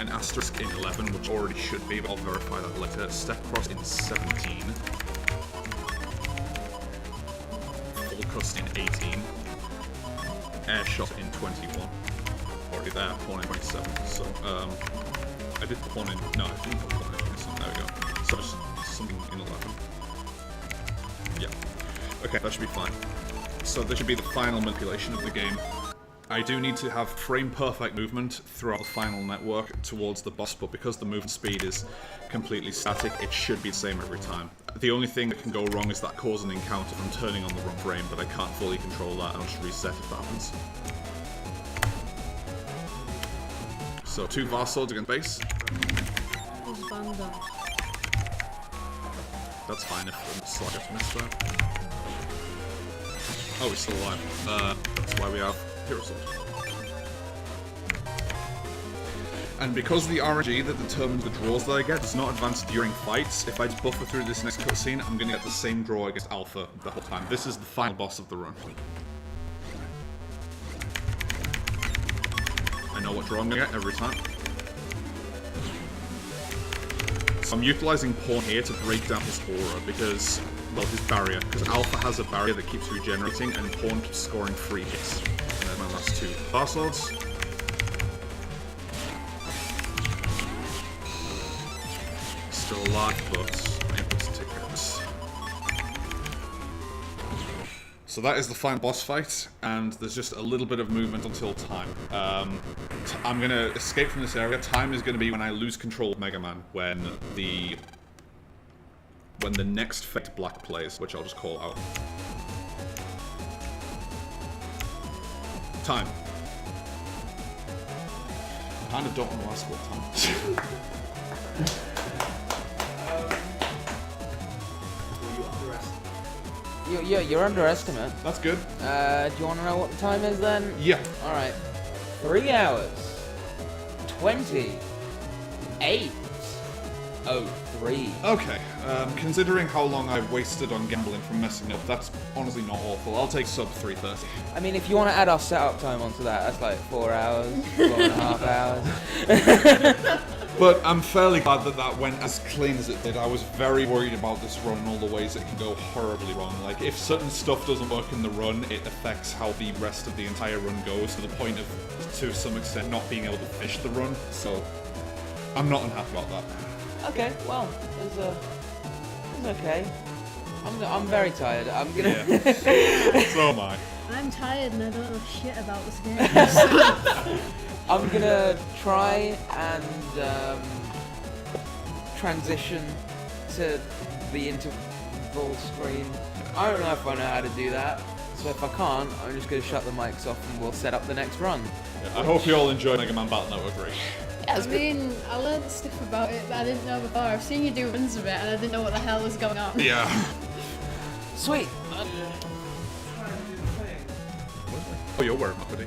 An Asterisk in 11, which already should be, but I'll verify that later. Step Cross in 17. Full Cust in 18. Air Shot in 21. Already there, pawn in 27. So, I did pawn in. No, I didn't put pawn in 27. There we go. So, just something in 11. Yeah. Okay, that should be fine. So, this should be the final manipulation of the game. I do need to have frame-perfect movement throughout the final network towards the boss, but because the movement speed is completely static, it should be the same every time. The only thing that can go wrong is that cause an encounter from turning on the wrong frame, but I can't fully control that, and I'll just reset if that happens. So 2 Vast Swords against base. That's fine if the slot gets missed there. Oh, he's still alive. That's why we have Hero Sword. And because the RNG that determines the draws that I get does not advance during fights, if I just buffer through this next cutscene, I'm going to get the same draw against Alpha the whole time. This is the final boss of the run. I know what draw I'm going to get every time. So I'm utilizing Pawn here to break down his aura because, well, his barrier. Because Alpha has a barrier that keeps regenerating and Pawn keeps scoring free hits. And then my last 2 Bar Swords. Still alive, but I'm able to take care of this. So that is the final boss fight, and there's just a little bit of movement until time. I'm going to escape from this area. Time is going to be when I lose control of Megaman, when the next Fate Black plays, which I'll just call out. Time. I kind of don't want to ask what time. You're underestimate. That's good. Do you want to know what the time is then? Yeah. Alright. 3 hours. 28:03. Okay. Considering how long I've wasted on gambling from messing up, that's honestly not awful. I'll take sub 3:30. I mean, if you want to add our setup time onto that, that's like 4 hours, 4.5 hours. But I'm fairly glad that that went as clean as it did. I was very worried about this run and all the ways it can go horribly wrong. Like, if certain stuff doesn't work in the run, it affects how the rest of the entire run goes, to the point of, to some extent, not being able to finish the run. So, I'm not unhappy about that. Okay, well, it was okay. I'm very tired. I'm gonna. Yeah. So am I. I'm tired and I don't know shit about this game. I'm gonna try and transition to the interval screen. I don't know if I know how to do that, so if I can't, I'm just gonna shut the mics off and we'll set up the next run. Yeah, I hope you all enjoy Megaman Battle Network 3. I mean, I learned stuff about it that I didn't know before. I've seen you do runs of it and I didn't know what the hell was going on. Yeah. Sweet. Oh, you're wearing my hoodie.